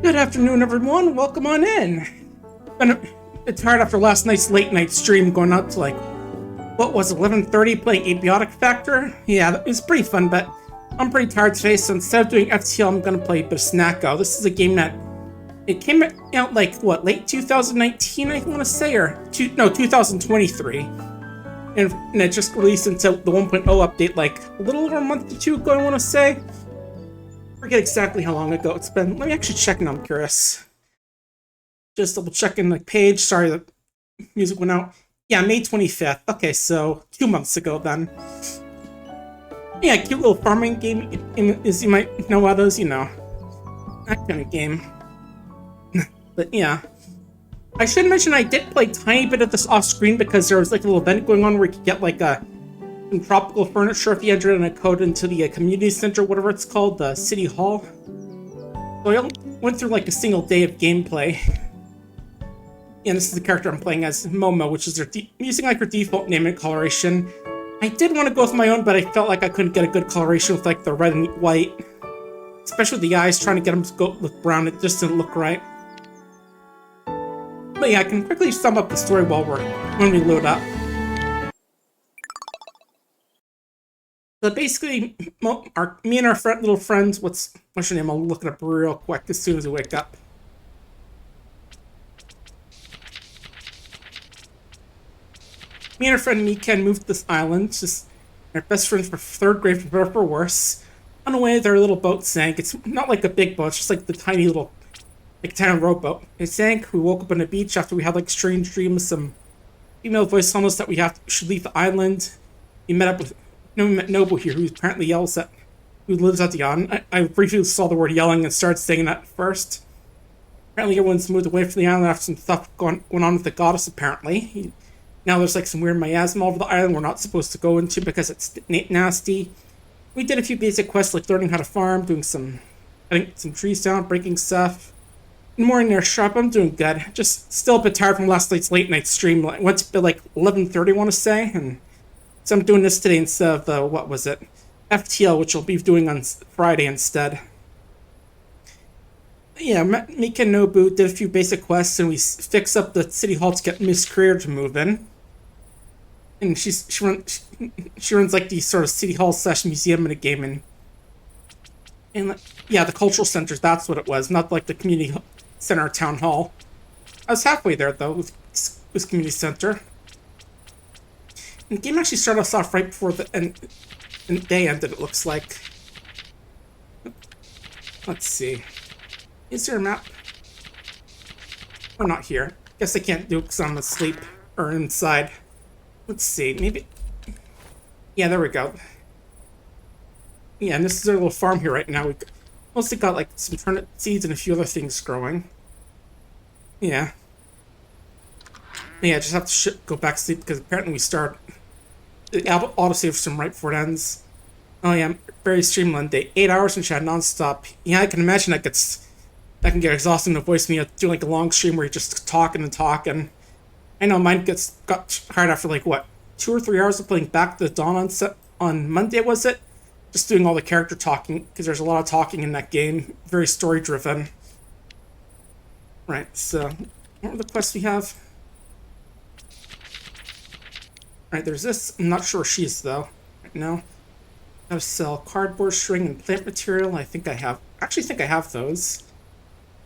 Good afternoon, everyone. Welcome on in. Been a bit tired after last night's late night stream, going out to what was 11:30, playing Abiotic Factor. Yeah, it was pretty fun, but I'm pretty tired today, so instead of doing FTL, I'm gonna play a bit of Snacko. This is a game that it came out late 2019, I want to say, or 2023, and it just released into the 1.0 update like a little over a month or two ago, I want to say. Forget exactly how long ago it's been. Let me actually check now, I'm curious. Just double checking the page. Sorry, the music went out. Yeah, May 25th. Okay, so 2 months ago then. Yeah, cute little farming game, as you might know others, that kind of game. But yeah. I should mention I did play a tiny bit of this off screen because there was like a little event going on where you could get like some tropical furniture if you entered in a code into the community center, whatever it's called, the city hall. So I went through like a single day of gameplay. And this is the character I'm playing as, Momo, which is using like her default name and coloration. I did want to go with my own, but I felt like I couldn't get a good coloration with like the red and white. Especially with the eyes, trying to get them to go look brown, it just didn't look right. But yeah, I can quickly sum up the story when we load up. So basically, me and our little friends, what's your name? I'll look it up real quick as soon as we wake up. Me and our friend Mikan moved to this island, just our best friends for 3rd grade, for better or for worse. On the way, their little boat sank. It's not like a big boat, it's just like the tiny little, like tiny rowboat. It sank. We woke up on the beach after we had like strange dreams. Some female voice told us that we should leave the island. We met Noble here, who apparently who lives at the island. I briefly saw the word yelling and started saying that first. Apparently everyone's moved away from the island after some stuff going on with the goddess, apparently. Now there's like some weird miasma over the island we're not supposed to go into because it's nasty. We did a few basic quests like learning how to farm, cutting some trees down, breaking stuff. In the morning near shop, I'm doing good. Just still a bit tired from last night's late night stream. I went to bed like 11:30, I want to say, and so I'm doing this today instead of the, what was it? FTL, which I'll be doing on Friday instead. Yeah, Mika and Nobu did a few basic quests, and we fixed up the city hall to get Miss Career to move in. And she runs like the sort of city hall / museum in a game, and yeah, the cultural centers, that's what it was, not like the community center or town hall. I was halfway there though with community center. And the game actually started us off right before the day ended, it looks like. Let's see. Is there a map? Oh, not here. Guess I can't do it because I'm asleep or inside. Let's see, maybe. Yeah, there we go. Yeah, and this is our little farm here right now. We mostly got like some turnip seeds and a few other things growing. Yeah. Yeah, just have to go back to sleep because apparently we start. The autosave system right before it ends. Oh yeah, very streamlined day. 8 hours in chat non-stop. Yeah, I can imagine that can get exhausting to voice me doing like a long stream where you're just talking and talking. I know mine got hard after like what, 2 or 3 hours of playing Back to the Dawn on Monday, was it? Just doing all the character talking, because there's a lot of talking in that game. Very story driven. Right, so what are the quests we have? Right, there's this. I'm not sure where she is though. Right now. How to sell cardboard, string, and plant material. I think I have those.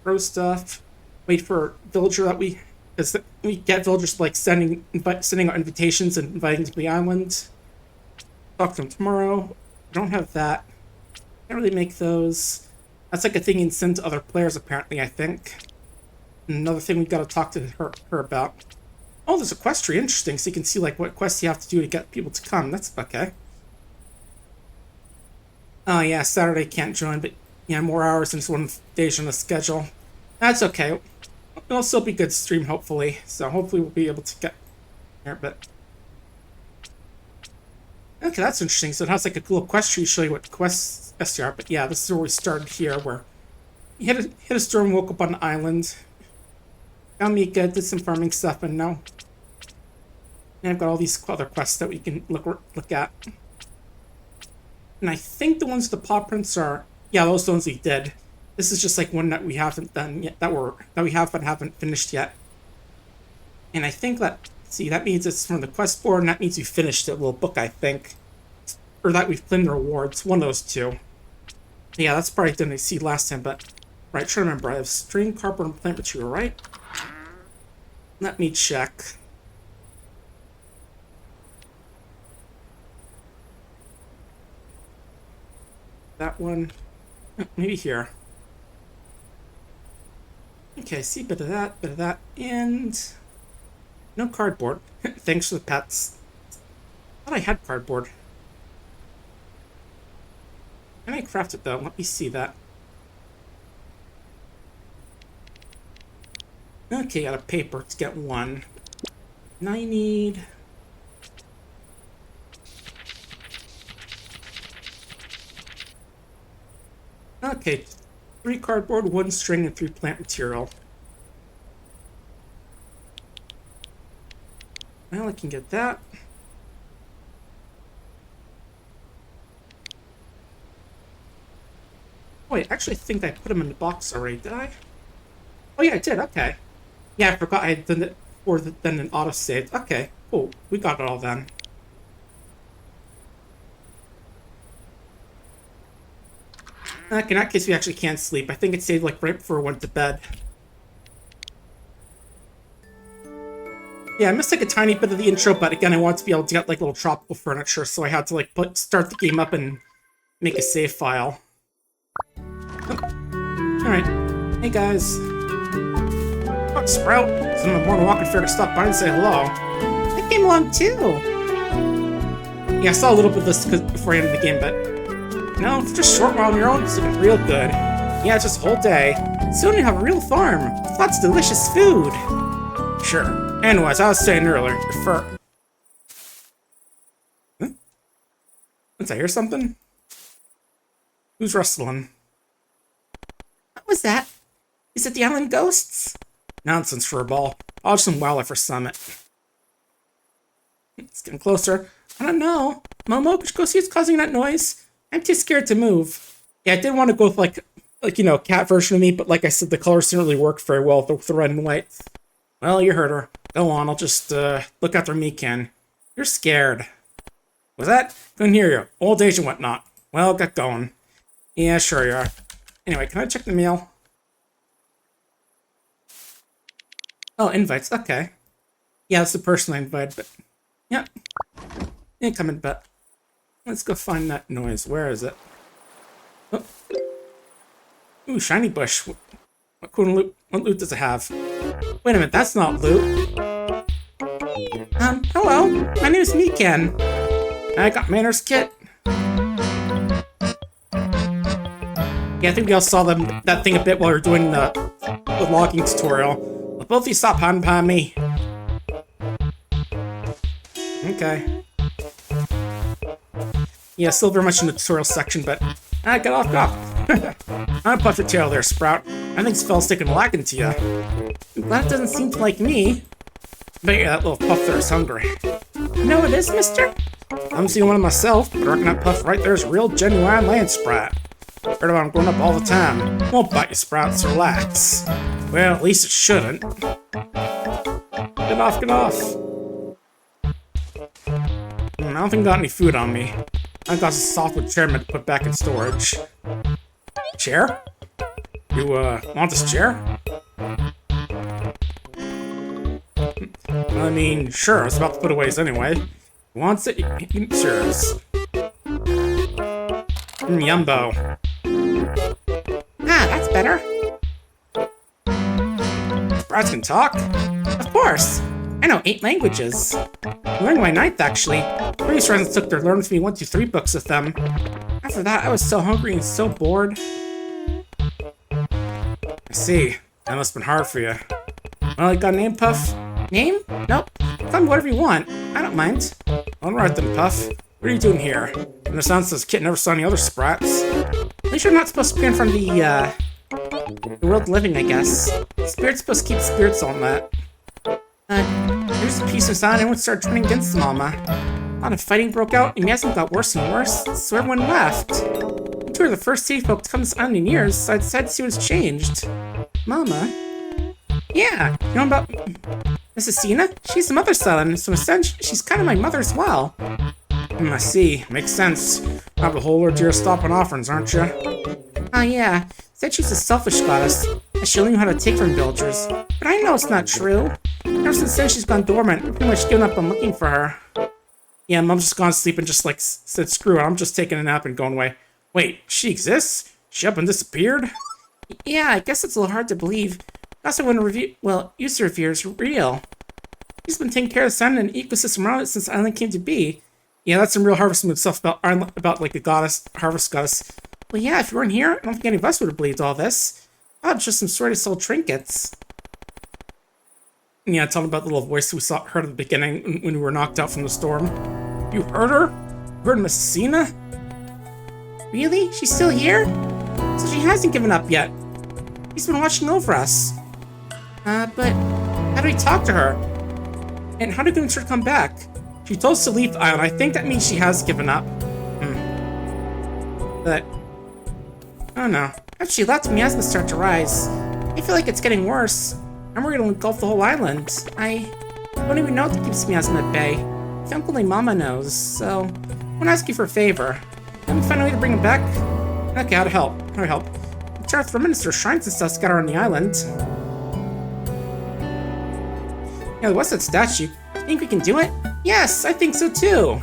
Grow stuff. Wait for villager that we get villagers like sending out invitations and inviting to the island. Talk to them tomorrow. I don't have that. Can't really make those. That's like a thing you can send to other players apparently, I think. And another thing we gotta talk to her about. Oh, there's a quest tree. Interesting. So you can see like what quests you have to do to get people to come. That's okay. Oh yeah, Saturday can't join, but yeah, more hours than just 1 day on the schedule. That's okay. It'll still be good stream, hopefully. So hopefully we'll be able to get there, but okay, that's interesting. So it has like a cool quest tree to show you what quests there are. But yeah, this is where we started here, where you hit a storm, woke up on an island. Found Mika, did some farming stuff, and now I've got all these other quests that we can look at. And I think the ones with the paw prints are, yeah, those ones we did. This is just like one that we haven't done yet, that we have but haven't finished yet. And I think that, see, that means it's from the quest board, and that means we finished the little book, I think. Or that we've claimed the rewards, one of those two. Yeah, that's probably didn't see last time, but right, try to remember. I have string, cardboard, and plant material, right? Let me check. That one, maybe here. Okay, see, bit of that, and no cardboard. Thanks for the pets. I thought I had cardboard. Can I craft it though? Let me see that. Okay, out of paper to get one. And I need... Okay, 3 cardboard, 1 string, and 3 plant material. Well, I can get that. Wait, I actually think I put them in the box already, did I? Oh yeah, I did, okay. Yeah, I forgot I had done it before then an autosave. Okay, cool. We got it all then. In that case, we actually can't sleep. I think it saved like right before we went to bed. Yeah, I missed like a tiny bit of the intro, but again, I wanted to be able to get like little tropical furniture, so I had to like start the game up and make a save file. Oh. Alright. Hey guys. Oh, Sprout. Someone more than walking fair to stop by and say hello. I came along too. Yeah, I saw a little bit of this before I ended the game, but no, it's just a short while on your own, it's looking real good. Yeah, it's just a whole day. Soon you have a real farm. Lots of delicious food. Sure. Anyways, I was saying earlier, your fur... Huh? Did I hear something? Who's rustling? What was that? Is it the island ghosts? Nonsense for a ball. I'll just some wildlife for summit. It's getting closer. I don't know. Momo, could you go see what's causing that noise? I'm too scared to move. Yeah, I did want to go with like you know, cat version of me, but like I said, the colors didn't really work very well with the red and white. Well, you heard her. Go on, I'll just look after me, Ken. You're scared. Was that? Couldn't hear you. Old age and whatnot. Well, get going. Yeah, sure you are. Anyway, can I check the mail? Oh, invites. Okay. Yeah, that's the person I invited, but... Yeah. Incoming, but... Let's go find that noise. Where is it? Oh. Ooh, shiny bush. What cool loot? What loot does it have? Wait a minute, that's not loot. Hello. My name is Mikan. I got Manor's kit. Yeah, I think we all saw that thing a bit while we were doing the logging tutorial. Will both of you stop hiding behind me? Okay. Yeah, still very much in the tutorial section, but... get off, get off. I'm puff your tail there, Sprout. I think spell's sticking lagging to you. I'm glad it doesn't seem to like me. But yeah, that little puff there is hungry. You know what it is, mister? I'm seeing one of myself, but I reckon that puff right there is a real genuine land sprat. Heard about him growing up all the time. Won't bite you, Sprout, so relax. Well, at least it shouldn't. Get off, get off. I don't think I got any food on me. I got some softwood chair meant to put back in storage. Chair? You, want this chair? I mean, sure, I was about to put it away anyway. Wants it? It's yours. Yumbo. Ah, that's better. Sprouts can talk? Of course. I know 8 languages. I'm learning my 9th, actually. Previous friends took their Learn With Me 1, 2, 3 books with them. After that, I was so hungry and so bored. I see. That must have been hard for you. Well, you got a name, Puff? Name? Nope. Call me whatever you want. I don't mind. Alright then, Puff. What are you doing here? From the sounds this kid never saw any other sprats. At least you're not supposed to be in front of the world living, I guess. Spirit's supposed to keep spirits on that. There's a piece of sound, everyone started turning against Mama. A lot of fighting broke out, and Yasmin got worse and worse, so everyone left. You were the first city folk to come to this island in years, so I decided to see what's changed. Mama? Yeah, you know about Mrs. Sina? She's the mother's son, so in a sense, she's kind of my mother as well. I see. Makes sense. Have a whole ordeal of stopping offerings, aren't you? Oh yeah. Said she's a selfish goddess, that she only knew how to take from villagers. But I know it's not true. Ever since then, she's gone dormant. I've pretty much given up on looking for her. Yeah, Mom's just gone to sleep and just like said, screw it, I'm just taking a nap and going away. Wait, she exists? She up and disappeared? Yeah, I guess it's a little hard to believe. I also want to review, well, user review is real. She's been taking care of the sun and ecosystem around it since the island came to be. Yeah, that's some real Harvest Moon stuff about like the goddess, harvest goddess. Well, yeah, if you weren't here, I don't think any of us would have believed all this. Oh, it's just some sort of sell trinkets. Yeah, tell me about the little voice we heard at the beginning when we were knocked out from the storm. You heard her? You heard Miss Sina? Really? She's still here? So she hasn't given up yet. She's been watching over us. But how do we talk to her? And how do we convince her to come back? She told us to leave the island. I think that means she has given up. But oh no. After she left, miasma started to rise. I feel like it's getting worse. I'm worried it'll engulf the whole island. I don't even know what keeps miasma at bay. I think only Mama knows, so I want to ask you for a favor. Can we find a way to bring him back? Okay, how to help? How to help? There are minister shrines and stuff scattered on the island. Yeah, there was that statue. Think we can do it? Yes, I think so too.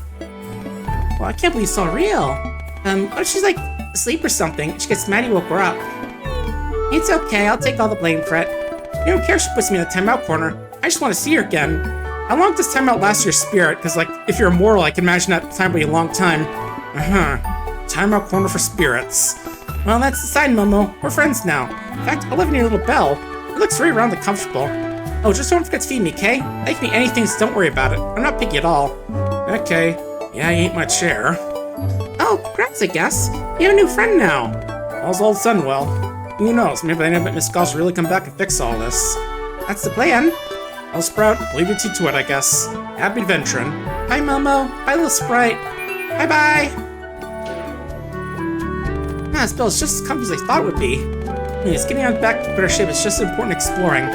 Well, I can't believe it's all real. What if she's like asleep or something? She gets mad you woke her up. It's okay, I'll take all the blame for it. I don't care if she puts me in the timeout corner. I just want to see her again. How long does timeout last your spirit? Because like, if you're immortal, I can imagine that time will be a long time. Timeout corner for spirits. Well, that's decided, Momo. We're friends now. In fact, I'll live in your little bell. It looks very round and comfortable. Oh, just don't forget to feed me, okay? Make me anything, so don't worry about it. I'm not picky at all. Okay. Yeah, you ate my chair. Oh, congrats, I guess. You have a new friend now. All's all done well. Who knows? Maybe I never Miss Goss really come back and fix all this. That's the plan. Well, Sprout, leave you two to it, I guess. Happy adventuring. Bye, Momo. Bye, little Sprite. Bye-bye. Ah, this bell is just as comfy as I thought it would be. It's getting out back to better shape. It's just important exploring.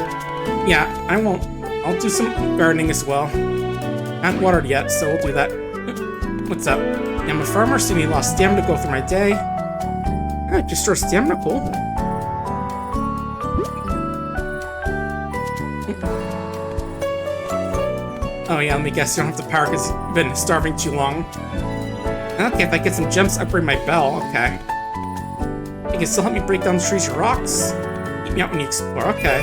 Yeah, I won't. I'll do some gardening as well. I haven't watered yet, so we'll do that. What's up? Yeah, I'm a farmer, so I need a lot of stamina to go through my day. Oh, just store stamina, cool. Oh yeah, let me guess, you don't have the power because you've been starving too long. Okay, if I get some gems, upgrade my bell, okay. You can still help me break down the trees or rocks. Keep me out when you explore, okay.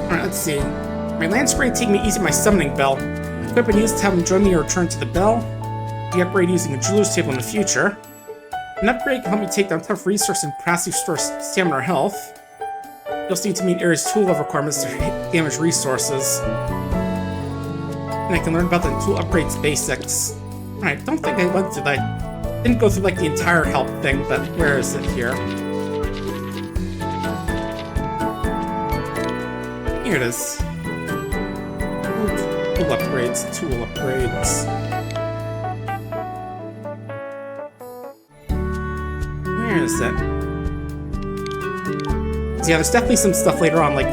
Alright, let's see. My land spray take me easy with my summoning bell. Equip and use to have him join me or return to the bell. The upgrade using a jeweler's table in the future. An upgrade can help me take down tough resources and passively store stamina or health. You'll also need to meet area's tool level requirements to damage resources. And I can learn about the tool upgrades basics. Alright, don't think I went through that. Didn't go through like the entire help thing, but where is it here? Here it is. Tool upgrades, tool upgrades. Where is it? So yeah, there's definitely some stuff later on, like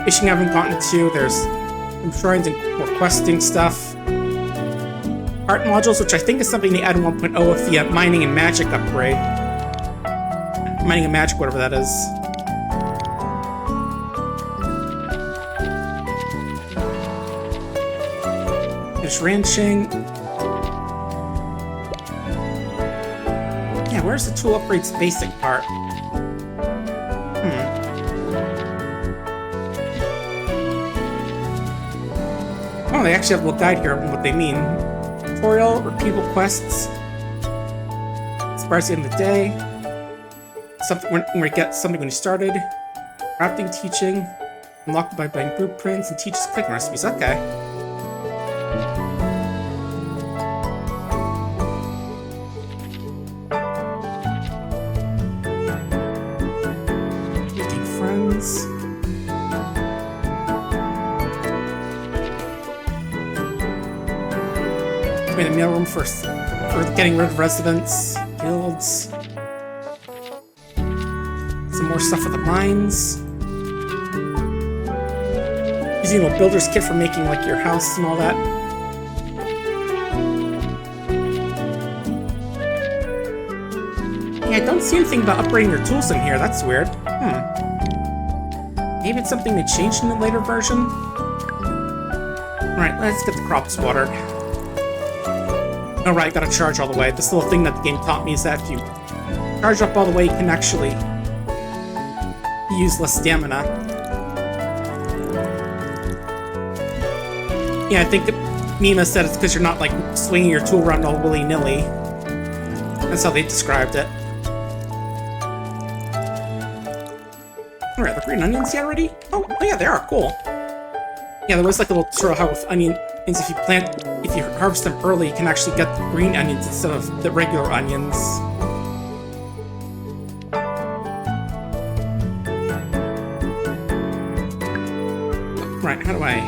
fishing I haven't gotten to, there's some shrines and more questing stuff. Art modules, which I think is something they add in 1.0 with the mining and magic upgrade. Mining and magic, whatever that is. There's ranching. Yeah, where's the tool upgrades basic part? Oh, they actually have a little guide here on what they mean. Tutorial, repeatable quests. Inspires the end of the day. Something when we get something when you started. Crafting, teaching. Unlocked by buying blueprints and teaches cooking recipes. Okay. Making friends. Made a mailroom for getting rid of residents. Guild. fields. Some more stuff for the mines. Using a builder's kit for making like your house and all that. Yeah, I don't see anything about upgrading your tools in here. That's weird. Maybe it's something they changed in the later version? Alright, let's get the crops watered. Alright, gotta charge all the way. This little thing that the game taught me is that if you charge up all the way, you can actually use less stamina. Yeah, I think Nina said it's because you're not, like, swinging your tool around all willy-nilly. That's how they described it. Alright, the green onions yet already? Oh, yeah, they are. Cool. Yeah, there was, like, a little tutorial how with onions, if you harvest them early, you can actually get the green onions instead of the regular onions. Right, how do I...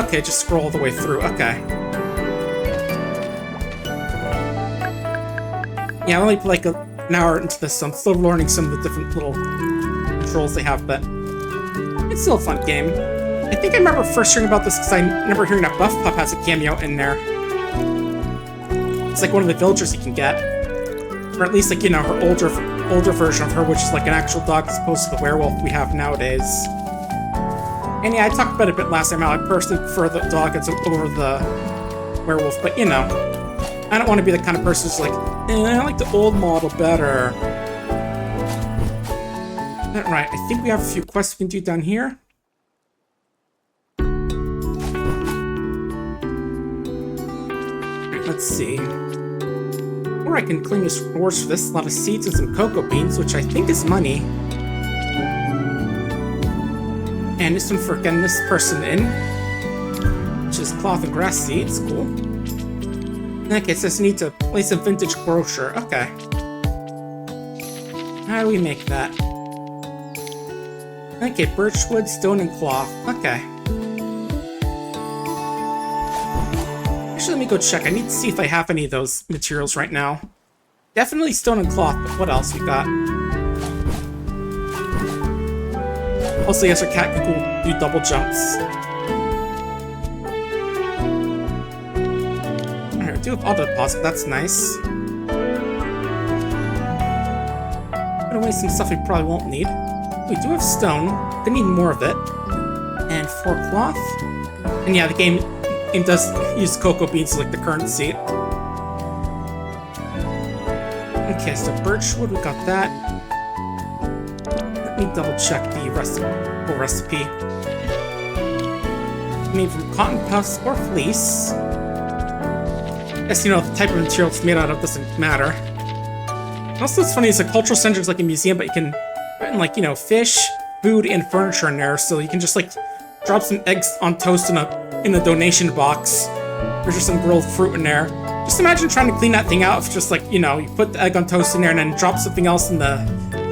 Okay, just scroll all the way through. Okay. Yeah, I only put like an hour into this, so I'm still learning some of the different little controls they have, but it's still a fun game. I think I remember first hearing about this because I remember hearing that Buff Pup has a cameo in there. It's like one of the villagers you can get. Or at least, like, you know, her older version of her, which is like an actual dog as opposed to the werewolf we have nowadays. And yeah, I talked about it a bit last time out. I personally prefer the dog over the werewolf, but you know, I don't want to be the kind of person who's like, I like the old model better. Alright, I think we have a few quests we can do down here. Let's see. Or I can claim this rewards for this. A lot of seeds and some cocoa beans, which I think is money. And this one for getting this person in, which is cloth and grass seeds. Cool. Okay, it says you need to place a vintage brochure. Okay. How do we make that? Okay, birchwood, stone, and cloth. Okay. Actually, let me go check. I need to see if I have any of those materials right now. Definitely stone and cloth, but what else we got? Also, yes, our cat can do double jumps. Alright, we do have auto deposit, that's nice. Put away some stuff we probably won't need. We do have stone. Gonna need more of it. And 4 cloth. And yeah, the game does use cocoa beans as like the currency. Okay, so birchwood, we got that. Let me double check the full recipe. Made from cotton puffs or fleece. Yes, you know, the type of material it's made out of doesn't matter. Also, what's funny is the cultural center is like a museum, but you can put in, like, you know, fish, food, and furniture in there, so you can just, like, drop some eggs on toast in a donation box. There's just some grilled fruit in there. Just imagine trying to clean that thing out if just, like, you know, you put the egg on toast in there and then drop something else and the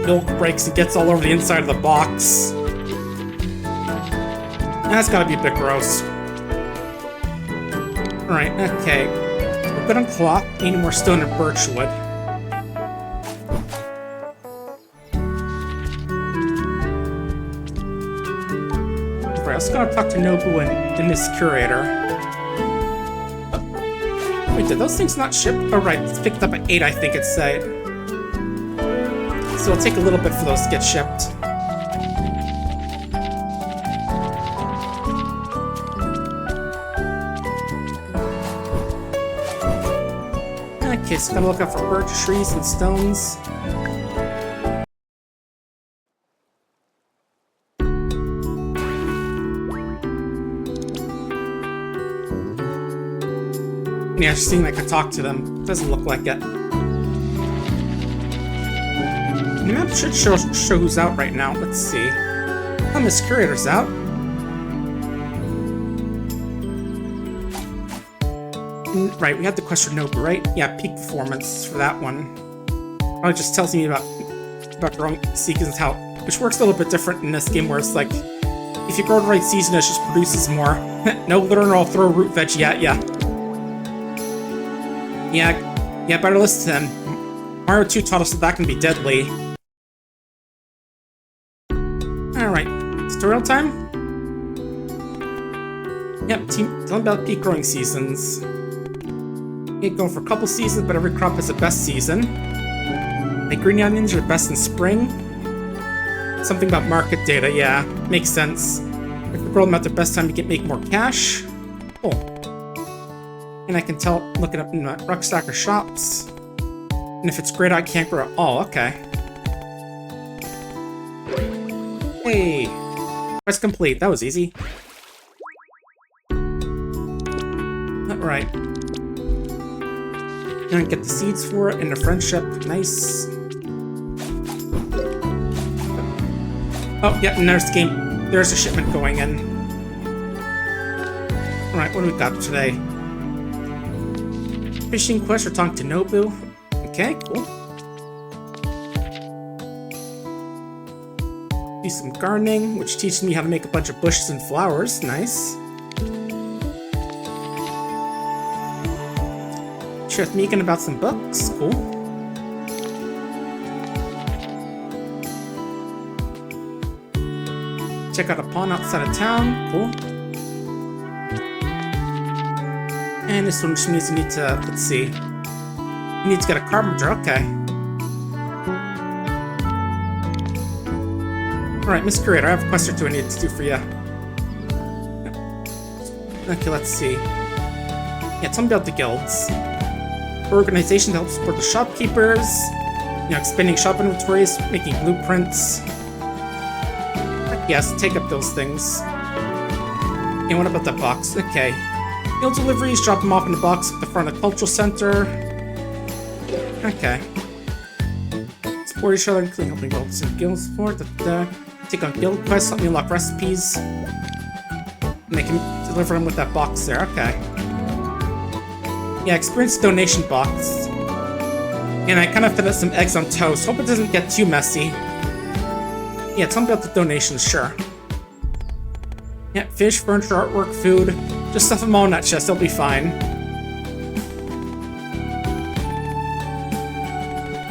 milk breaks and gets all over the inside of the box. That's gotta be a bit gross. Alright, okay. We're good on cloth. Need more stone and birchwood. Alright, let's go talk to Nobu and the Miss Curator. Oh. Wait, did those things not ship? Oh, right, it's picked up at 8, I think it said. So it'll take a little bit for those to get shipped. Okay, so gotta look out for birch trees and stones. Yeah, just seeing like I could talk to them. Doesn't look like it. The map should show who's out right now. Let's see. Oh, Miss Curator's out. Right, we had the quest for Nobu, right? Yeah, peak performance for that one. Oh, it just tells me about growing seasons, how which works a little bit different in this game, where it's like if you grow the right season, it just produces more. No learner, I'll throw root veggie at ya. Yeah, Yeah, better listen. Mario 2 taught us that that can be deadly. Alright, tutorial time? Yep, tell me about peak growing seasons. Ain't going for a couple seasons, but every crop has a best season. Like green onions are best in spring. Something about market data, yeah, makes sense. If we grow them at their best time, you can make more cash. Cool. And I can tell looking up in rucksack or shops. And if it's great, I can't grow it. Oh, okay. Hey, quest complete. That was easy. Alright. And get the seeds for it and the friendship. Nice. Oh, yeah, and there's the game. There's a shipment going in. Alright, what do we got today? Fishing quest or talk to Nobu. Okay, cool. Do some gardening, which teaches me how to make a bunch of bushes and flowers. Nice. Chat with Megan about some books. Cool. Check out a pawn outside of town. Cool. And this one just means you need to, let's see. You need to get a carpenter, okay. Alright, Miss Curator, I have a quest or two I need to do for you. Okay, let's see. Yeah, tell me about the guilds. Organization to help support the shopkeepers. You know, expanding shop inventories, making blueprints. Yes, take up those things. And what about that box? Okay. Guild deliveries, drop them off in the box at the front of the cultural center. Okay. Support each other, including helping guilds and guild support. Take on guild quests, help me unlock recipes. And they can deliver them with that box there. Okay. Yeah, experience donation box. And I kind of fed up some eggs on toast. Hope it doesn't get too messy. Yeah, tell me about the donations, sure. Yeah, fish, furniture, artwork, food. Just stuff them all in that chest, they'll be fine.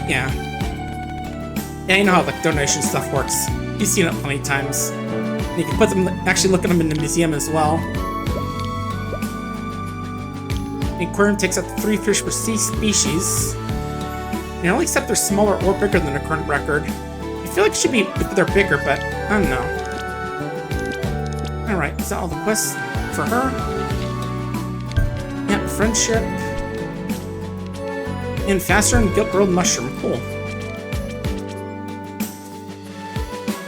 Yeah. Yeah, you know how the donation stuff works. You've seen it plenty of times. And you can put them, actually look at them in the museum as well. The aquarium takes up to 3 fish per species. And only except they're smaller or bigger than the current record. I feel like it should be if they're bigger, but I don't know. Alright, is that all the quests for her? Yeah, friendship. And faster and get grilled mushroom. Cool.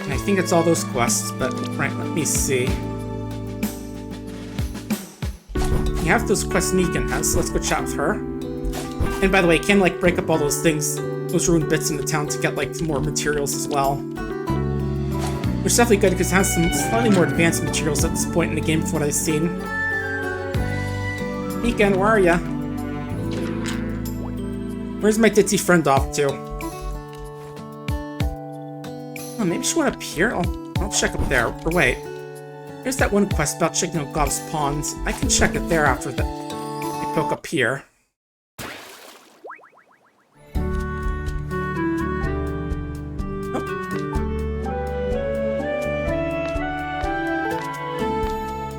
And I think it's all those quests, but right, let me see. You have those quests Negan has, so let's go chat with her. And by the way, you can like break up all those things, those ruined bits in the town to get like some more materials as well. Which is definitely good because it has some slightly more advanced materials at this point in the game from what I've seen. Negan, where are ya? Where's my ditzy friend off to? Oh, maybe she went up here? I'll check up there. Or wait. There's that one quest about checking out Gov's pawns. I can check it there after that. I poke up here. Oh.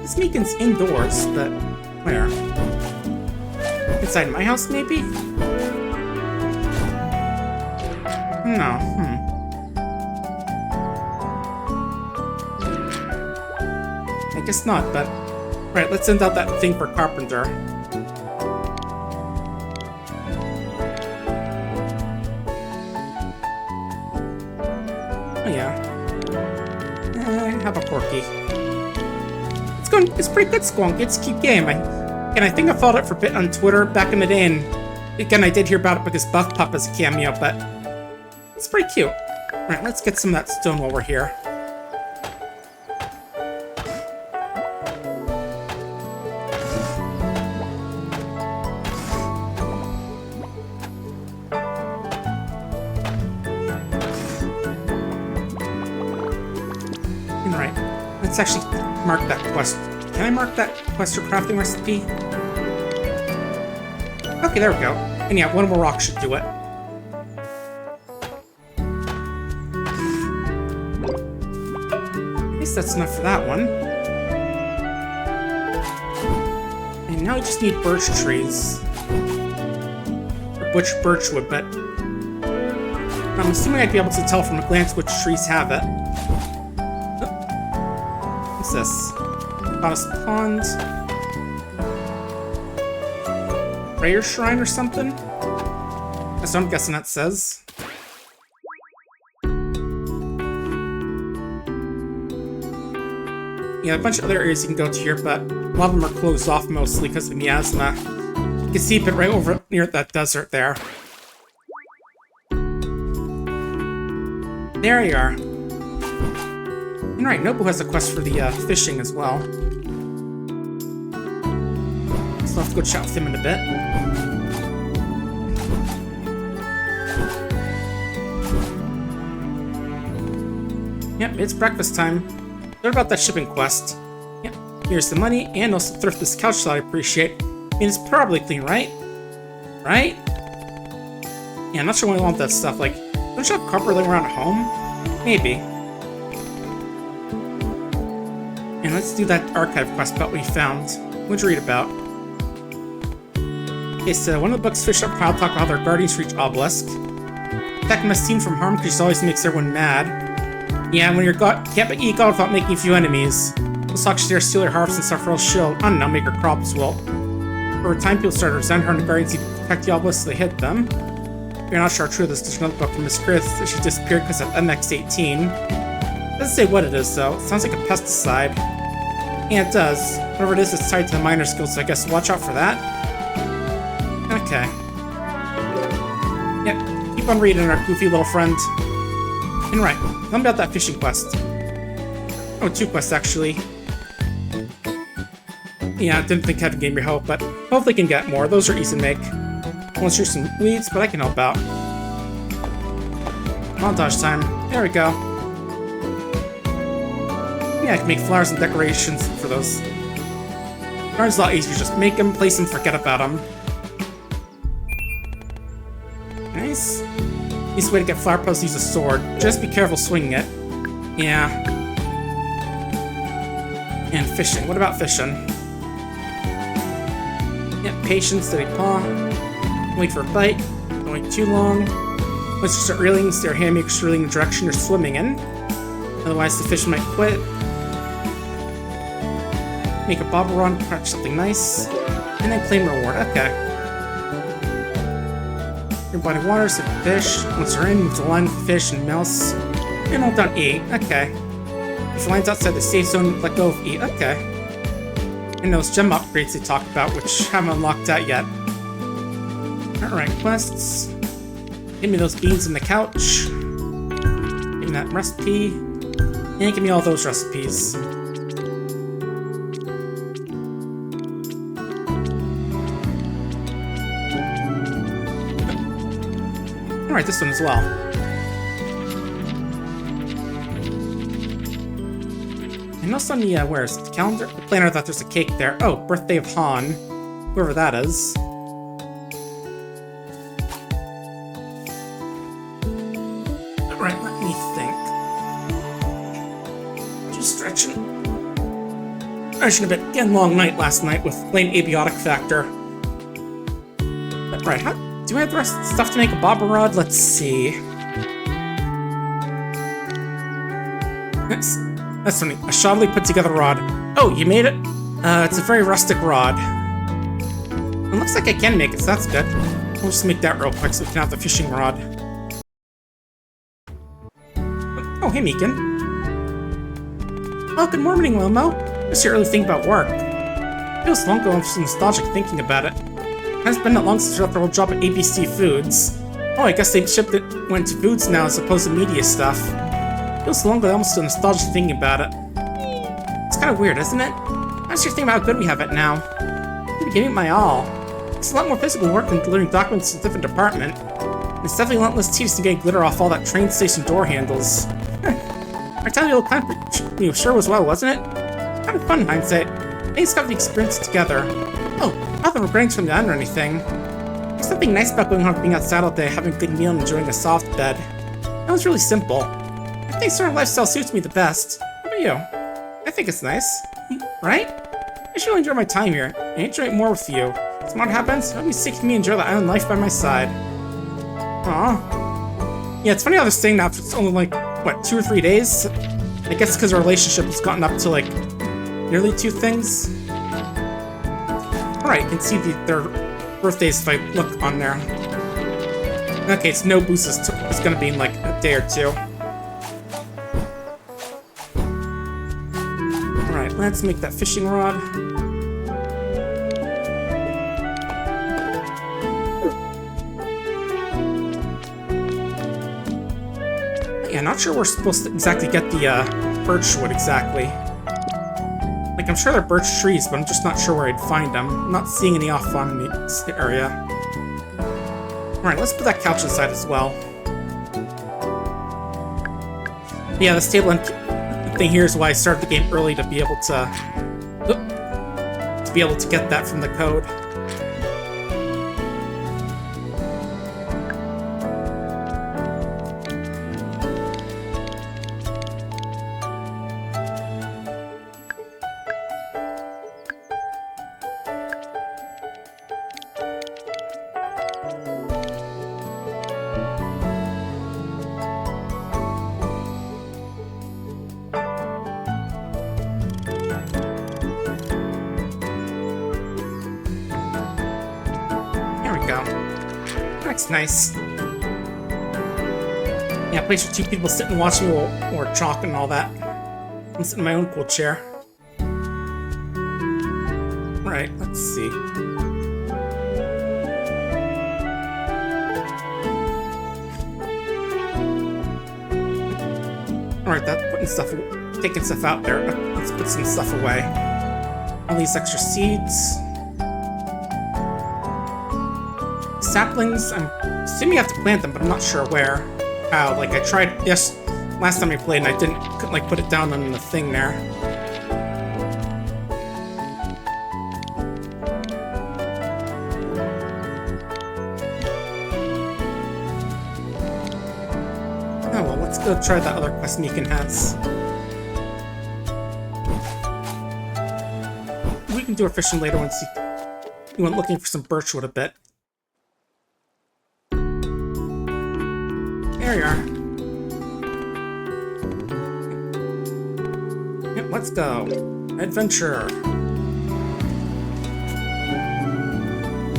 This Meekin's indoors, but where? Inside my house, maybe? No, I guess not, but... Right, let's send out that thing for Carpenter. Oh yeah. How about Corky? It's pretty good, Squonk. It's a cute game. And I think I followed it for a bit on Twitter back in the day, and again, I did hear about it because Buff Pup has a cameo, but it's pretty cute. Alright, let's get some of that stone while we're here. Alright, let's actually mark that quest. Can I mark that quest or crafting recipe? Okay, there we go. And yeah, one more rock should do it. At least that's enough for that one. And now we just need birch trees. Or birchwood, but I'm assuming I'd be able to tell from a glance which trees have it. What's this? Goddess Pond. Prayer Shrine or something? That's what I'm guessing that says. Yeah, a bunch of other areas you can go to here, but a lot of them are closed off mostly because of miasma. You can see it right over near that desert there. There you are. And right, Nobu has a quest for the fishing as well. So I'll have to go chat with him in a bit. Yep, it's breakfast time. What about that shipping quest? Yep, here's the money, and also thrift this couch that I appreciate. I mean, it's probably clean, right? Right? Yeah, I'm not sure why I want that stuff. Like, don't you have carpet laying around at home? Maybe. And let's do that archive quest about what we found. What'd you read about? Okay, so one of the books fished up pile talk about how their guardians reach Obelisk. Attack must seem from harm because she always makes everyone mad. Yeah, when you're can't eat God without making a few enemies. Those talks there steal her harvest and suffer else she'll, I don't know, make her crops wilt. Over time, people started to resent her and the guardians need to protect the Obelisk, so they hit them. If you're not sure how true this, there's another book from Miss Chris that she disappeared because of MX-18. Doesn't say what it is, though. It sounds like a pesticide. Yeah, it does. Whatever it is, it's tied to the miner skills, so I guess watch out for that. Okay. Yep, keep on reading, our goofy little friend. And right, tell me about that fishing quest. Oh, 2 quests, actually. Yeah, I didn't think Kevin gave me help, but hopefully I can get more. Those are easy to make. Unless there's some weeds, but I can help out. Montage time. There we go. Yeah, I can make flowers and decorations for those. It's a lot easier. Just make them, place them, forget about them. Nice. Easiest way to get flower posts is use a sword. Just be careful swinging it. Yeah. And fishing. What about fishing? Yeah, patience, steady paw. Wait for a bite. Don't wait too long. Once you start reeling, steer your hand, make sure reeling in the direction you're swimming in. Otherwise, the fish might quit. Make a bobble run, catch something nice. And then claim reward. Okay. Your body water, sip the fish. Once you're in, move the line with the fish and mouse. And hold down E. Okay. If the line's outside the safe zone, let go of E. Okay. And those gem upgrades they talk about, which haven't unlocked out yet. Alright, quests. Give me those beans in the couch. Give me that recipe. And give me all those recipes. Alright, this one as well. I noticed on the, where is it? The calendar? The planner that there's a cake there. Oh, birthday of Han. Whoever that is. Alright, let me think. Just stretching. Stretching a bit. Again, long night last night with playing Abiotic Factor. But, right, how do I have the rest of the stuff to make a bobber rod? Let's see. That's funny. A shoddily put together rod. Oh, you made it? It's a very rustic rod. It looks like I can make it, so that's good. We'll just make that real quick so we can have the fishing rod. Oh, hey, Meekin. Oh, good morning, Wilmo. Just your early thing about work. It feels long ago, I'm just nostalgic thinking about it. It's been that long since I got the old job at ABC Foods. Oh, I guess they shipped it went to foods now as opposed to media stuff. Feels so long ago, I'm almost nostalgic thinking about it. It's kind of weird, isn't it? I'm just thinking about how good we have it now. I'm giving it my all. It's a lot more physical work than delivering documents to a different department. It's definitely a lot less tedious than getting glitter off all that train station door handles. I tell you, it sure was well, wasn't it? Kind of fun in hindsight. I just got the experience together. Oh, nothing regretting from the end or anything. There's something nice about going home, being outside all day, having a good meal, and enjoying a soft bed. That was really simple. I think sort of lifestyle suits me the best. How about you? I think it's nice. Right? I should really enjoy my time here. I enjoy it more with you. Smart happens, help me seek me enjoy the island life by my side. Aww. Yeah, it's funny how they're staying now. It's only like, what, 2 or 3 days? I guess because our relationship has gotten up to like nearly 2 things. Alright, you can see their birthdays if I look on there. Okay, it's no boost is gonna be in like a day or 2. Alright, let's make that fishing rod. Yeah, not sure we're supposed to exactly get the birch wood exactly. Like, I'm sure they're birch trees, but I'm just not sure where I'd find them. I'm not seeing any off on this area. Alright, let's put that couch inside as well. Yeah, this table thing here is why I started the game early, to be able to get that from the code. That's nice. Yeah, a place where 2 people sit and watch me or chalk and all that. I'm sitting in my own cool chair. Right, let's see. Alright, that's taking stuff out there. Let's put some stuff away. All these extra seeds. Saplings, I'm assuming you have to plant them, but I'm not sure where. How, like I tried, yes, last time I played and I couldn't like put it down on the thing there. Oh well, let's go try that other quest Meekin has. We can do our fishing later once you went looking for some birchwood a bit. There you are. Yep, let's go. Adventure.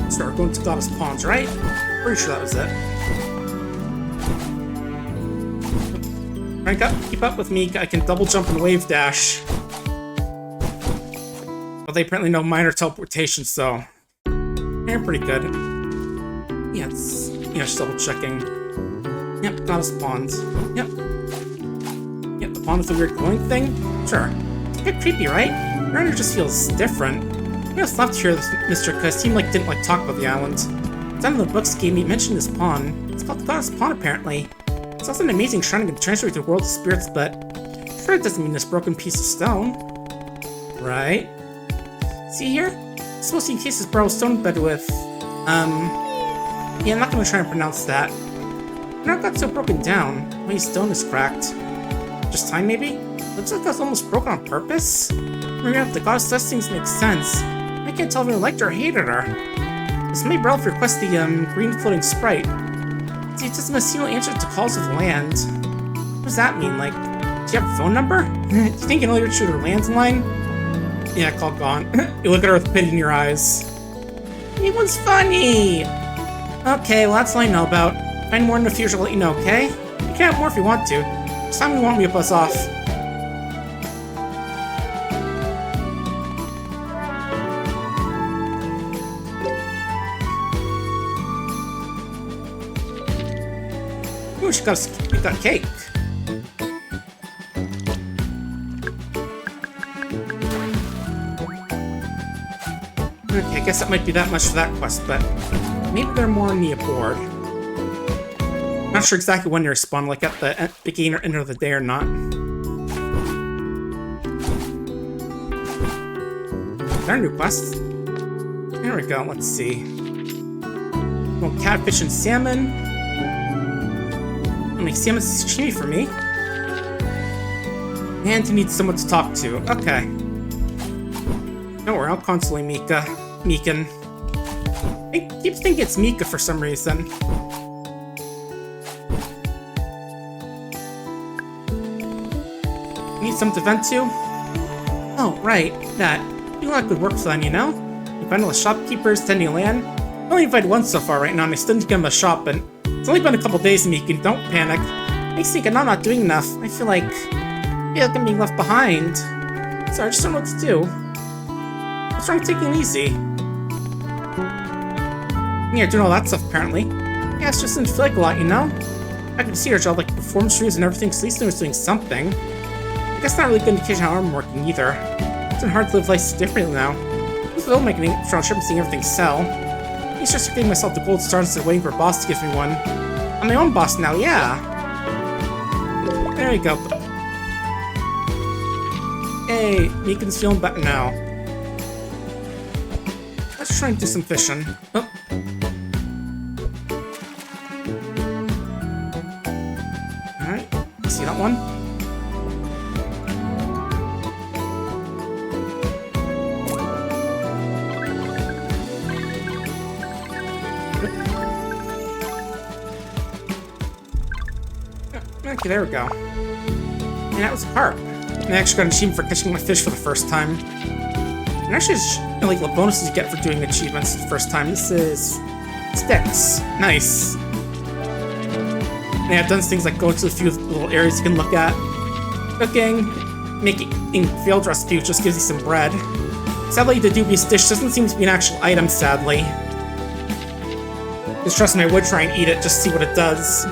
So we're going to Goddess Ponds, right? Pretty sure that was it. Rank up, keep up with me. I can double jump and wave dash. Well, they apparently know minor teleportation, so they're pretty good. Yeah, it's just double checking. Yep, Goddess Ponds. Yep. Yep, the pond with the weird glowing thing? Sure. It's a bit creepy, right? Your owner just feels different. I just left here, mister, because it seemed like didn't like talk about the island. Some of the books gave me mentioned this pond. It's called the Goddess Pond, apparently. It's also an amazing shrine that can transfer to the world of spirits, but sure it doesn't mean this broken piece of stone. Right? See here? It's supposed to be cases borrowed stone bed with, yeah, I'm not gonna try and pronounce that. It got so broken down. My stone is cracked. Just time, maybe? Looks like it was almost broken on purpose. Maybe if the goddess does things make sense. I can't tell if I liked her or hated her. This may Ralph request the green floating sprite. See, it doesn't see no answer to calls of land. What does that mean? Like, do you have a phone number? Do you think you can only reach through their landline? Yeah, call gone. You look at her with pity in your eyes. Anyone's funny! Okay, well that's all I know about. If I find more in the future, I'll let you know, okay? You can have more if you want to. This time you want me to buzz off. Ooh, she got cake. Okay, I guess that might be that much for that quest, but maybe there are more on the aboard. Not sure exactly when they respawn, like at the beginning or end of the day or not. There are new quests. There we go, let's see. Well, catfish and salmon. I'll make salmon sashimi for me. And he needs someone to talk to. Okay. Don't worry, I'll console Mika. Meekin. I keep thinking it's Mika for some reason. Need something to vent to? Oh, right. That. You got good work plan, you know? You find all the shopkeepers tending land. I've only invited one so far right now, and I still need to get him a shop, and it's only been a couple days, Meekin. Don't panic. Makes me think I'm not doing enough. I feel like I'm being left behind. Sorry, I just don't know what to do. What's wrong with taking it easy? Yeah, doing all that stuff, apparently. Yeah, it's just didn't feel like a lot, you know? I can see her job, like performance reviews and everything, so at least I was doing something. I guess not really good indication how I'm working either. It's been hard to live life differently now. I'm still making a trip and seeing everything sell. It's just giving myself the gold stars instead of waiting for a boss to give me one. I'm my own boss now, yeah. There you go. Hey, Meekin's feeling better now. Let's try and do some fishing. Oh. Alright, see that one? Okay, there we go. And that was a carp. And I actually got an achievement for catching my fish for the first time. And actually, it's like the bonuses you get for doing achievements the first time. This is sticks. Nice. And yeah, I've done things like go to a few little areas you can look at. Cooking, making failed recipe, which just gives you some bread. Sadly, the dubious dish doesn't seem to be an actual item, sadly. Just trust me, I would try and eat it just to see what it does.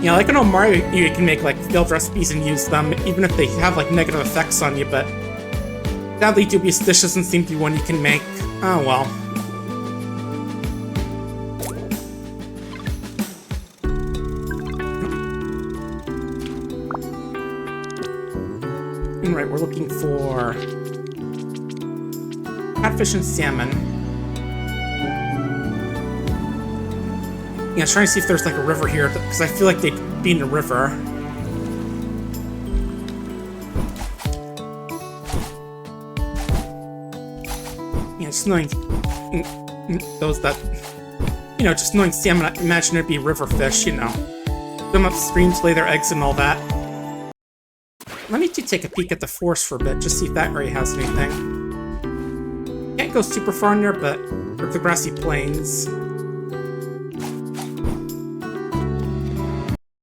Yeah, like I know Mario, you can make like failed recipes and use them, even if they have like negative effects on you, but sadly, dubious dish doesn't seem to be one you can make. Oh well. Alright, we're looking for catfish and salmon. Yeah, trying to see if there's like a river here, because I feel like they'd be in a river. Yeah, just knowing those that, you know, just knowing salmon, I imagine there'd be river fish, you know. Swim upstream to lay their eggs and all that. Let me take a peek at the forest for a bit, just see if that area has anything. Can't go super far in there, but for the grassy plains.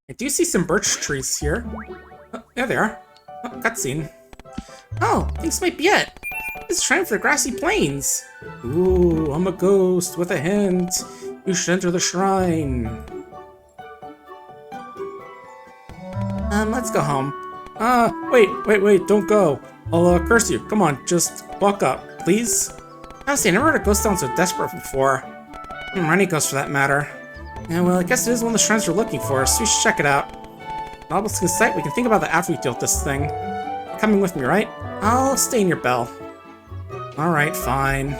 I do see some birch trees here. Oh, there they are. Oh, cutscene. Oh, this might be it. This is shrine for the grassy plains. Ooh, I'm a ghost with a hint. You should enter the shrine. Let's go home. Wait, don't go. I'll curse you. Come on, just walk up, please. Honestly, I never heard a ghost sound so desperate before. Or any ghost for that matter. Yeah, well, I guess it is one of the shrines we're looking for, so we should check it out. Obelisk in sight, we can think about that after we deal with this thing. You're coming with me, right? I'll stay in your bell. Alright, fine.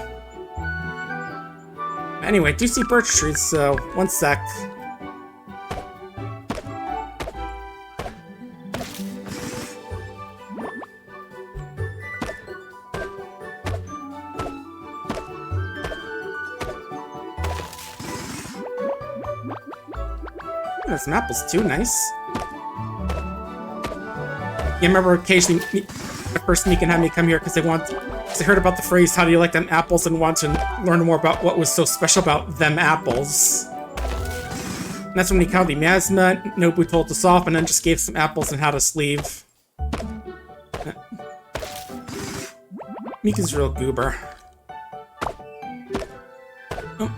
Anyway, I do see birch trees, so one sec. There's some apples too, nice. Yeah, I remember occasionally the first Meekin had me come here because they heard about the phrase, how do you like them apples, and wanted to learn more about what was so special about them apples. And that's when he called the miasma, Nobu told us off, and then just gave some apples and had us leave. Meekin's a real goober. Oh.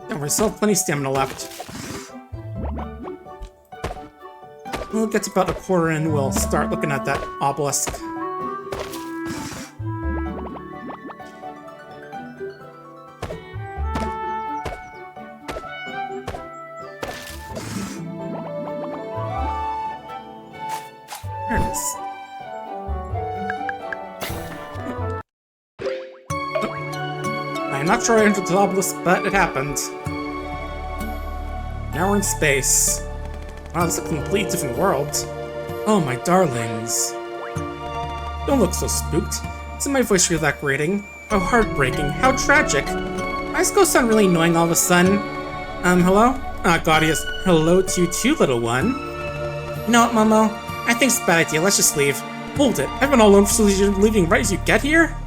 Don't worry, still have plenty of stamina left. When it gets about a quarter in, we'll start looking at that obelisk. There it is. not sure I entered the obelisk, but it happened. Now we're in space. Wow, this is a completely different world. Oh, my darlings. Don't look so spooked. Isn't my voice really that grating? How heartbreaking. How tragic. My go sound really annoying all of a sudden. Hello? God, yes. Hello to you too, little one. You know what, Momo? I think it's a bad idea. Let's just leave. Hold it. I've been all alone for so you're leaving right as you get here?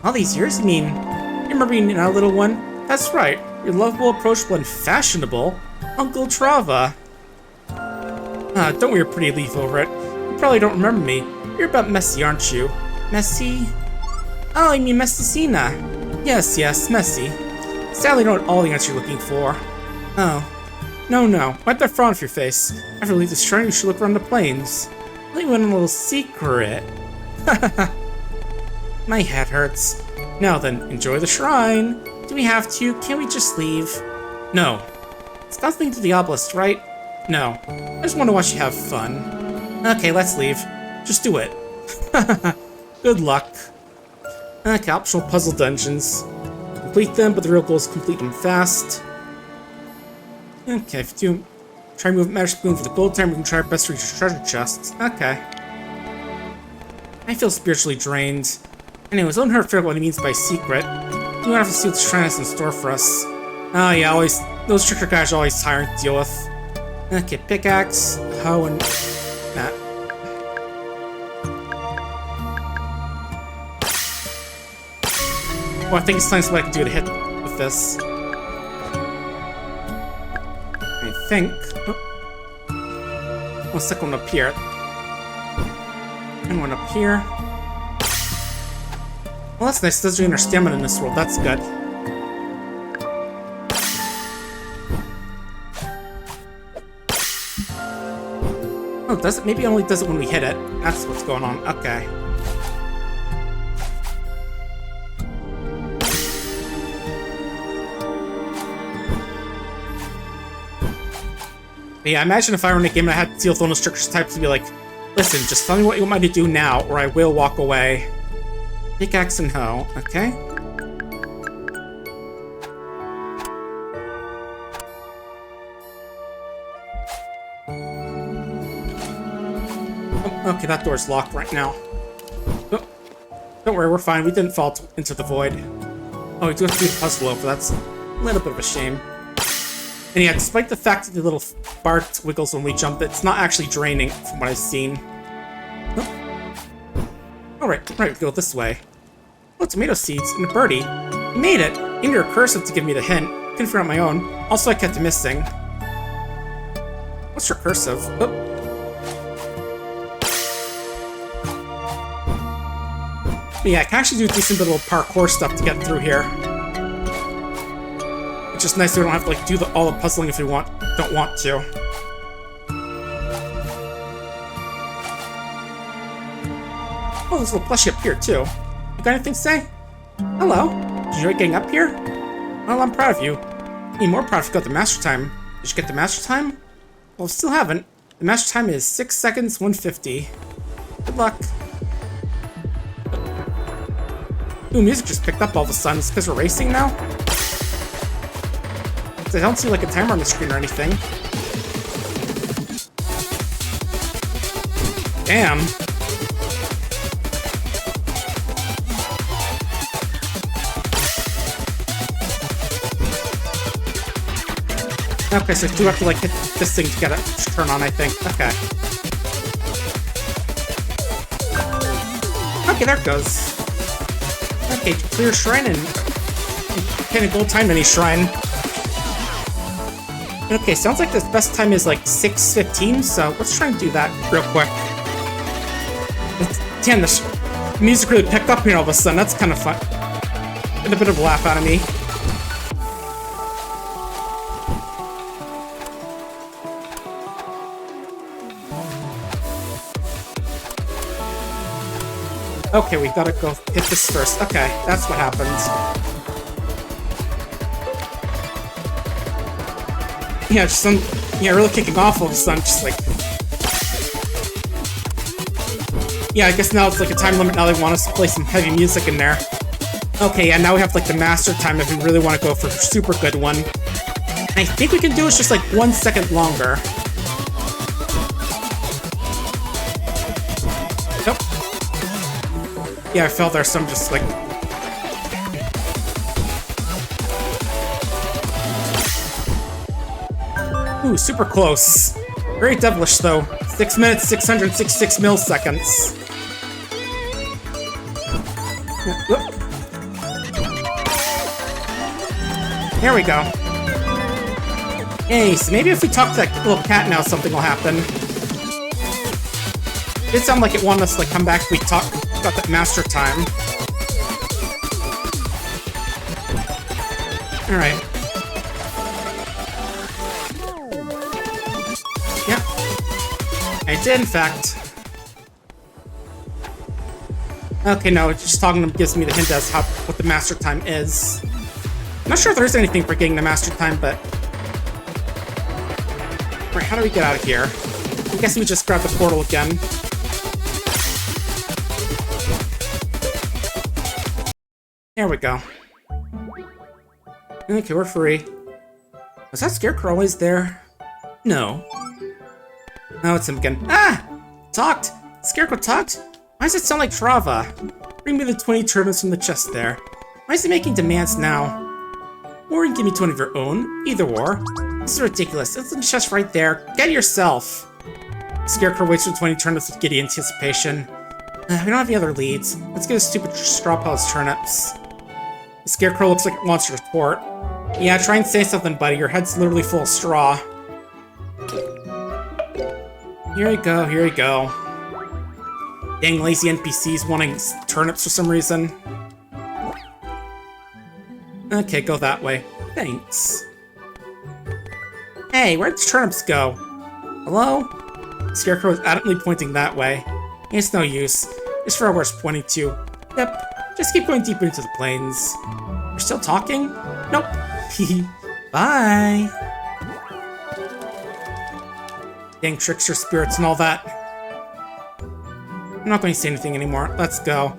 All these years, you mean? You remember being our little one? That's right. Your lovable, approachable, and fashionable Uncle Trava. Don't worry, pretty leaf over it. You probably don't remember me. You're about Messy, aren't you? Messy? Oh, you mean Messicina? Yes, Messy. Sadly, not all the answer you're looking for. Oh. No. Wipe that frown off your face. After you leave this shrine, you should look around the plains. Let me in a little secret. My head hurts. Now then, enjoy the shrine. Do we have to? Can't we just leave? No. It's nothing to the obelisk, right? No. I just want to watch you have fun. Okay, let's leave. Just do it. Good luck. Okay, optional puzzle dungeons. Complete them, but the real goal is complete them fast. Okay, if you try to move magic spoon for the gold time, we can try our best to reach your treasure chests. Okay. I feel spiritually drained. Anyways, don't hurt figure out what he means by secret. You don't have to see what the shrine has in store for us. Oh yeah, always those tricker guys are always tiring to deal with. Okay, pickaxe, hoe, and that. Well, I think it's time to see what I can do to hit with this. I think. Oh. One second, one up here. And one up here. Well, that's nice. It does drain our stamina in this world. That's good. Oh, does it? Maybe it only does it when we hit it. That's what's going on. Okay. Yeah, imagine if I were in a game and I had to deal with one of those triggers types to be like, listen, just tell me what you want me to do now, or I will walk away. Pickaxe and hoe, okay? Oh, okay, that door's locked right now. Oh, don't worry, we're fine. We didn't fall into the void. Oh, we do have to do the puzzle over. That's a little bit of a shame. And yeah, despite the fact that the little bar wiggles when we jump, it's not actually draining from what I've seen. Oh. Alright, we go this way. Oh, tomato seeds and a birdie. You made it! And you're recursive to give me the hint. Couldn't figure out my own. Also, I kept missing. What's recursive? Oh. But yeah, I can actually do decent little parkour stuff to get through here. It's just nice that we don't have to like do all the puzzling if we don't want to. Oh, there's a little plushie up here tue. You got anything to say? Hello. Did you enjoy getting up here? Well, I'm proud of you. I'm more proud if you got the master time. Did you get the master time? Well, still haven't. The master time is 6 seconds, 150. Good luck. Ooh, music just picked up all of a sudden. It's because we're racing now? I don't see like a timer on the screen or anything. Damn. Okay, so I do have to like hit this thing to get it to turn on, I think. Okay. Okay, there it goes. Okay, clear shrine and kind of gold time any shrine. Okay, sounds like the best time is like 6:15, so let's try and do that real quick. Damn, the music really picked up here all of a sudden. That's kind of fun. Get a bit of a laugh out of me. Okay, we gotta go hit this first. Okay, that's what happens. Yeah, just really kicking off all of a sudden, just like... Yeah, I guess now it's like a time limit, now they want us to play some heavy music in there. Okay, yeah, now we have like the master time if we really want to go for a super good one. And I think we can do it just like 1 second longer. Nope. Yeah, I fell there, so I'm just like... Ooh, super close. Very devilish, though. 6 minutes, 666 milliseconds. Whoop. There we go. Hey, so maybe if we talk to that little cat now, something will happen. It did sound like it wanted us to like, come back if we talk about that master time. Alright. Yeah. I did, in fact. Okay, no, it's just talking gives me the hint as how what the master time is. I'm not sure if there's anything for getting the master time, but... Alright, how do we get out of here? I guess we just grab the portal again. There we go. Okay, we're free. Was that Scarecrow always there? No. No, it's him again. Ah! Talked! Scarecrow talked? Why does it sound like Trava? Bring me the 20 turtles from the chest there. Why is he making demands now? Or you can give me 20 of your own. Either or. This is ridiculous. It's in the chest right there. Get it yourself. Scarecrow waits for 20 turnips with giddy anticipation. We don't have any other leads. Let's get a stupid straw palace turnips. The Scarecrow looks like it wants to retort. Yeah, try and say something, buddy. Your head's literally full of straw. Here you go, here you go. Dang lazy NPCs wanting turnips for some reason. Okay, go that way. Thanks. Hey, where'd the turnips go? Hello? Scarecrow is adamantly pointing that way. It's no use. It's for worse pointing to. Yep, just keep going deeper into the plains. We're still talking? Nope. Bye. Dang trickster spirits and all that. I'm not going to say anything anymore. Let's go.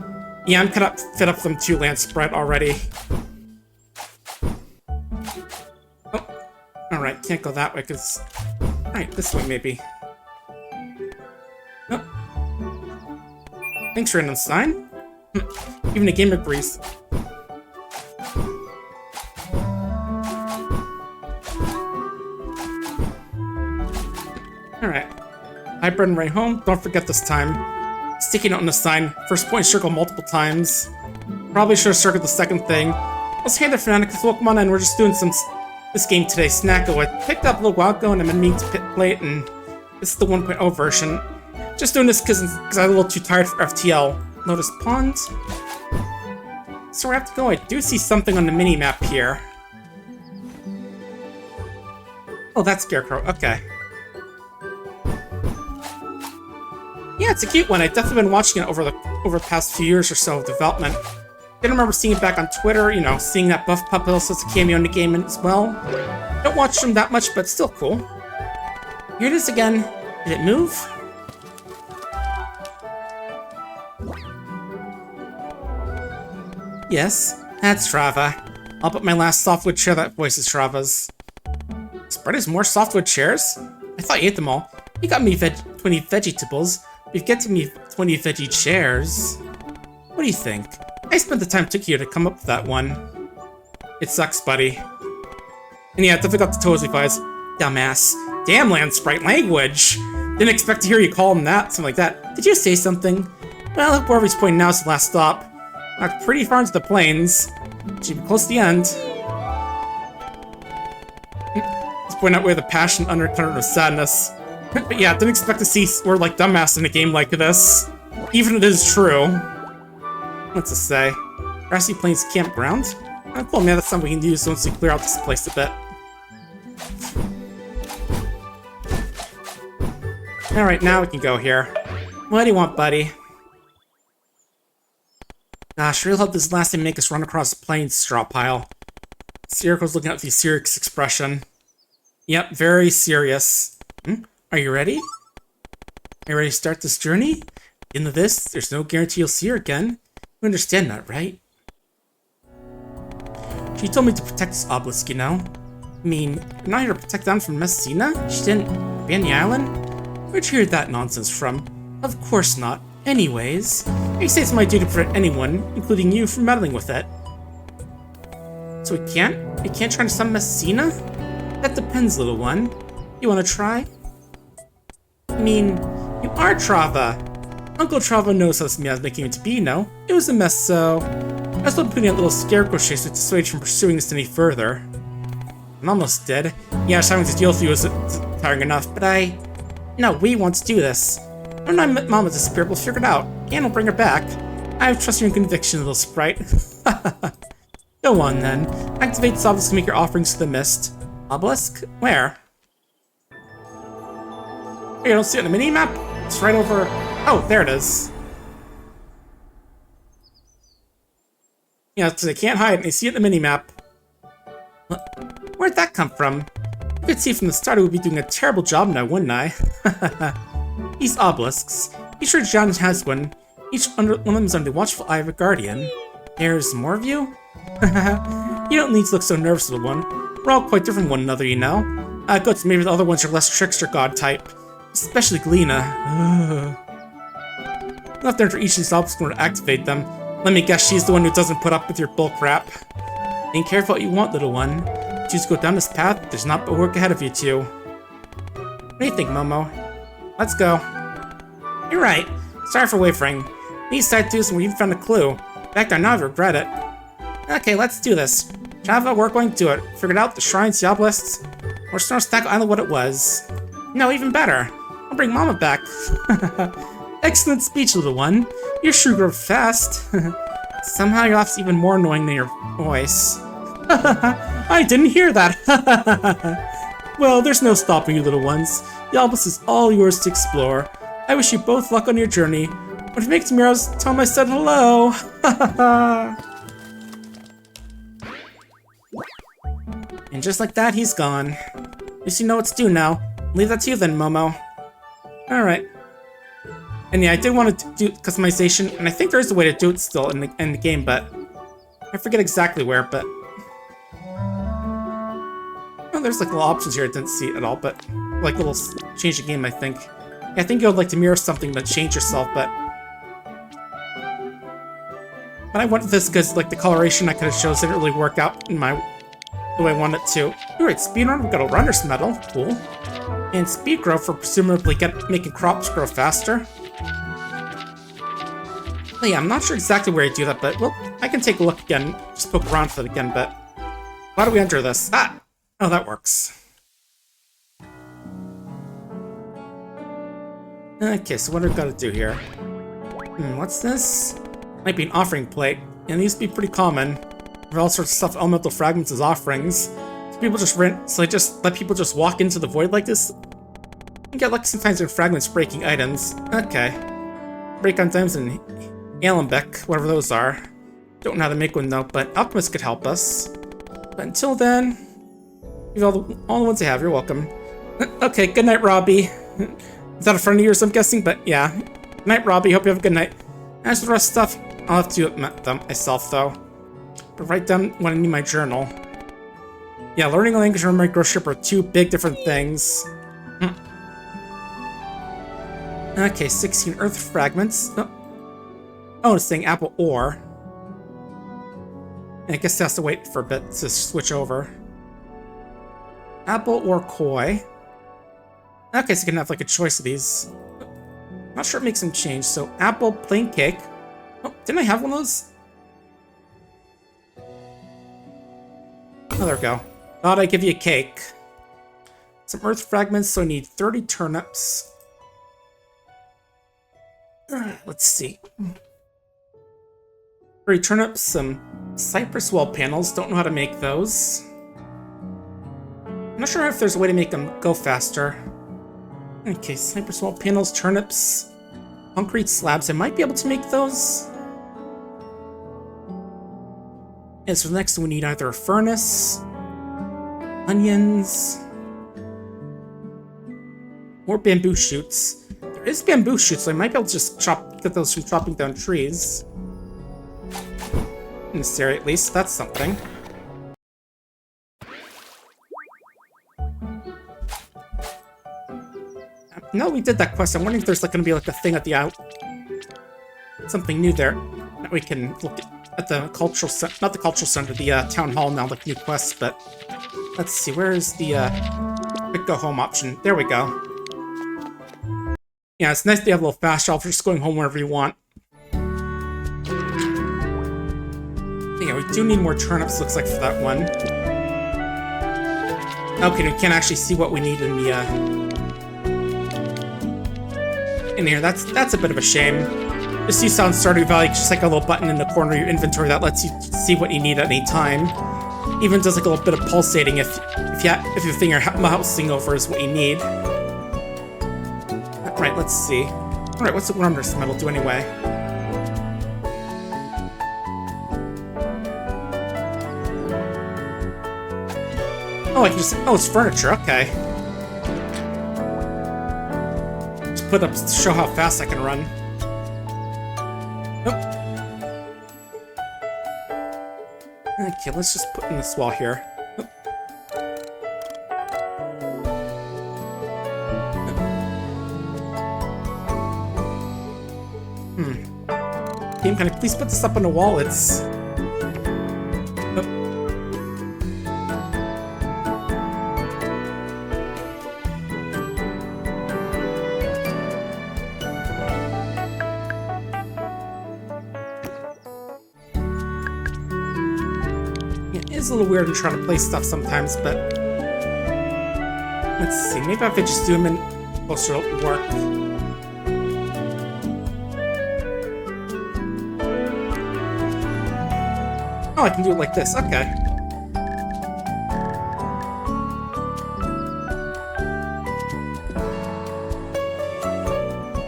Yeah, I'm fed up with them 2 land spread already. Oh, alright, can't go that way because... Alright, this way maybe. Oh. Thanks, random sign. Even a game agrees. Alright. Hi, Bread and Ray home. Don't forget this time. Sticky note on the sign. First point circle multiple times. Probably should have circled the second thing. Let's hand the fanatic to Pokemon and we're just doing this game today, Snacko. I picked up a little while ago and I've been meaning to play it, and this is the 1.0 version. Just doing this because I'm a little too tired for FTL. Lotus Pond. So where I have to go, I do see something on the mini-map here. Oh, that's Scarecrow. Okay. Yeah, it's a cute one. I've definitely been watching it over the past few years or so of development. Didn't remember seeing it back on Twitter, you know, seeing that Buff Pup also has a cameo in the game as well. Don't watch them that much, but still cool. Here it is again. Did it move? Yes, that's Trava. I'll put my last softwood chair. That voice is Trava's. Spread is more softwood chairs? I thought you ate them all. You got me 20 vegetables. You've get to me 20 veggie chairs. What do you think? I spent the time it took you to come up with that one. It sucks, buddy. And yeah, definitely got the toes advice. Dumbass. Damn, land sprite language. Didn't expect to hear you call him that, something like that. Did you say something? Well, wherever he's pointing now is the last stop. Knocked pretty far into the plains. Should be close to the end. He's pointing out where the passion undercurrent of sadness. But yeah, didn't expect to see word like dumbass in a game like this. Even if it is true. What's to say? Grassy Plains Campground? Oh, cool, man, that's something we can use once we clear out this place a bit. Alright, now we can go here. What do you want, buddy? Gosh, I really hope this last thing make us run across the plains straw pile. Siriko's looking at the serious expression. Yep, very serious. Are you ready? Are you ready to start this journey? Into this, there's no guarantee you'll see her again. You understand that, right? She told me to protect this obelisk, you know? I mean, you're not here to protect them from Messina? She didn't ban the island? Where'd you hear that nonsense from? Of course not. Anyways, I say it's my duty to prevent anyone, including you, from meddling with it. So we can't? We can't try to summon Messina? That depends, little one. You wanna try? I mean, you are Trava. Uncle Trava knows how this miasma came to be, no? It was a mess, so... I was still putting out little scarecrow shapes to dissuade you from pursuing this any further. I'm almost dead. Yeah, having to deal with you was tiring enough, but No, we want to do this. When I met Mama disappeared, we'll figure it out, and we'll bring her back. I trust your conviction, little sprite. Go on, then. Activate the obelisk to make your offerings to the mist. Obelisk? Where? You don't see it on the mini-map? It's right over... Oh, there it is. Yeah, because they can't hide, and they see it in the mini-map. Where'd that come from? You could see from the start I would be doing a terrible job now, wouldn't I? These obelisks. Each region has one. One of them is under the watchful eye of a guardian. There's more of you? You don't need to look so nervous, little one. We're all quite different from one another, you know? Good, so maybe the other ones are less trickster god type. Especially Galena. You'll have to enter each of these obelisks in order to activate them. Let me guess, she's the one who doesn't put up with your bull crap. Being careful what you want, little one. Choose to go down this path, there's not but work ahead of you two. What do you think, Momo? Let's go. You're right. Sorry for wavering. We decided to do this when we even found a clue. In fact, I now regret it. Okay, let's do this. Java, we're going to do it. Figured out the shrines, the obelisks, or Snacko Island what it was. No, even better. I'll bring Mama back. Excellent speech, little one. Your sure grew fast. Somehow your laugh's even more annoying than your voice. I didn't hear that. Well, there's no stopping you, little ones. The obelisk is all yours to explore. I wish you both luck on your journey. When you make tomorrow's, tell him I said hello. And just like that, he's gone. At least you know what to do now. Leave that to you then, Momo. Alright. And yeah, I did want to do customization, and I think there is a way to do it still in the game, but I forget exactly where, but... Oh, there's like little options here I didn't see at all, but like little change the game, I think. Yeah, I think you would like to mirror something to change yourself, but I went with this because like the coloration I could have shows didn't really work out in the way I wanted it to. Alright, speedrun, we've got a runner's medal, cool. And speed grow for presumably making crops grow faster. Oh, yeah, I'm not sure exactly where I do that, but well, I can take a look again, just poke around for it again, but why do we enter this? Ah! Oh, that works. Okay, so what do we gotta do here? What's this? Might be an offering plate, and these be pretty common. There are all sorts of stuff, elemental fragments as offerings. So people just let people just walk into the void like this? You get lucky sometimes in fragments breaking items. Okay. Break on items and Alembic, whatever those are. Don't know how to make one though, but Alchemist could help us. But until then, give all the ones I have, you're welcome. Okay, good night, Robbie. Is that a friend of yours, I'm guessing? But yeah. Good night, Robbie. Hope you have a good night. As for the rest of stuff, I'll have to do them myself, though. But write down when I need my journal. Yeah, learning a language and my grow ship are two big different things. Okay, 16 earth fragments. Oh, it's saying apple ore. And I guess it has to wait for a bit to switch over. Apple or koi. Okay, so you can have like a choice of these. Not sure it makes them change. So apple, plain cake. Oh, didn't I have one of those? Oh, there we go. Thought I'd give you a cake. Some earth fragments, so I need 30 turnips. Let's see. 30 turnips, some cypress wall panels. Don't know how to make those. I'm not sure if there's a way to make them go faster. Okay, cypress wall panels, turnips, concrete slabs. I might be able to make those. And so next we need either a furnace, onions, or bamboo shoots. There is bamboo shoots, so I might be able to just get those from chopping down trees. In this area, at least. That's something. No, we did that quest. I'm wondering if there's like going to be like a thing at the out, something new there that we can look at the cultural center, not the cultural center, the town hall now, like new quests. But let's see, where is the quick go home option? There we go. Yeah, it's nice to have a little fast travel for just going home wherever you want. Yeah, we do need more turnips, looks like, for that one. Okay, we can't actually see what we need in the in here. That's a bit of a shame. Just use on Stardew Valley, just like a little button in the corner of your inventory that lets you see what you need at any time. Even does like a little bit of pulsating if your finger mousing over is what you need. Right, let's see. Alright, what's the Wondrous Metal do anyway? Oh, I can just... Oh, it's furniture, okay. Just put up to show how fast I can run. Oh. Okay, let's just put in this wall here. Game, can I please put this up on the wall? It's... It is a little weird in trying to place stuff sometimes, but... Let's see, maybe I could just zoom in closer to work. Oh, I can do it like this, okay.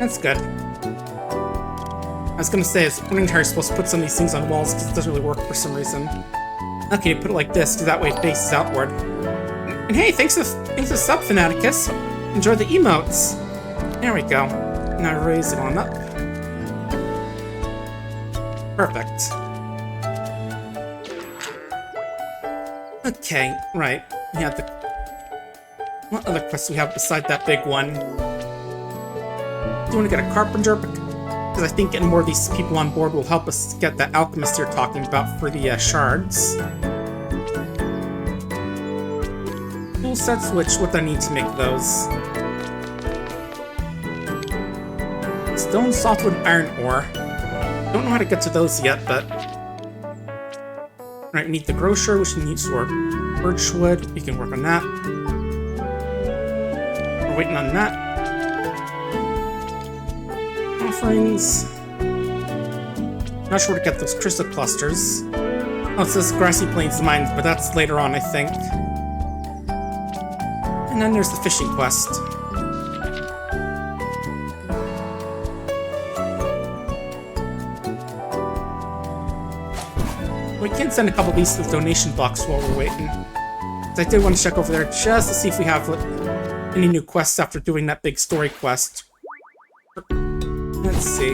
That's good. I was gonna say, I was wondering how you're supposed to put some of these things on walls, because it doesn't really work for some reason. Okay, put it like this, because that way it faces outward. And hey, thanks to sub, Fanaticus. Enjoy the emotes. There we go. Now raise it on up. Perfect. Okay, right. We have the... What other quests do we have beside that big one? Do you want to get a carpenter? Because I think getting more of these people on board will help us get that alchemist you're talking about for the shards. Tool sets, what do I need to make those? Stone, softwood, iron ore. Don't know how to get to those yet, but... Right, we need the grocer, which needs for birchwood. We can work on that. We're waiting on that. Offerings. Not sure where to get those crystal clusters. Oh, it says Grassy Plains Mines, but that's later on, I think. And then there's the fishing quest. We can send a couple of these to the donation box while we're waiting. I did want to check over there just to see if we have any new quests after doing that big story quest. Let's see.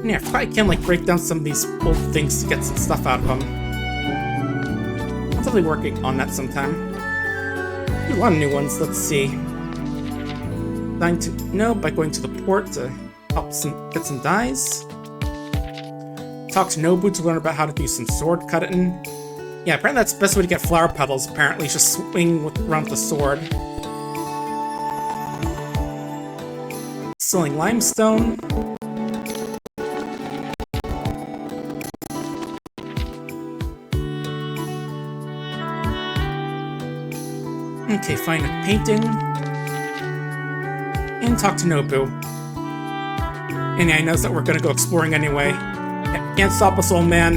Yeah, I can like break down some of these old things to get some stuff out of them. I'm definitely working on that sometime. A lot of new ones. Let's see. By going to the port to help get some dyes. Talk to Nobu to learn about how to do some sword cutting. Yeah, apparently that's the best way to get flower petals, apparently, is just swing around with the sword. Selling limestone. Okay, find a painting. And talk to Nobu. And yeah, he knows that we're gonna go exploring anyway. Can't stop us, old man.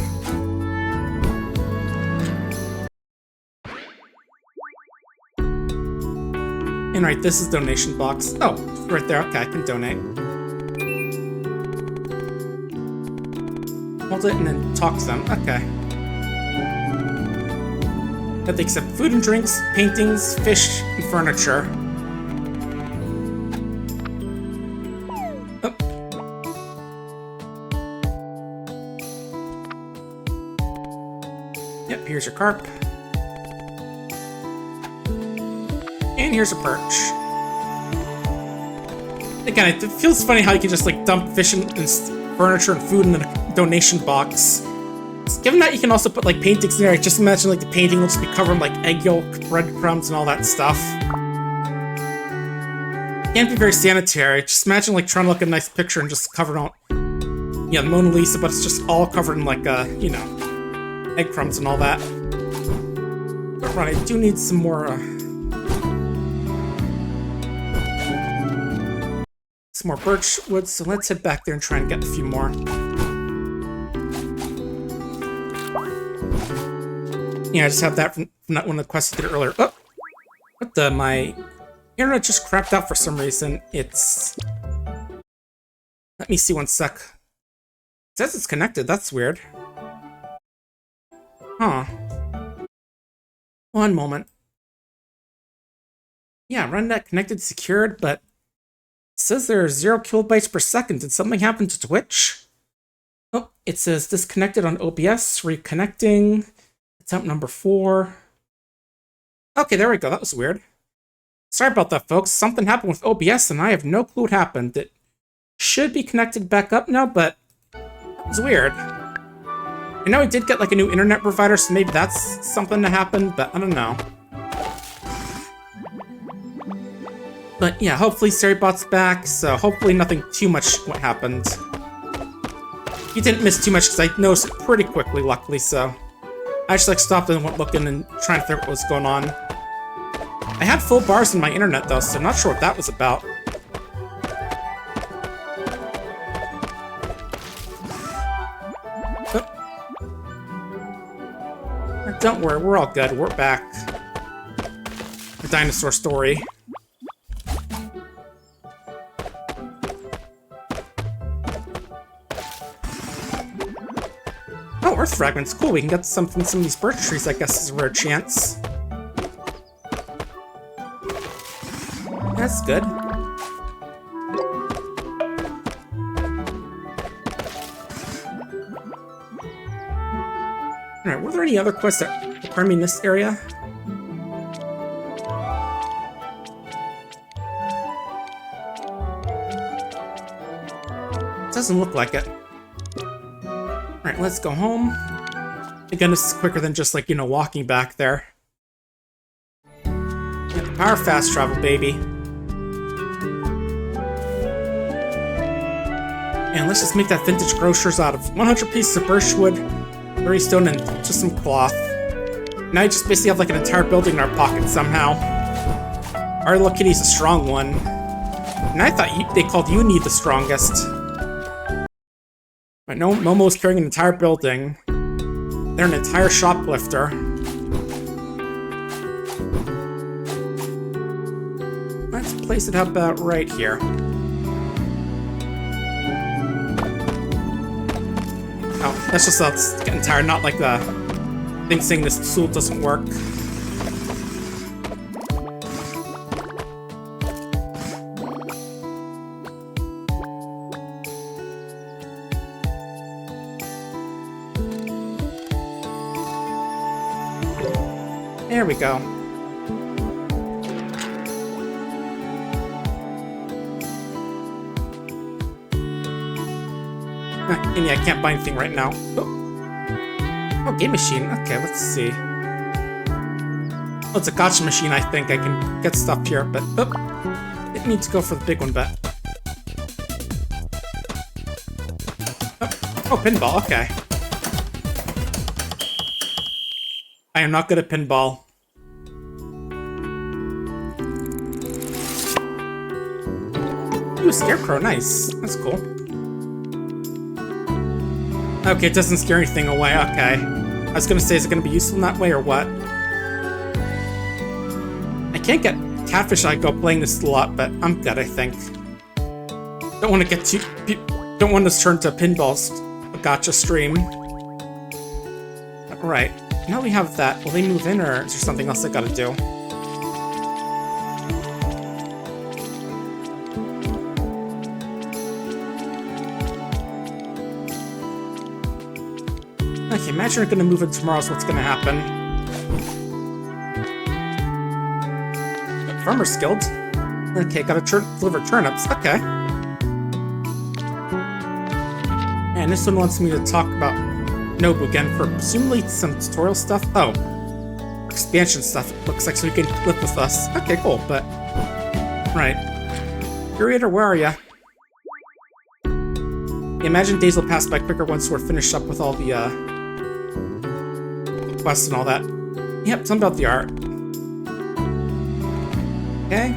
And right, this is donation box. Oh, right there. Okay, I can donate. Hold it and then talk to them. Okay. That they accept food and drinks, paintings, fish, and furniture. Oh. Yep, here's your carp. and here's a perch. Again, it feels funny how you can just like dump fish and furniture and food in a donation box. Given that you can also put like paintings in there, just imagine like the painting will just be covered in like egg yolk, breadcrumbs, and all that stuff. Can't be very sanitary. Just imagine like trying to look at a nice picture and just covered on, the Mona Lisa, but it's just all covered in like egg crumbs and all that. But right, I do need some more birch wood, so let's head back there and try and get a few more. Yeah, I just have that from that one of the quests I did earlier. Oh! What the? My internet just crapped out for some reason. It's... Let me see one sec. It says it's connected, that's weird. Huh. One moment. Yeah, RunNet connected, secured, but it says there are 0 kilobytes per second. Did something happen to Twitch? Oh, it says disconnected on OBS, reconnecting. Attempt number 4. Okay, there we go. That was weird. Sorry about that, folks. Something happened with OBS, and I have no clue what happened. It should be connected back up now, but that was weird. I know I did get like a new internet provider, so maybe that's something that happened, but I don't know. But yeah, hopefully Seribot's back, so hopefully nothing too much what happened. You didn't miss too much, because I noticed it pretty quickly, luckily, so... I just like stopped and went looking and trying to figure out what was going on. I had full bars in my internet though, so I'm not sure what that was about. Oh. Don't worry, we're all good. We're back. The dinosaur story. Oh, earth fragments. Cool, we can get some from some of these birch trees, I guess is a rare chance. That's good. Alright, were there any other quests that require me in this area? Doesn't look like it. Alright, let's go home. Again, this is quicker than just, like, walking back there. Yeah, the power fast travel, baby. And let's just make that vintage grocers out of 100 pieces of birch wood, 30 stone, and just some cloth. Now you just basically have, like, an entire building in our pocket somehow. Our little kitty's a strong one. And I thought they called Uni the strongest. Right, no, Momo's carrying an entire building. They're an entire shoplifter. Let's place it about right here. Oh, that's just us getting tired, not like the thing saying this tool doesn't work. There we go. And yeah, I can't buy anything right now. Oh, game machine. Okay, let's see. Oh, it's a gotcha machine, I think. I can get stuff here, but... Oh, I need to go for the big one, but... Oh, pinball, okay. I am not good at pinball. Ooh, scarecrow, nice. That's cool. Okay, it doesn't scare anything away, okay. I was gonna say, is it gonna be useful in that way or what? I can't get catfish I go playing this a lot, but I'm good, I think. Don't want to get too... Don't want this to turn to a pinball gotcha stream. Alright, now we have that. Will they move in, or is there something else I gotta do? Okay, imagine they're gonna move in tomorrow, so what's gonna happen? Farmer's Guild. Okay, gotta deliver turnips. Okay. And this one wants me to talk about Nobu again for presumably some tutorial stuff. Oh. Expansion stuff, it looks like, so you can live with us. Okay, cool, but... Right. Curator, where are ya? Imagine days will pass by quicker once we're finished up with all the, quests and all that. Yep, something about the art. Okay.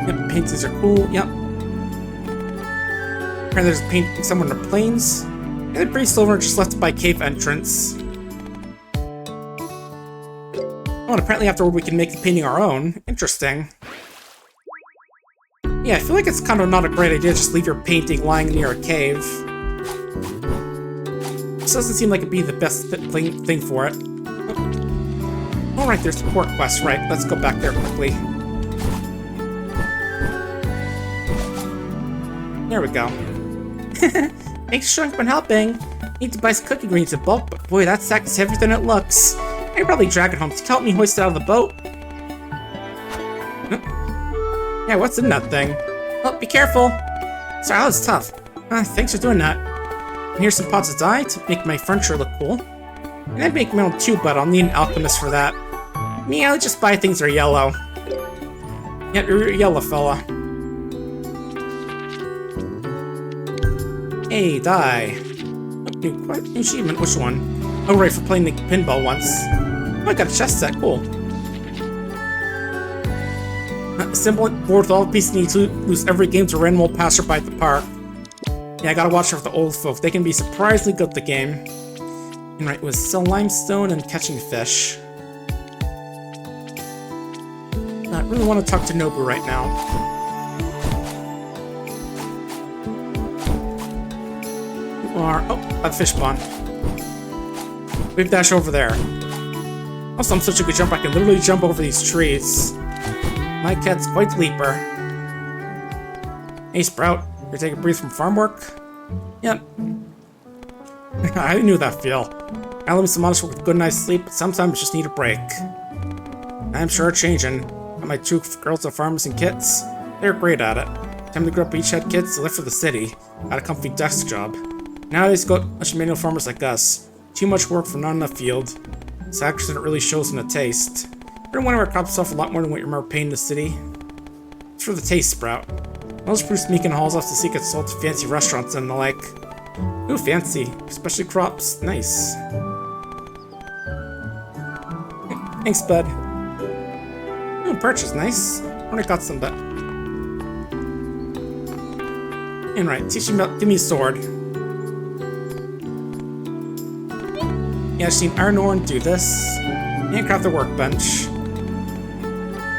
Yep, paintings are cool, yep. Apparently there's a painting somewhere in the plains. And the priest silver just left by cave entrance. Oh, and apparently afterward we can make the painting our own. Interesting. Yeah, I feel like it's kind of not a great idea to just leave your painting lying near a cave. This doesn't seem like it'd be the best thing for it. Oh, right, there's the port quest, right. Let's go back there quickly. There we go. Thanks for showing up and helping. Need to buy some cookie greens in bulk, but boy, that sack is heavier than it looks. I can probably drag it home. Can you help me hoist it out of the boat? Yeah, what's in that thing? Oh, be careful! Sorry, that was tough. Thanks for doing that. And here's some pots of dye to make my furniture look cool. And I'd make my own too, but I'll need an alchemist for that. Me, I'll just buy things that are yellow. Yeah, you're a yellow fella. Hey, dye. Oh, new achievement, which one? Oh, right, for playing the pinball once. Oh, I got a chest set, cool. Assemble it, board with all the pieces needs to lose every game to random old passerby at the park. Yeah, I gotta watch out for the old folk. They can be surprisingly good at the game. And right, it was sell limestone and catching fish. I really want to talk to Nobu right now. You are... Oh, a fish pond. Wave dash over there. Also, I'm such a good jumper, I can literally jump over these trees. My cat's quite the leaper. Hey, Sprout. You take a breathe from farm work? Yep. I knew that feel. I love me some honest work with a good night's sleep, but sometimes just need a break. I'm sure it's changing. Got my two girls are farmers and kits. They're great at it. Time to grow up beachhead kids to live for the city. Got a comfy desk job. Nowadays, got much manual farmers like us. Too much work for not enough field. This action that really shows in the taste. Every one of our crops suffer a lot more than what you remember paying in the city. It's for the taste, Sprout. Most produce meek and hauls off to seek its sold to fancy restaurants and the like. Ooh, fancy. Especially crops. Nice. Thanks, bud. Ooh, purchase. Nice. Already got some, but... And right, teach me about... Give me a sword. Yeah, I've seen iron ore and do this. And craft the workbench.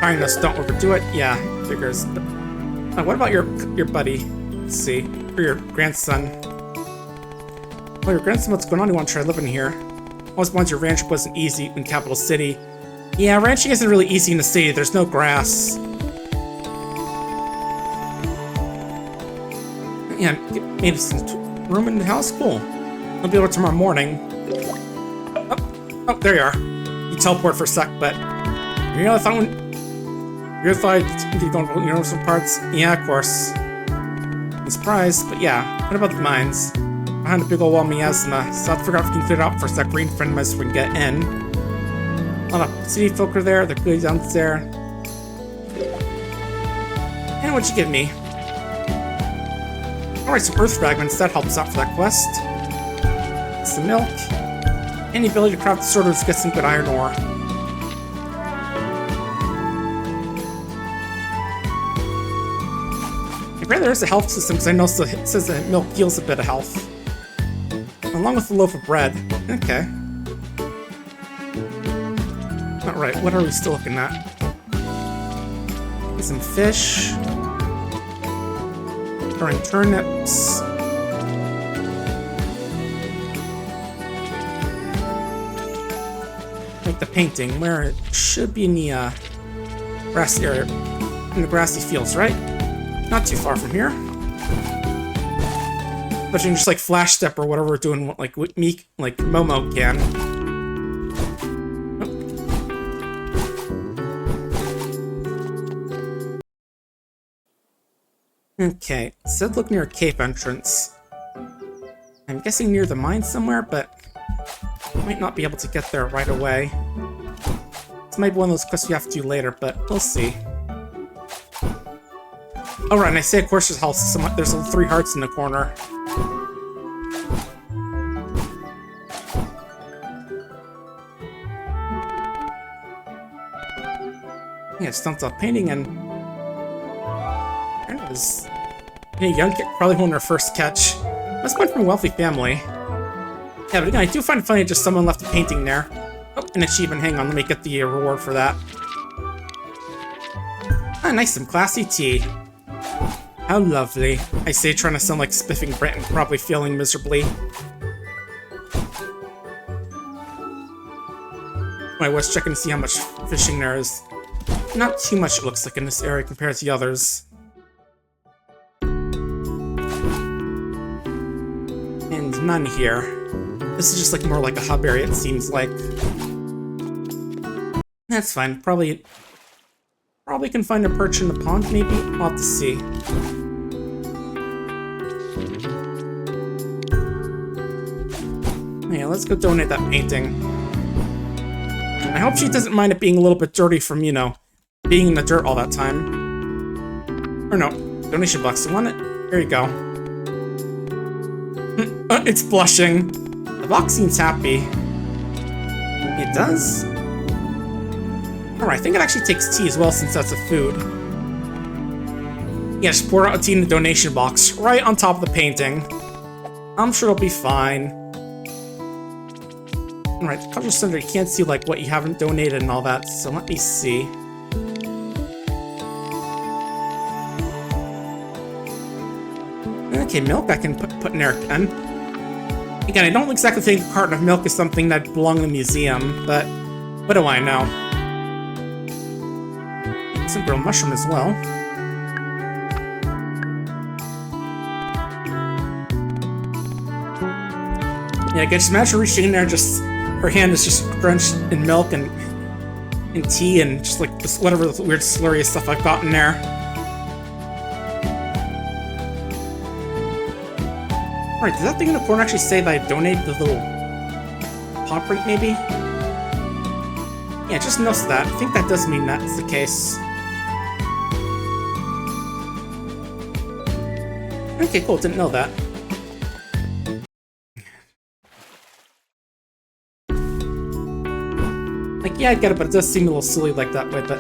Kindness, don't overdo it. Yeah, figures. But, what about your buddy? Let's see. Or your grandson. Well, your grandson, what's going on? You want to try living here? Always wanted your ranch wasn't easy in capital city. Yeah, ranching isn't really easy in the city. There's no grass. Yeah, maybe some room in the house? Cool. I'll be over tomorrow morning. Oh, there you are. You teleport for a sec, but... You know, I thought you'd go on some parts? Yeah, of course. I'm surprised, but yeah. What about the mines? Behind the big old wall miasma. So I'll figure out if we can clear it out for a sec. Green friend so we can get in. A lot of city folk are there. They're good down there. And what'd you give me? Alright, some earth fragments. That helps out for that quest. Some milk. And the ability to craft the sword to get some good iron ore. Apparently there is a health system, because I know it says that milk heals a bit of health. Along with the loaf of bread. Okay. Alright, what are we still looking at? Get some fish. Growing turnips. Like the painting, where it should be in the grassy area. In the grassy fields, right? Not too far from here. But you can just like flash step or whatever we're doing, like me, like Momo can. Okay, said look near a cave entrance. I'm guessing near the mine somewhere, but might not be able to get there right away. This might be one of those quests we have to do later, but we'll see. Oh right, and I say of course there's 3 hearts in the corner. Yeah, stumped off painting and... There it is. A young kid, probably won their first catch. Must have been from a wealthy family. Yeah, but again, I do find it funny just someone left a painting there. Oh, an achievement. Hang on, let me get the reward for that. Ah, nice, some classy tea. How lovely. I say, trying to sound like spiffing Britain, probably failing miserably. I was checking to see how much fishing there is. Not too much, it looks like, in this area compared to the others. And none here. This is just like more like a hub area, it seems like. That's fine. Probably can find a perch in the pond, maybe? I'll have to see. Yeah, let's go donate that painting. I hope she doesn't mind it being a little bit dirty from, you know, being in the dirt all that time. Or no, donation box. You want it? Here you go. It's blushing. The box seems happy. It does? Alright, I think it actually takes tea as well since that's a food. Yeah, just pour out a tea in the donation box right on top of the painting. I'm sure it'll be fine. Alright, the cultural center, you can't see like what you haven't donated and all that, so let me see. Okay, milk I can put in there again. Again, I don't exactly think a carton of milk is something that belongs in the museum, but what do I know? Some grilled mushroom as well. Yeah, I can just imagine reaching in there, just her hand is just drenched in milk and tea and just like this, whatever the weird slurry stuff I've got in there. Alright, does that thing in the corner actually say that I donated the little pop rink, maybe? Yeah, just noticed that. I think that does mean that's the case. Okay, cool, didn't know that. Like, yeah, I get it, but it does seem a little silly like that way, but...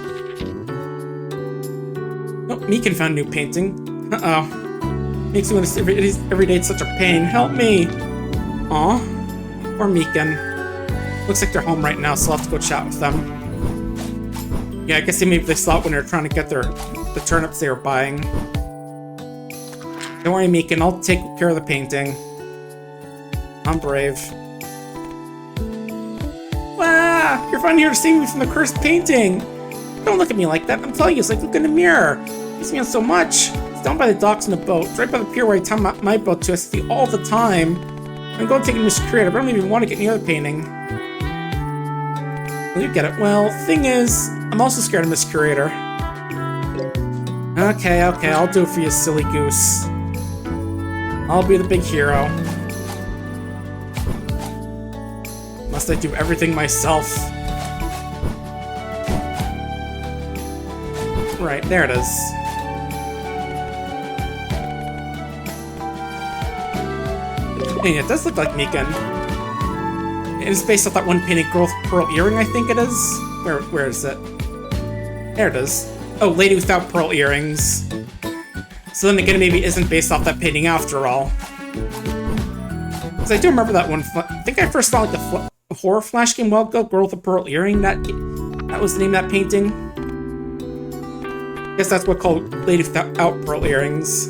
Oh, Meekin found a new painting. Uh-oh. Makes me want to say every day it's such a pain. Help me! Aw. Poor Meekin. Looks like they're home right now, so I'll have to go chat with them. Yeah, I guess maybe they saw it when they were trying to get the turnips they were buying. Don't worry, Meekin, I'll take care of the painting. I'm brave. Wow! You're finally here to save me from the cursed painting! Don't look at me like that. I'm telling you, it's like look in the mirror. It makes me on so much. It's down by the docks in the boat. It's right by the pier where I tie my boat to. I see all the time. I'm going to take a Miss Creator, but I don't even want to get near the painting. Well, you get it. Well, thing is, I'm also scared of Miss Curator. Okay, I'll do it for you, silly goose. I'll be the big hero. Must I do everything myself? Right, there it is. Hey, it does look like Meekin. It's based off that one painted girl with pearl earring, I think it is. Where is it? There it is. Oh, lady without pearl earrings. So then again, maybe it isn't based off that painting after all. Because I do remember that one. I think I first saw like the horror flash game a while ago, girl with a pearl earring. That was the name of that painting. I guess that's what called lady without pearl earrings.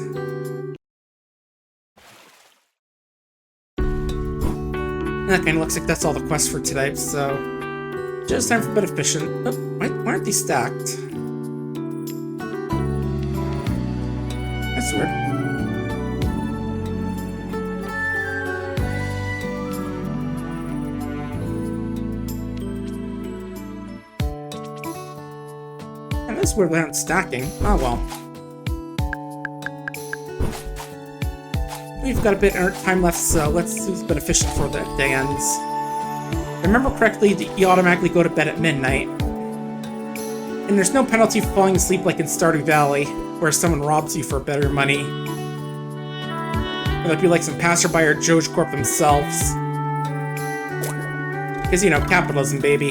That kind of looks like that's all the quests for today, so... just time for a bit of fishing. Oh, why aren't these stacked? That's weird. And that's weird they aren't stacking. Oh well. we've got a bit of time left, so let's see who's been efficient before the day ends. If I remember correctly, you automatically go to bed at midnight. And there's no penalty for falling asleep like in Stardew Valley, where someone robs you for a better money. Or that'd be like some passerby or Doge Corp themselves. Because, you know, capitalism, baby.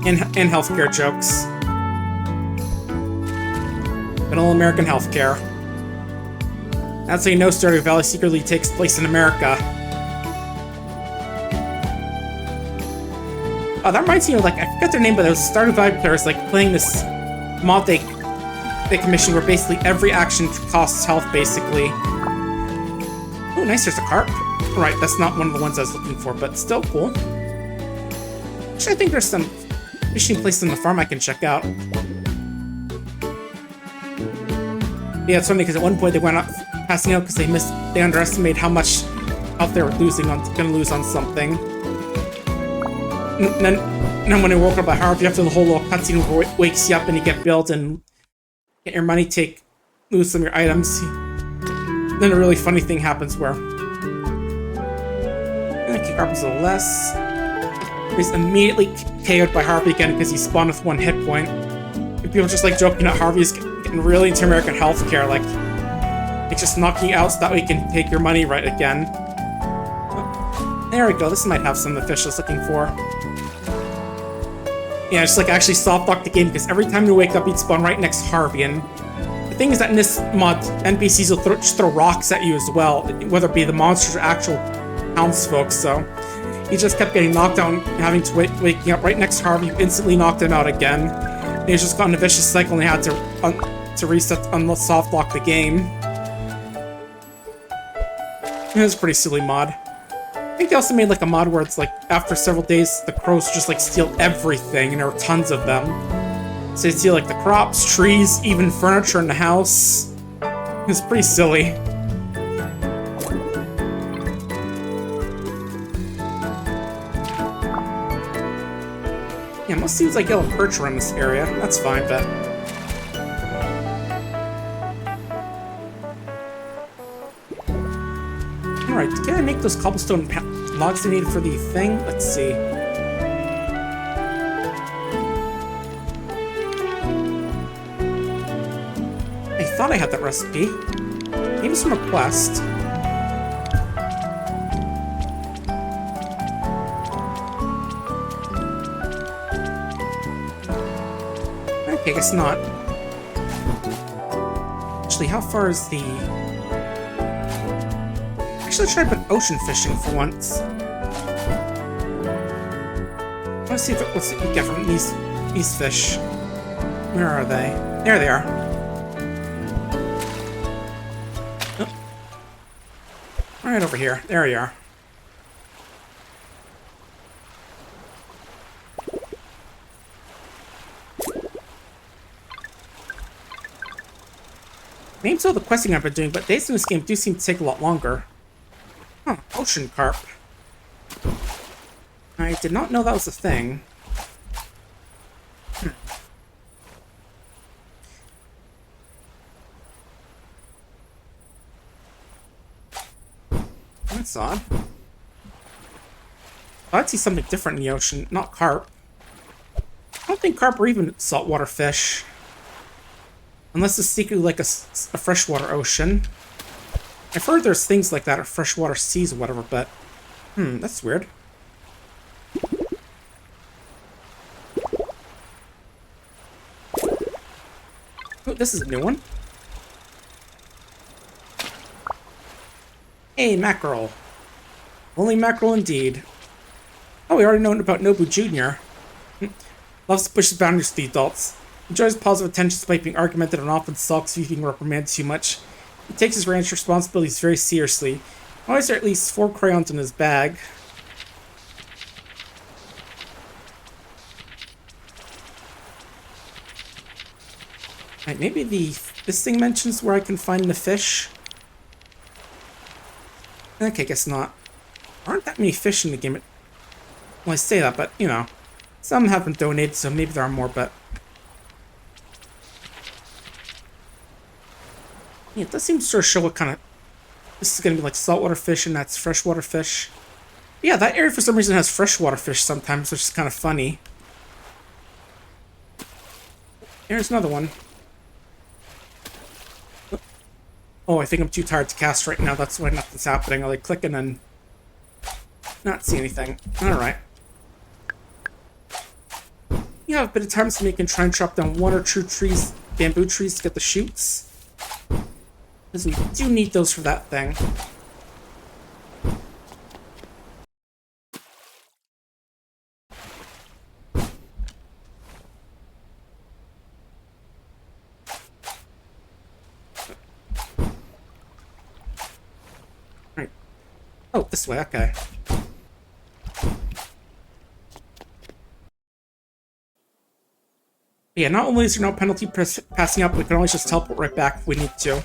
And healthcare jokes. Middle American healthcare. That's how you know Stardew Valley secretly takes place in America. Oh, that reminds me of, like, I forget their name, but those Stardew Valley players, like, playing this mod they commissioned where basically every action costs health, basically. Oh, nice, there's a carp. Right, that's not one of the ones I was looking for, but still cool. Actually, I think there's some fishing places on the farm I can check out. Yeah, it's funny because at one point they went out passing out because they underestimated how much health they were gonna lose on something. And then when they woke up at Harvey, after the whole little cutscene wakes you up and you get billed and get your money lose some of your items. Then a really funny thing happens where Carp is a little less. He's immediately KO'd by Harvey again because he spawned with 1 hit point. And people just like joking that Harvey's getting really into American healthcare, like it's just knocking you out so that way you can take your money right again. There we go, this might have some of the fish I was looking for. Yeah, just like actually soft lock the game because every time you wake up, you'd spawn right next to Harvey. And the thing is that in this mod, NPCs will just throw rocks at you as well, whether it be the monsters or actual townsfolk. So he just kept getting knocked out and having to waking up right next to Harvey, who instantly knocked him out again. And he's just got in a vicious cycle and he had to reset, soft lock the game. It was a pretty silly mod. I think they also made like a mod where it's like after several days the crows just like steal everything, and there were tons of them. So they steal like the crops, trees, even furniture in the house. It's pretty silly. Yeah, most seems like yellow perch around this area. That's fine, but alright, can I make those cobblestone logs I needed for the thing? Let's see. I thought I had that recipe. Maybe it's from a quest. Okay, I guess not. Actually, how far is the... Actually, try to put ocean fishing for once. Let's see what we get from these fish. Where are they? There they are. Oh. Right over here. There you are. Maybe so the questing I've been doing, but days in this game do seem to take a lot longer. Huh, ocean carp. I did not know that was a thing. That's odd. I'd see something different in the ocean, not carp. I don't think carp are even saltwater fish. Unless it's secretly like a freshwater ocean. I've heard there's things like that, or freshwater seas or whatever, but... that's weird. Oh, this is a new one. Hey, mackerel. Only mackerel indeed. Oh, we already know about Nobu Jr. Loves to push his boundaries to the adults. Enjoys positive attention despite being argumentative and often sulks if being reprimanded too much. He takes his ranch responsibilities very seriously. Always there are at least 4 crayons in his bag. Right, maybe this thing mentions where I can find the fish. Okay, guess not. There aren't that many fish in the game. Well, I say that, but, you know. Some have been donated, so maybe there are more, but... Yeah, it does seem to sort of show what kind of... This is going to be like saltwater fish, and that's freshwater fish. Yeah, that area for some reason has freshwater fish sometimes, which is kind of funny. Here's another one. Oh, I think I'm too tired to cast right now. That's why nothing's happening. I like click and then not see anything. Alright. You have a bit of time, so you can try and chop down one or two trees, bamboo trees, to get the shoots. Because we do need those for that thing. Right. Oh, this way, okay. Yeah, not only is there no penalty passing up, we can always just teleport right back if we need to.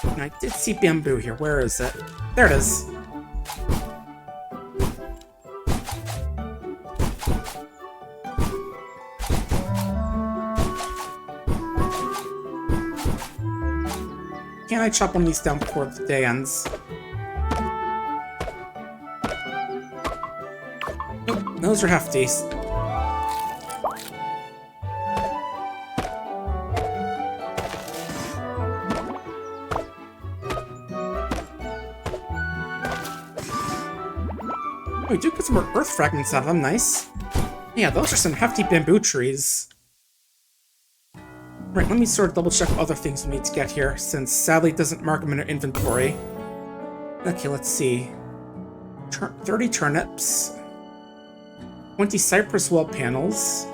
And I did see bamboo here. Where is it? There it is. Can I chop one of these down before the day ends? Nope, those are hefties. We do get some more earth fragments out of them, nice. Yeah, those are some hefty bamboo trees. Right, let me sort of double check other things we need to get here, since sadly it doesn't mark them in our inventory. Okay, let's see. 30 turnips. 20 cypress wall panels.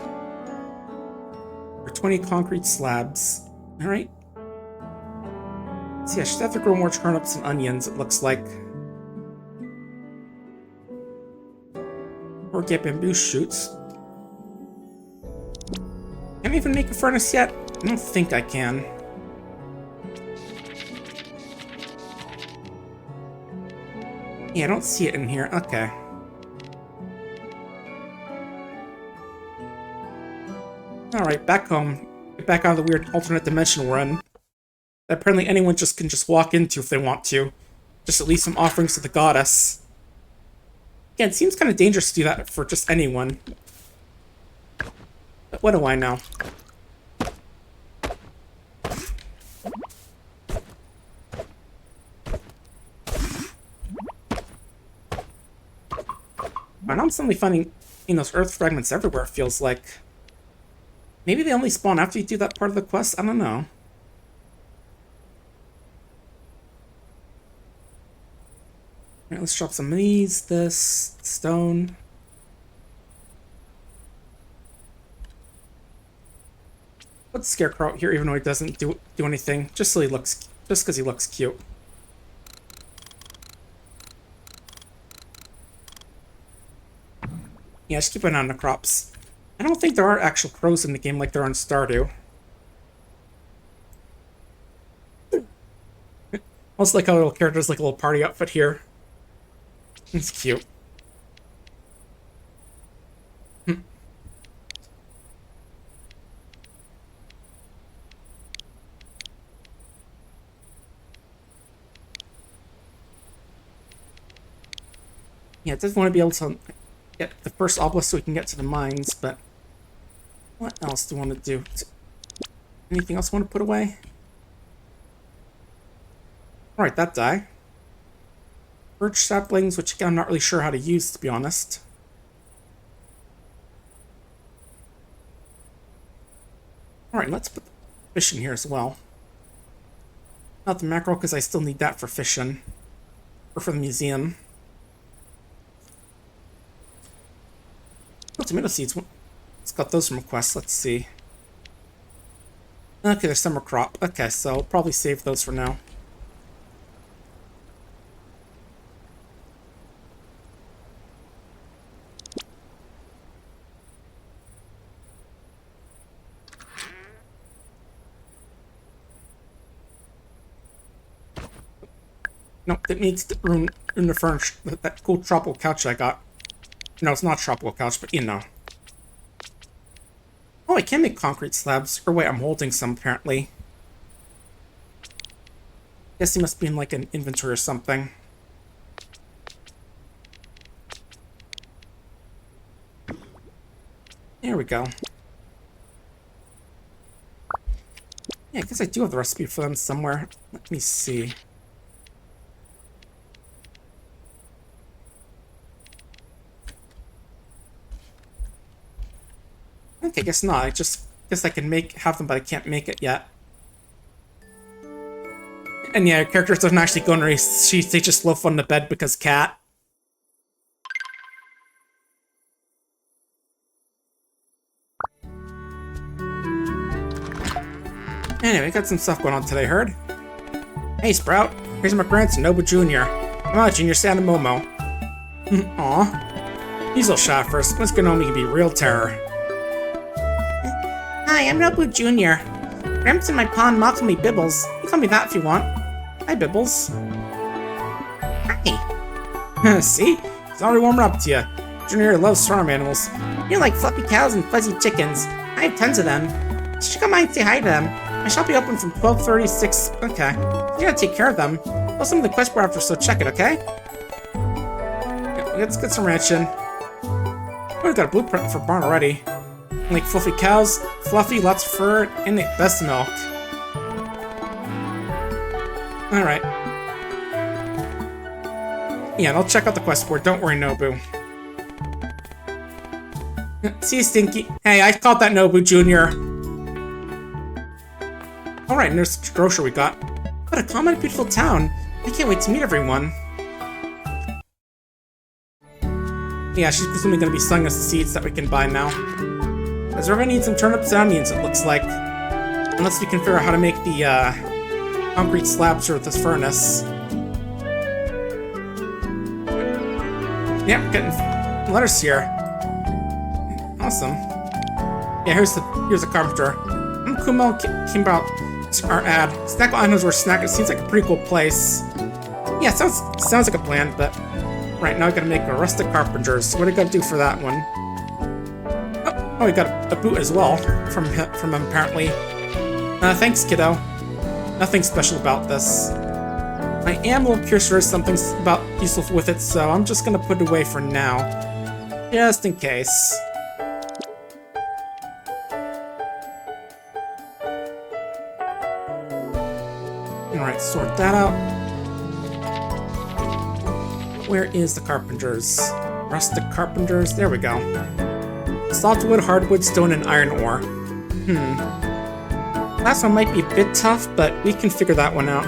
Or 20 concrete slabs. Alright. See, I should have to grow more turnips and onions, it looks like. Or get bamboo shoots. Can't even make a furnace yet? I don't think I can. Yeah, I don't see it in here. Okay. Alright, back home. Get back out of the weird alternate dimension we're in. That apparently anyone can just walk into if they want to. Just at least some offerings to the goddess. Again, it seems kind of dangerous to do that for just anyone. But what do I know? And I'm suddenly finding, those earth fragments everywhere, it feels like. Maybe they only spawn after you do that part of the quest? I don't know. Alright, let's drop some of these, this, stone. Put the Scarecrow out here even though he doesn't do anything, just because he looks cute. Yeah, just keep an eye on the crops. I don't think there are actual crows in the game like there are in Stardew. Also like how little characters like a little party outfit here. It's cute. Yeah, it doesn't want to be able to get the first obelisk so we can get to the mines, but what else do we want to do? Anything else I want to put away? Alright, that die. Birch saplings, which again, I'm not really sure how to use, to be honest. Alright, let's put the fish in here as well. Not the mackerel, because I still need that for fishing. Or for the museum. Oh, tomato seeds. Let's got those from quests. Let's see. Okay, there's summer crop. Okay, so I'll probably save those for now. Nope, it needs to ruin the furniture. That cool tropical couch I got. No, it's not tropical couch, but you know. Oh, I can make concrete slabs. Or wait, I'm holding some apparently. Guess he must be in like an inventory or something. There we go. Yeah, I guess I do have the recipe for them somewhere. Let me see. Okay, guess not. I just guess I can have them, but I can't make it yet. And yeah, characters doesn't actually go in race. They just loaf on the bed because cat. Anyway, got some stuff going on today, heard? Hey, Sprout. Here's my grandson, Nobu Jr. Come on, Junior, say hi to Momo. Aw. He's a little shy first. Let's get on, he can be real terror. Hi, I'm Nobu Jr. Gramps in my pond mocking me Bibbles. You call me that if you want. Hi, Bibbles. Hi. See? He's already warming up to you. Junior loves farm animals. You like fluffy cows and fuzzy chickens. I have tons of them. You should come by and say hi to them. My shop will be open from 12:36. Okay. You gotta take care of them. Well, some of the quest bar after, so check it, okay? Yeah, let's get some ranching. We've got a blueprint for barn already. Like fluffy cows, fluffy, lots of fur, and the best milk. Alright. Yeah, I'll check out the quest board. Don't worry, Nobu. See you, Stinky. Hey, I called that Nobu Jr. Alright, and there's the grocer we got. What a calm and beautiful town. I can't wait to meet everyone. Yeah, she's presumably going to be selling us the seeds that we can buy now. As we're going to need some turnips and onions, it looks like. Unless we can figure out how to make the concrete slabs with this furnace. Yeah, getting letters here. Awesome. Yeah, here's the carpenter. I'm Kumo came about our ad. Snacko I knows where Snacko. It seems like a pretty cool place. Yeah, sounds like a plan, but right now I gotta make a rustic carpenters. What do I gotta do for that one? Oh, we got a boot as well from him apparently. Thanks, kiddo. Nothing special about this. I am a little curious if there's something about useful with it, so I'm just gonna put it away for now, just in case. Alright, sort that out. Where is the carpenters? Rustic carpenters, there we go. Softwood, hardwood, stone, and iron ore. Last one might be a bit tough, but we can figure that one out.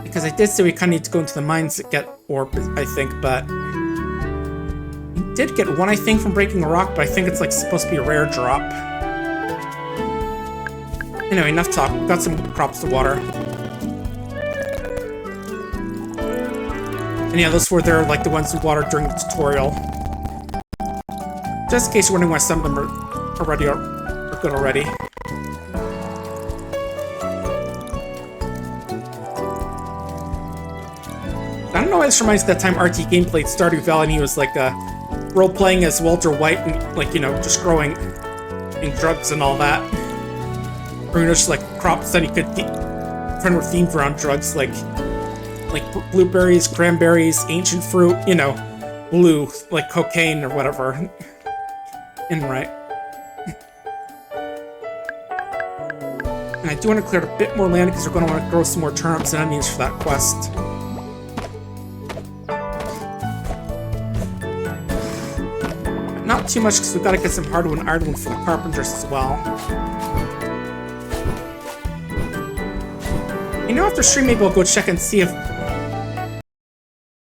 Because I did say we kind of need to go into the mines to get ore, I think, but... we did get one, I think, from breaking a rock, but I think it's like supposed to be a rare drop. Anyway, enough talk. We've got some crops to water. And yeah, those were like the ones we watered during the tutorial. Just in case you're wondering why some of them are good already. I don't know why this reminds me of that time RT Game played Stardew Valley and he was like role-playing as Walter White and like, you know, just growing in drugs and all that. Or, you know, just like crops that he could kind of themed around drugs, like blueberries, cranberries, ancient fruit, you know, blue, like cocaine or whatever. And right. And I do want to clear a bit more land because we're going to want to grow some more turnips and onions for that quest. But not too much because we've got to get some hardwood and ironwood for the carpenters as well. You know, after stream, maybe we'll go check and see if...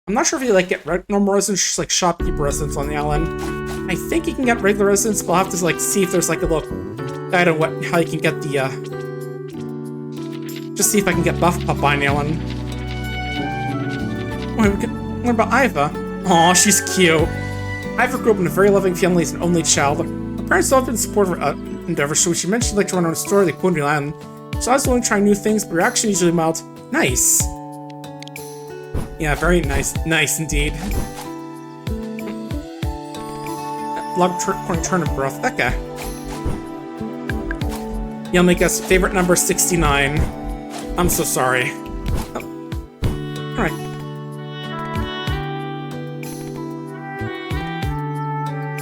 I'm not sure if you like get normal residents, just like shopkeeper residents on the island. I think you can get regular residents, but I'll have to like see if there's like a little guide on how you can get the just see if I can get buff Papa on the island. Wait, we can learn about Iva. Aw, she's cute. Iva grew up in a very loving family as an only child. Her parents have been supportive of her endeavors, so when she mentioned she'd like to run her own store, they put on the island. So I was willing to try new things, but reaction usually mild. Nice. Yeah, very nice. Nice indeed. Log corn turnip broth. That guy. You'll make us favorite number 69. I'm so sorry. Oh. Alright.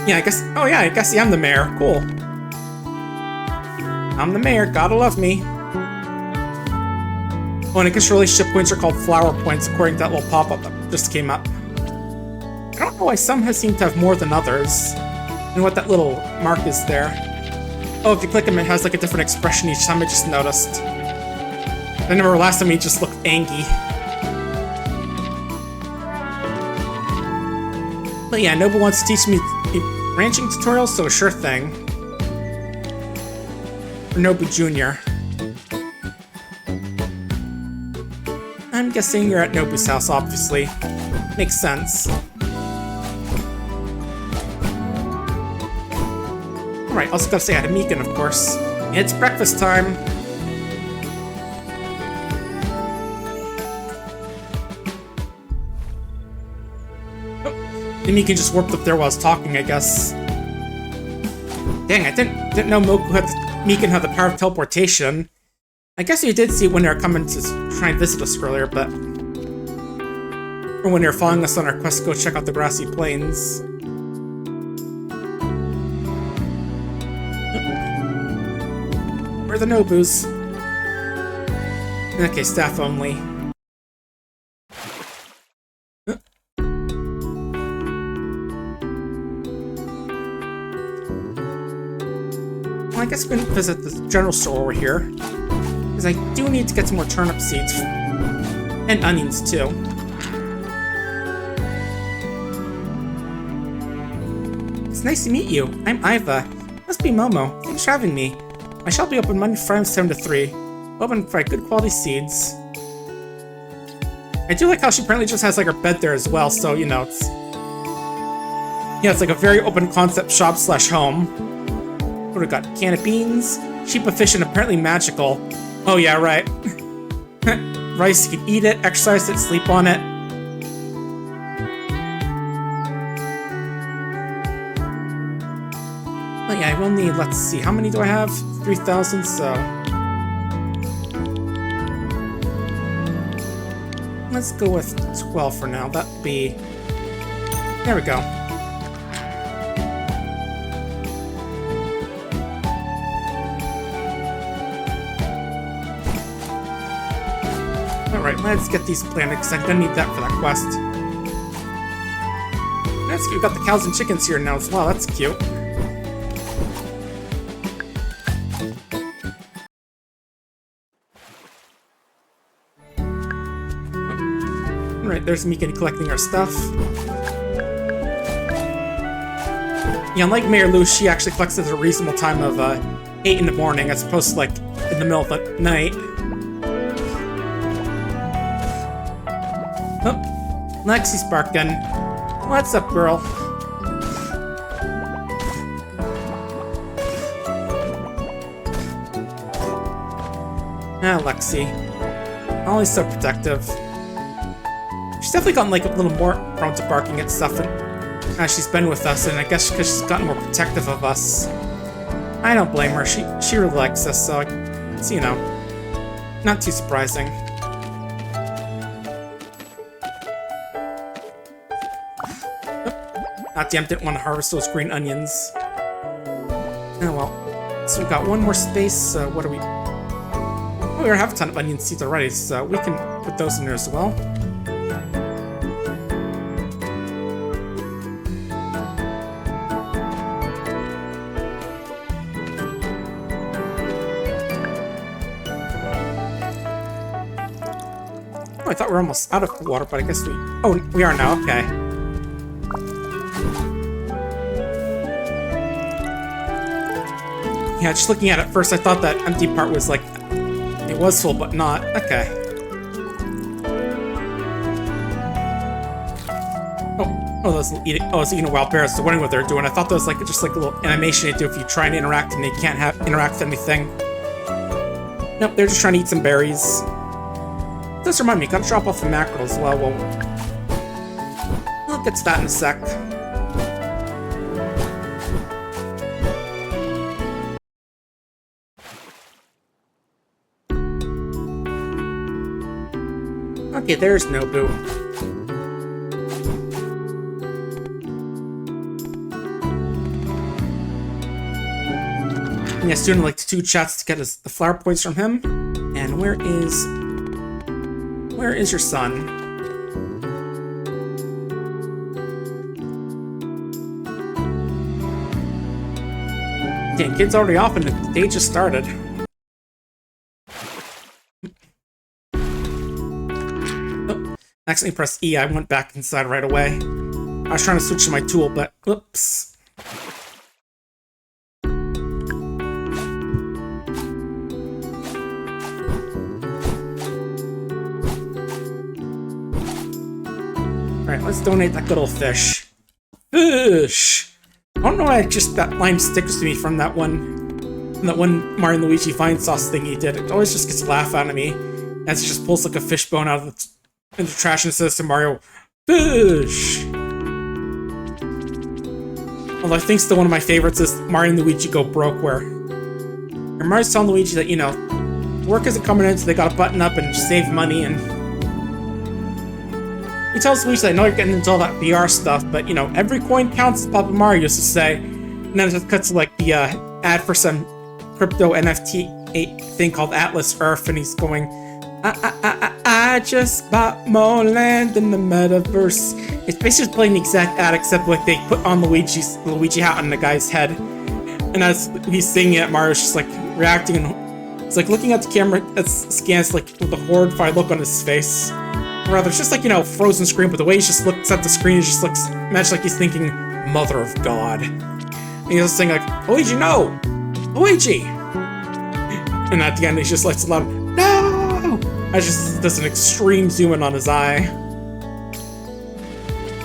Yeah, I guess... Oh yeah, I guess I'm the mayor. Cool. I'm the mayor. Gotta love me. Oh, and I guess relationship points are called flower points, according to that little pop-up that just came up. I don't know why some seem to have more than others. And what that little mark is there. Oh, if you click him, it has like a different expression each time. I just noticed. I remember last time he just looked angry. But yeah, Nobu wants to teach me a ranching tutorial, so sure thing. For Nobu Jr. I'm guessing you're at Nobu's house, obviously. Makes sense. Alright, also gotta say hi to Mikan, of course. It's breakfast time! Oh, Mikan just warped up there while I was talking, I guess. Dang, I didn't know Mikan had the power of teleportation. I guess you did see it when they were coming to try and visit us earlier, but... Or when they were following us on our quest to go check out the grassy plains. Where are the Nobus? In that case, staff only. Well, I guess we can visit the general store over here. Because I do need to get some more turnip seeds. And onions, too. It's nice to meet you. I'm Iva. Must be Momo. Thanks for having me. My shop will be open Monday, Friday, 7 to 3. Open for good quality seeds. I do like how she apparently just has like her bed there as well, so you know, it's... Yeah, it's like a very open concept shop / home. What do we got? Can of beans, sheep of fish, and apparently magical. Oh yeah, right. Rice, you can eat it, exercise it, sleep on it. Oh yeah, I will need, let's see, how many do I have? 3,000, so... Let's go with 12 for now. That'd be... There we go. Alright, let's get these planted, because I'm gonna need that for that quest. That's cute. We've got the cows and chickens here now as well. That's cute. Alright, there's Mikan collecting our stuff. Yeah, unlike Mayor Lou, she actually collects at a reasonable time of 8 in the morning, as opposed to like in the middle of the night. Oh, Lexi's barking. What's up, girl? Ah, Lexi. Always so protective. She's definitely gotten like a little more prone to barking at stuff as she's been with us, and I guess because she's gotten more protective of us. I don't blame her. She really likes us, so it's, you know, not too surprising. Ah, damn, didn't want to harvest those green onions. Oh well. So we've got one more space. What do we... Oh, we already have a ton of onion seeds already, so we can put those in there as well. Oh, I thought we were almost out of water, but I guess we... Oh, we are now, okay. Yeah, just looking at it first, I thought that empty part was like... It was full, but not. Okay. Oh, those eating... Oh, it's eating a wild bear. So wondering what they're doing. I thought that was like just like a little animation they do if you try and interact and they can't interact with anything. Nope, they're just trying to eat some berries. This remind me, gotta drop off the mackerel as well. We'll get to that in a sec. Okay, there's Nobu. Yeah, student like 2 chats to get the flower points from him. And where is your son? Dang, kid's already off and the day just started. Oh, accidentally pressed E. I went back inside right away. I was trying to switch to my tool, but oops. Alright, let's donate that good old fish. Fish! I don't know why that line sticks to me from that one Mario and Luigi Vine Sauce thing he did. It always just gets a laugh out of me as he just pulls like a fish bone out of the trash and says to Mario, "Fish!" Although I think still one of my favorites is Mario and Luigi Go Broke, where Mario's telling Luigi that, you know, work isn't coming in, so they gotta button up and save money, and he tells Luigi, I know you're getting into all that VR stuff, but, you know, every coin counts, Papa Mario used to say. And then it just cuts to, like, the ad for some crypto NFT thing called Atlas Earth, and he's going, I just bought more land in the metaverse. It's basically just playing the exact ad, except, like, they put on the Luigi hat on the guy's head. And as he's singing it, Mario's just, like, reacting, and it's, like, looking at the camera, it scans, like, with a horrified look on his face. Or rather, it's just like, you know, frozen screen, but the way he just looks at the screen, he just looks, imagine like he's thinking, Mother of God. And he's just saying like, Luigi, no! Luigi! And at the end, he just lets it out, no! I just does an extreme zoom in on his eye.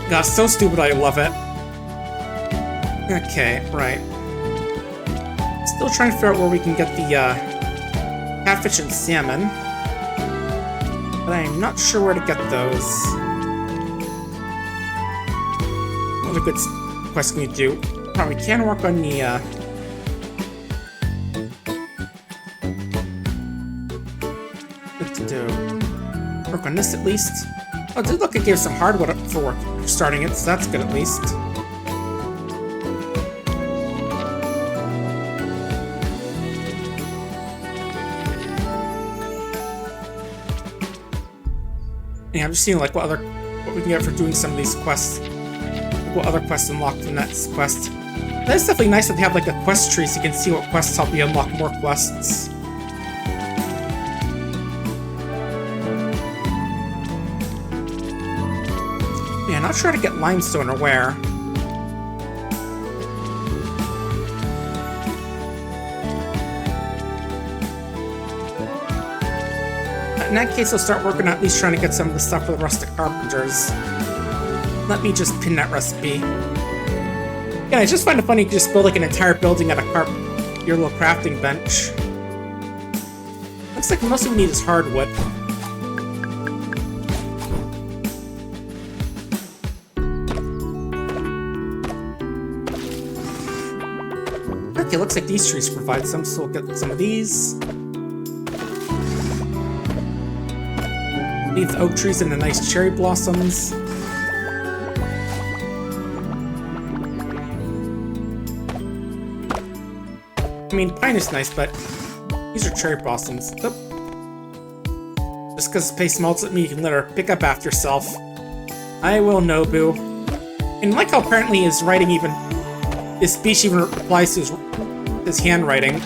God, it's so stupid, I love it. Okay, right. Still trying to figure out where we can get the, catfish and salmon. But I'm not sure where to get those. What a good quest can we do? Probably can work on the, what to do? Work on this at least. Oh, it did look, it gave some hardwood for work starting it, so that's good at least. Yeah, I'm just seeing like what we can get for doing some of these quests. Like what other quests unlocked from that quest. That's definitely nice that they have like a quest tree so you can see what quests help you unlock more quests. Yeah, not sure how to get limestone or where. In that case, I'll start working on at least trying to get some of the stuff for the rustic carpenters. Let me just pin that recipe. Yeah, I just find it funny you can just build like an entire building out of your little crafting bench. Looks like most of we need is hardwood. Okay, looks like these trees provide some, so we'll get some of these. Need the oak trees and the nice cherry blossoms. I mean, pine is nice, but these are cherry blossoms. Oh. Just because space melts at me, you can let her pick up after yourself. I will, Nobu. And like how apparently his writing even... his speech even applies to his handwriting.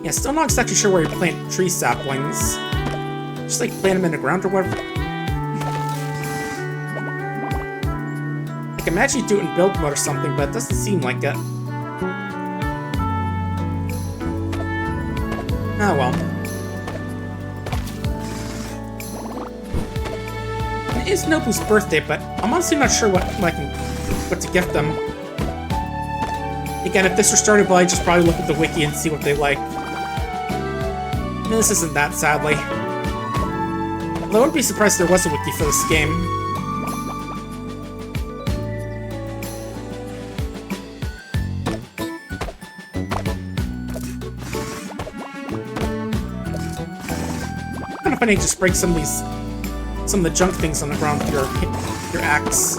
Yeah, still not exactly sure where you plant tree saplings. Just like plant them in the ground or whatever. Like imagine you do it in build mode or something, but it doesn't seem like it. Oh well. It is Nobu's birthday, but I'm honestly not sure what to gift them. Again, if this were started by, I'd just probably look at the wiki and see what they like. This isn't that, sadly. Although I wouldn't be surprised if there was a wiki for this game. of funny to just break some of the junk things on the ground with your axe.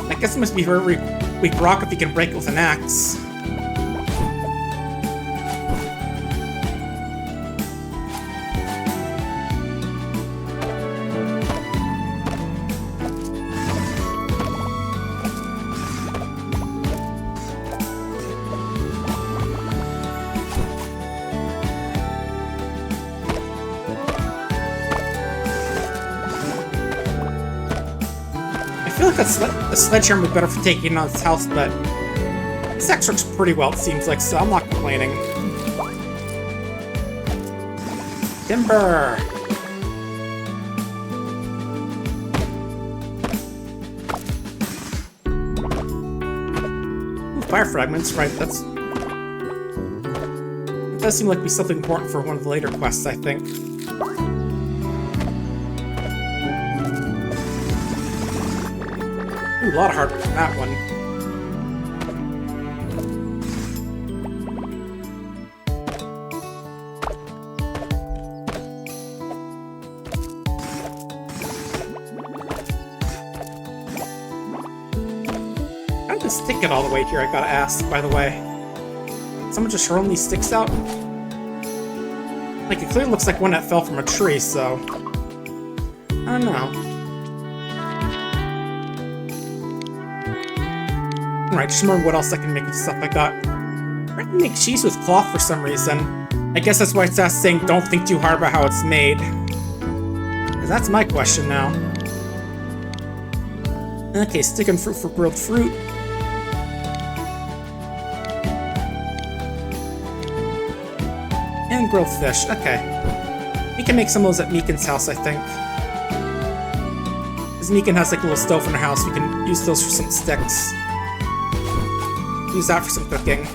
I guess it must be very weak rock if you can break it with an axe. I feel like a sledgehammer would be better for taking on its house, but this axe works pretty well, it seems like, so I'm not complaining. Timber! Ooh, fire fragments, right, that does seem like to be something important for one of the later quests, I think. Ooh, a lot of heart for that one. How did this stick get all the way here, I gotta ask, by the way? Someone just hurling these sticks out? Like, it clearly looks like one that fell from a tree, so... I don't know. Alright, just remember what else I can make with stuff I got. I can make cheese with cloth for some reason. I guess that's why it's saying don't think too hard about how it's made. Because that's my question now. Okay, stick and fruit for grilled fruit. And grilled fish, okay. We can make some of those at Meekin's house, I think. Because Meekin has like a little stove in her house, we can use those for some sticks. Use that for some cooking.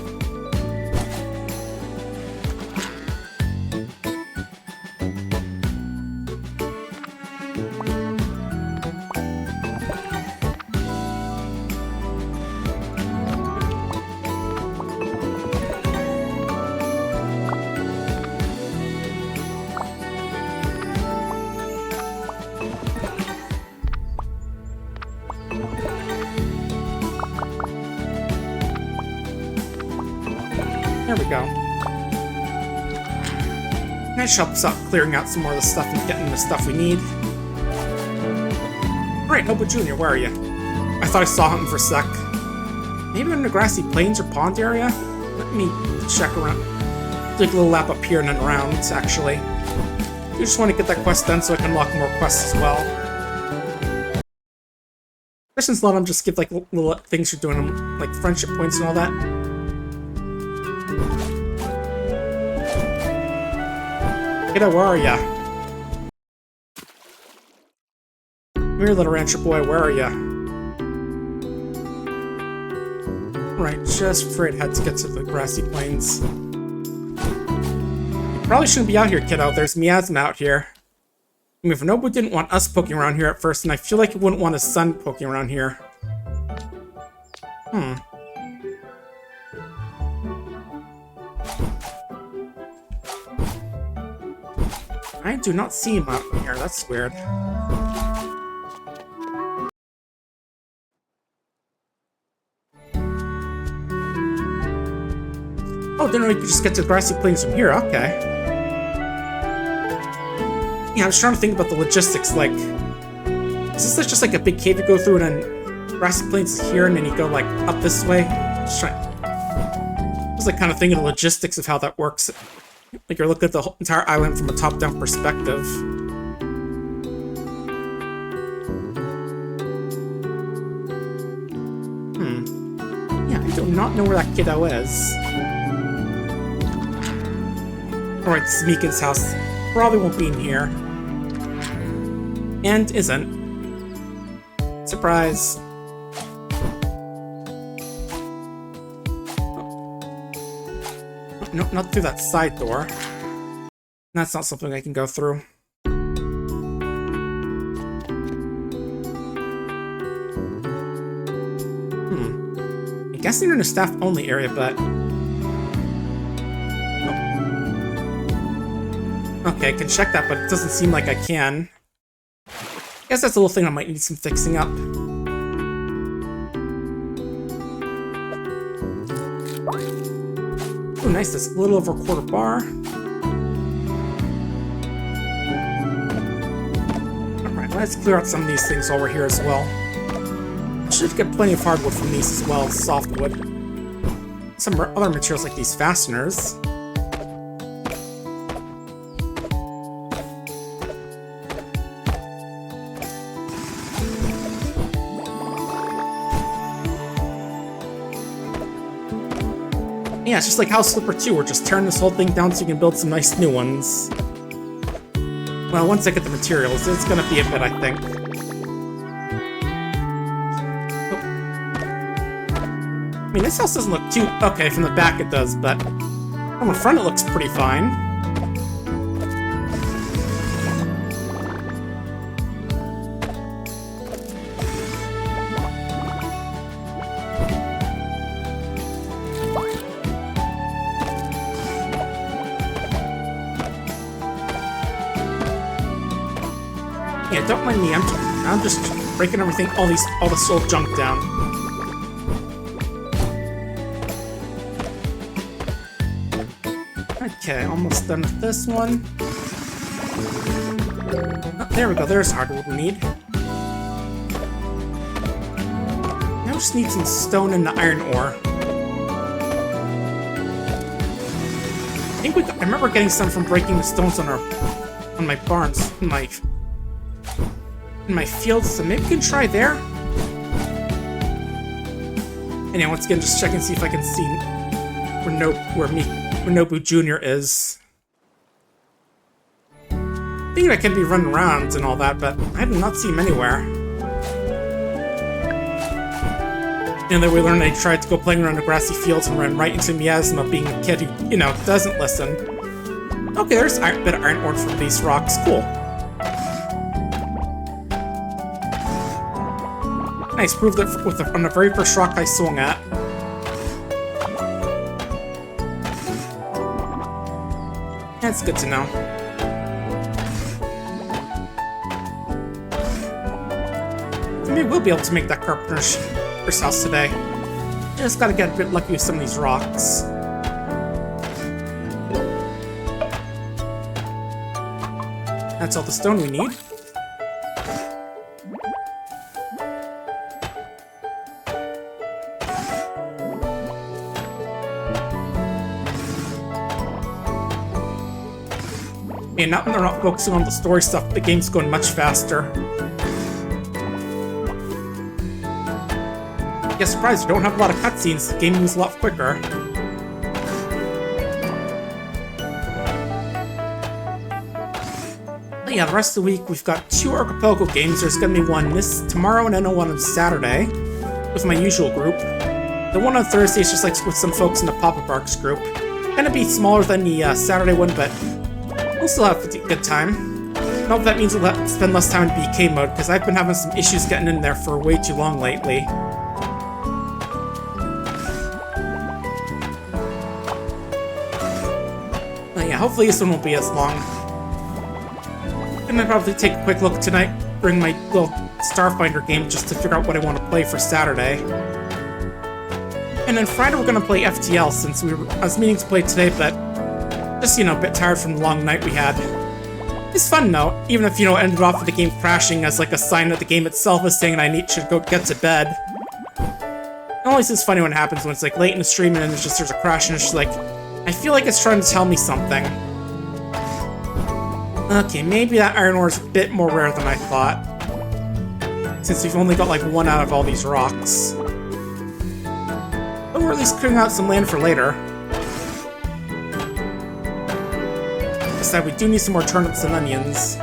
There we go. That should help us out clearing out some more of the stuff and getting the stuff we need. Alright, Nobu Jr., where are you? I thought I saw him for a sec. Maybe in the grassy plains or pond area? Let me check around. Take a little lap up here and then around, actually. I just want to get that quest done so I can unlock more quests as well. Questions let them just give like little things you're doing, like friendship points and all that. Kiddo, where are ya? Come here, little rancher boy, where are ya? Right, just afraid I had to get to the grassy plains. You probably shouldn't be out here, kiddo. There's miasma out here. I mean, if Nobu didn't want us poking around here at first, and I feel like he wouldn't want his son poking around here. I do not see him out here, that's weird. Oh, didn't know you could just get to the grassy plains from here, okay. Yeah, I was trying to think about the logistics, like... Is this just like a big cave you go through and then grassy plains is here and then you go like up this way? Just trying... I was like kind of thinking the logistics of how that works. Like you're looking at the whole entire island from a top-down perspective. Yeah, I do not know where that kiddo is. Alright, this is Meekin's house. Probably won't be in here. And isn't. Surprise. No, not through that side door. That's not something I can go through. guessing you're in a staff-only area, but... Oh. Okay, I can check that, but it doesn't seem like I can. I guess that's a little thing I might need some fixing up. Oh, nice, that's a little over a quarter bar. Alright, let's clear out some of these things while we're here as well. Should get plenty of hardwood from these as well as softwood. Some other materials like these fasteners. Yeah, it's just like House Flipper 2, we're just tearing this whole thing down so you can build some nice new ones. Well, once I get the materials, it's gonna be a bit, I think. I mean, this house doesn't look too... Okay, from the back it does, but from the front it looks pretty fine. Yeah, don't mind me, I'm just breaking everything, all this old junk down. Okay, almost done with this one. Oh, there we go, there's hardwood we need. Now we just need some stone and the iron ore. I remember getting some from breaking the stones on my barns, in my fields, so maybe we can try there? And yeah, once again, just check and see if I can see where Nobu Jr. is. I think I can be running around and all that, but I have not seen him anywhere. And then we learned I tried to go playing around the grassy fields and ran right into Miasma being a kid who, you know, doesn't listen. Okay, there's a bit of iron ore from these rocks. Cool. Nice, proved it on the very first rock I swung at. That's good to know. Maybe we'll be able to make that carpenter's house today. Just gotta get a bit lucky with some of these rocks. That's all the stone we need. And now when they're not focusing on the story stuff, the game's going much faster. Yeah, surprised you don't have a lot of cutscenes, the game moves a lot quicker. But yeah, the rest of the week we've got 2 Archipelago games. There's gonna be one tomorrow and then one on Saturday with my usual group. The one on Thursday is just like with some folks in the PapaBarks group. Gonna be smaller than the Saturday one, but we'll still have a good time. I hope that means we'll spend less time in BK mode, because I've been having some issues getting in there for way too long lately. But yeah, hopefully this one won't be as long. And then probably take a quick look tonight, bring my little Starfinder game just to figure out what I want to play for Saturday. And then Friday we're going to play FTL, since I was meaning to play today, but just, you know, a bit tired from the long night we had. It's fun though, even if, you know, it ended off with the game crashing as like a sign that the game itself is saying I should go get to bed. It always is funny when it happens, when it's like late in the stream and then there's a crash and it's just like, I feel like it's trying to tell me something. Okay, maybe that iron ore is a bit more rare than I thought, since we've only got like 1 out of all these rocks. But we're at least clearing out some land for later. That we do need some more turnips and onions.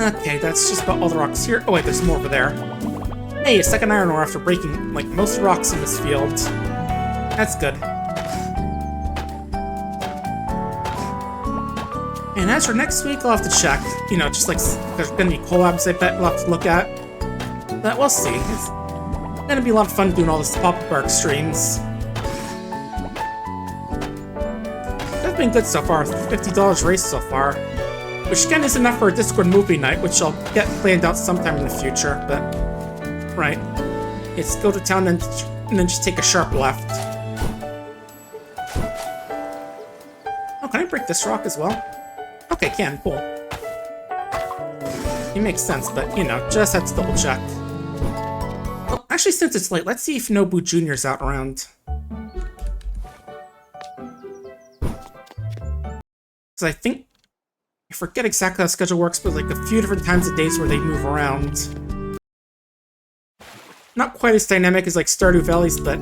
Okay, that's just about all the rocks here. Oh wait, there's more over there. Hey, a second iron ore after breaking, like, most rocks in this field. That's good. And as for next week, I'll have to check. You know, just like there's gonna be collabs I bet we'll have to look at. But we'll see. It's gonna be a lot of fun doing all this PapaBarks streams. That's been good so far. $50 race so far. Which again is enough for a Discord movie night, which I'll get planned out sometime in the future, but... Right. It's go to town and then just take a sharp left. Oh, can I break this rock as well? Okay, can. Cool. It makes sense, but, you know, just have to double check. Oh, actually, since it's late, let's see if Nobu Jr.'s out around. Because I think... I forget exactly how the schedule works, but like a few different times of days where they move around. Not quite as dynamic as like Stardew Valley's, but...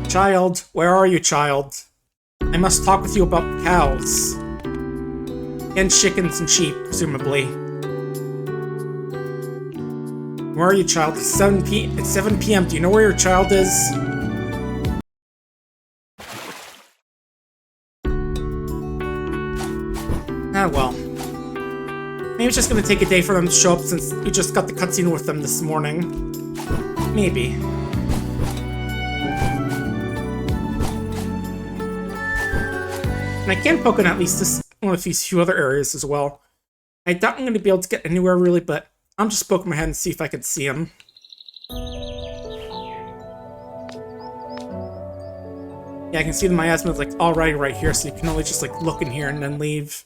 Child, where are you, child? I must talk with you about cows. And chickens and sheep, presumably. Where are you, child? It's 7 p.m. Do you know where your child is? Ah, well. Maybe it's just gonna take a day for them to show up since we just got the cutscene with them this morning. Maybe. And I can poke in at least this one of these few other areas as well. I doubt I'm gonna be able to get anywhere really, but I'm just poking my head and see if I can see him. Yeah, I can see the miasma like already right here, so you can only just like look in here and then leave.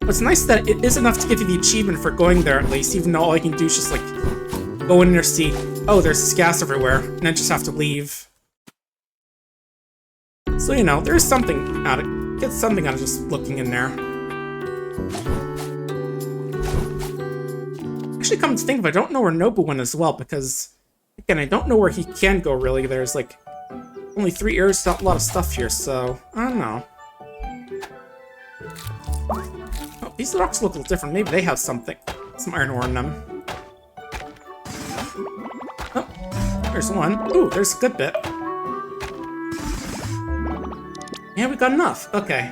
But it's nice that it is enough to give you the achievement for going there at least, even though all you can do is just like go in there, see, oh, there's this gas everywhere, and then just have to leave. So, you know, there's something out of get something out of just looking in there. Actually, come to think of it, I don't know where Nobu went as well, because, again, I don't know where he can go, really. There's, like, only 3 areas, not a lot of stuff here, so, I don't know. Oh, these rocks look a little different. Maybe they have something, some iron ore in them. Oh, there's one. Ooh, there's a good bit. Yeah, we got enough. Okay.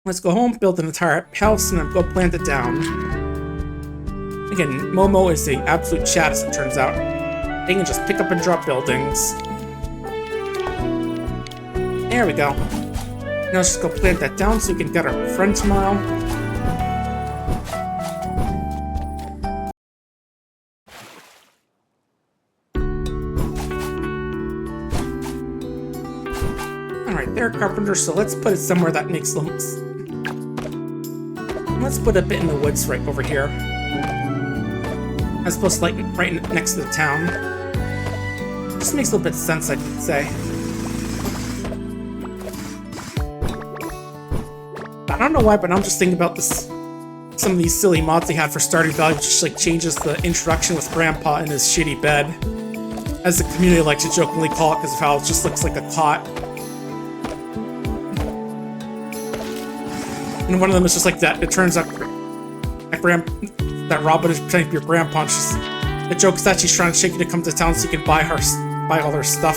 Let's go home, build an entire house, and then go plant it down. Again, Momo is the absolute chat, as it turns out. They can just pick up and drop buildings. There we go. Now let's just go plant that down so we can get our friend tomorrow. Alright, there, carpenter, so let's put it somewhere that makes them... Let's put a bit in the woods right over here. As opposed to like right next to the town. Just makes a little bit of sense, I'd say. I don't know why, but I'm just thinking about this. Some of these silly mods they had for Stardew Valley, which just like changes the introduction with Grandpa in his shitty bed. As the community likes to jokingly call it because of how it just looks like a cot. And one of them is just like that. It turns out that Robin is pretending to be your grandpa. The joke is that she's trying to shake you to come to town so you can buy all her stuff.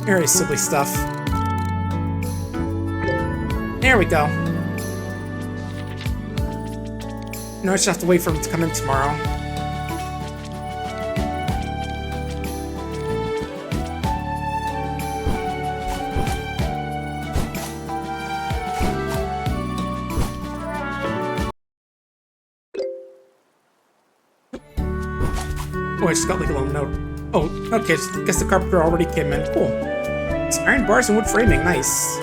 Very silly stuff. There we go. Now I just have to wait for him to come in tomorrow. Oh, I just got like a little note. Oh, okay, so I guess the carpenter already came in. Cool. It's iron bars and wood framing, nice.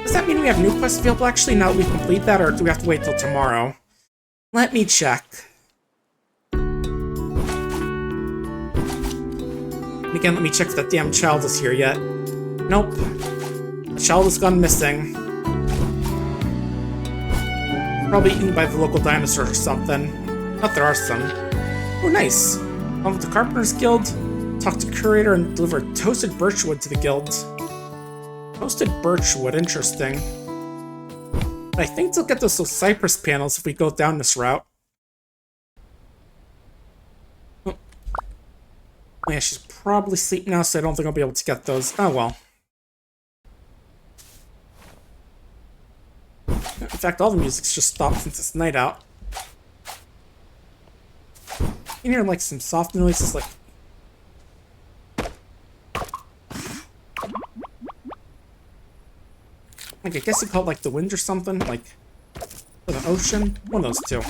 Does that mean we have new quests available actually now that we complete that, or do we have to wait till tomorrow? Let me check. And again, let me check if that damn child is here yet. Nope. The child has gone missing. Probably eaten by the local dinosaur or something. But there are some. Oh, nice. Come with the Carpenter's Guild, talk to Curator, and deliver toasted birchwood to the guild. Roasted birchwood, interesting. But I think they'll get those cypress panels if we go down this route. Oh. Yeah, she's probably asleep now, so I don't think I'll be able to get those. Oh well. In fact, all the music's just stopped since it's night out. You hear like some soft noises, like I guess you call it like the wind or something, like or the ocean. One of those two.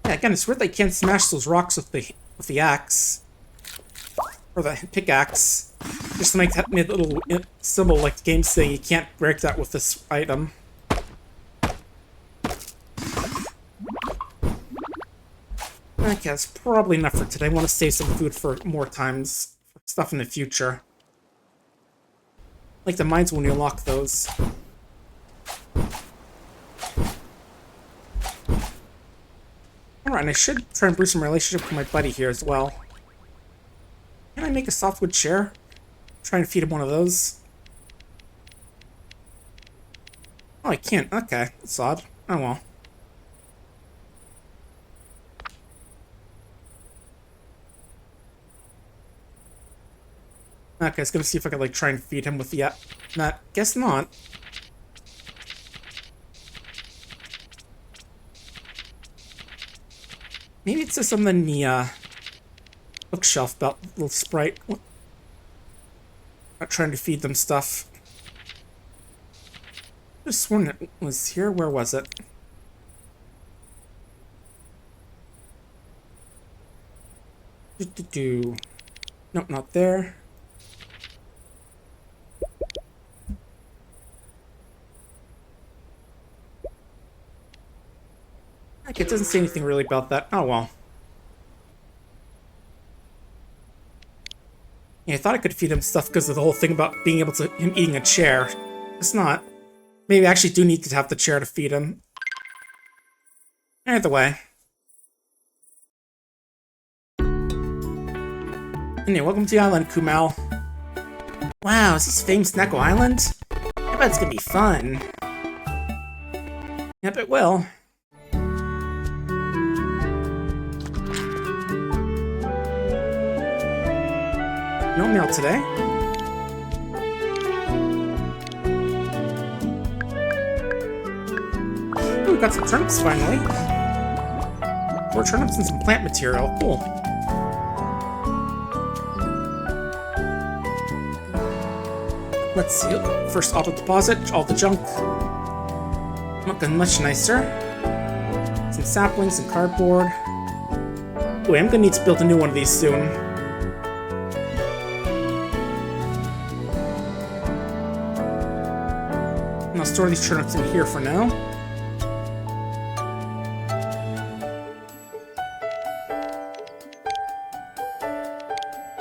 Yeah, again, it's weird they can't smash those rocks with the axe or the pickaxe, just to make that little symbol like the game saying you can't break that with this item. Okay, that's probably enough for today. I want to save some food for more times, for stuff in the future. Like the mines when you unlock those. Alright, and I should try and boost some relationship with my buddy here as well. Can I make a softwood chair? Try and feed him one of those. Oh, I can't. Okay, that's odd. Oh well. Okay, I was gonna see if I could like try and feed him with the that. Guess not. Maybe it says something in the bookshelf about little sprite. Not trying to feed them stuff. I just sworn it was here. Where was it? Nope, not there. It doesn't say anything really about that. Oh well. Yeah, I thought I could feed him stuff because of the whole thing about being able to him eating a chair. It's not. Maybe I actually do need to have the chair to feed him. Either way. Anyway, welcome to the island, Kumal. Wow, is this famed Snacko Island? I bet it's gonna be fun. Yep, it will. No mail today. Ooh, we got some turnips finally. 4 turnips and some plant material. Cool. Let's see. First auto deposit, all the junk. Looking much nicer. Some saplings and cardboard. Ooh, I'm gonna need to build a new one of these soon. I'll store these turnips in here for now.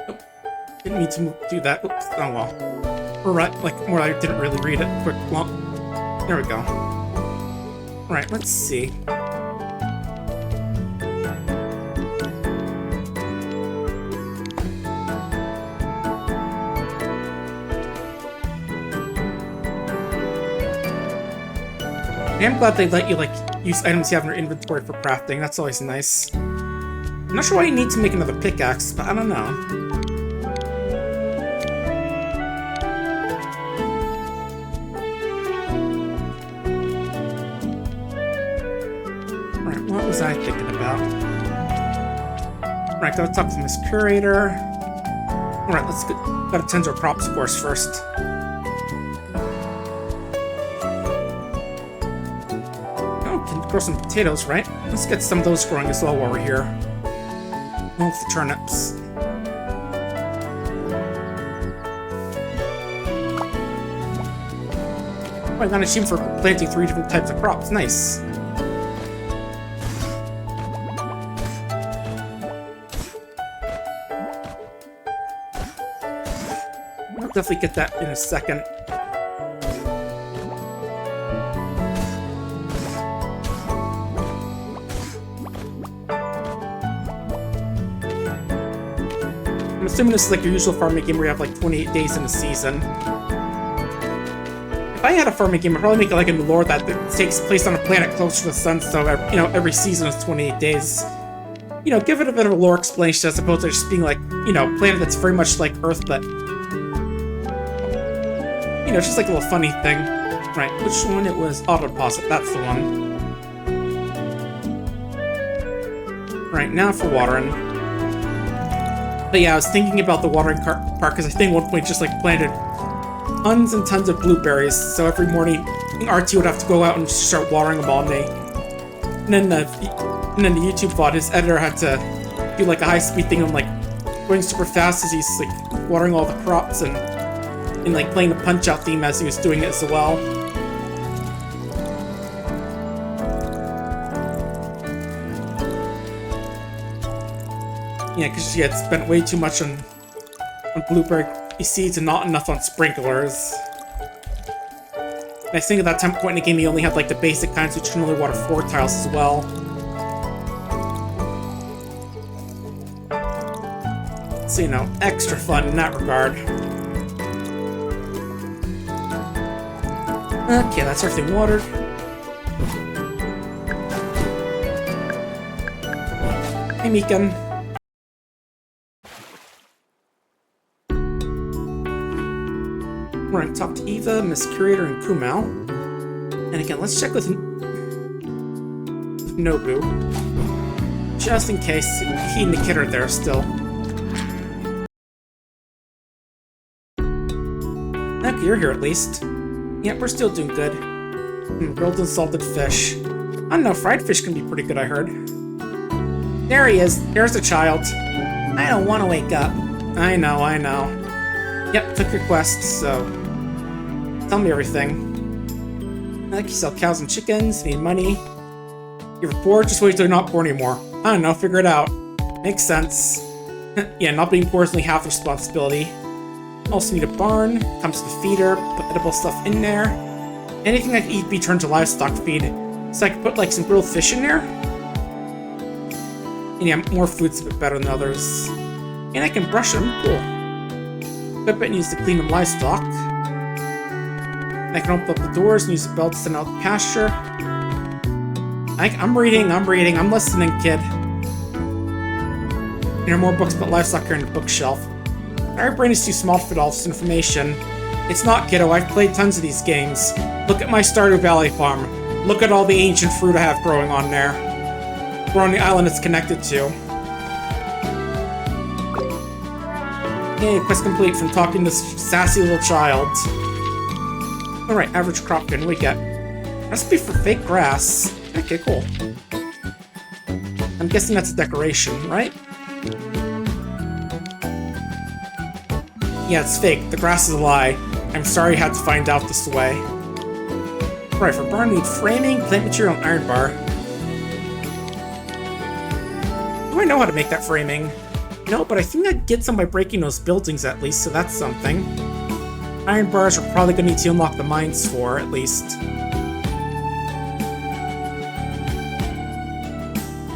Oh, didn't mean to do that. Oops. Oh well. Or right, like more. I didn't really read it. Quick. Well, there we go. All right. Let's see. I am glad they let you, like, use items you have in your inventory for crafting. That's always nice. I'm not sure why you need to make another pickaxe, but I don't know. Alright, what was I thinking about? Alright, gotta talk to Miss Curator. Alright, let's go. Gotta tend to our props course first. Grow some potatoes, right? Let's get some of those growing as well while we're here. Along with the turnips. Oh, I got an achievement for planting 3 different types of crops. Nice. I'll definitely get that in a second. assuming this is like your usual farming game where you have like 28 days in a season. If I had a farming game, I'd probably make it like a lore that takes place on a planet close to the sun, so every season is 28 days. Give it a bit of a lore explanation as opposed to just being like, a planet that's very much like Earth, but it's just like a little funny thing. Right, which one? It was auto deposit. That's the one. Right, now for watering. But yeah, I was thinking about the watering park because I think at one point just like planted tons and tons of blueberries. So every morning, RT would have to go out and start watering them all day. And then the YouTube VOD, his editor had to do like a high-speed thing of like going super fast as he's like watering all the crops and like playing the Punch-Out theme as he was doing it as well. Yeah, because she had spent way too much on blueberry seeds and not enough on sprinklers. And I think at that point in the game he only had like the basic kinds, which can only water 4 tiles as well. So, extra fun in that regard. Okay, that's everything watered. Hey, Meekin. We're gonna talk to Eva, Miss Curator, and Kumal. And again, let's check with Nobu. Just in case he and the kid are there still. Okay, you're here at least. Yeah, we're still doing good. Grilled and salted fish. I don't know, fried fish can be pretty good, I heard. There he is. There's the child. I don't want to wake up. I know. Yep, took your quest, so... Tell me everything. Like you sell cows and chickens, need money. You're bored, just wait till you're not poor anymore. I don't know, figure it out. Makes sense. Yeah, not being poor is only half the responsibility. Also need a barn, comes to the feeder, put edible stuff in there. Anything I can eat be turned to livestock feed. So I can put like some grilled fish in there. And yeah, more food's a bit better than others. And I can brush them, cool. Equipment needs to clean the livestock. I can open up the doors and use the bell to send out the pasture. I'm reading, I'm listening, kid. There are more books about livestock here in the bookshelf. Our brain is too small to fit all this information. It's not, kiddo, I've played tons of these games. Look at my Stardew Valley farm. Look at all the ancient fruit I have growing on there. Growing the island it's connected to. Yay, quest complete from talking to this sassy little child. Alright, average crop bin, we get. Recipe for fake grass. Okay, cool. I'm guessing that's a decoration, right? Yeah, it's fake. The grass is a lie. I'm sorry you had to find out this way. Right, for barn we need framing, plant material, and iron bar. Do I know how to make that framing? No, but I think I'd get some by breaking those buildings at least, so that's something. Iron bars are probably going to need to unlock the mines for, at least.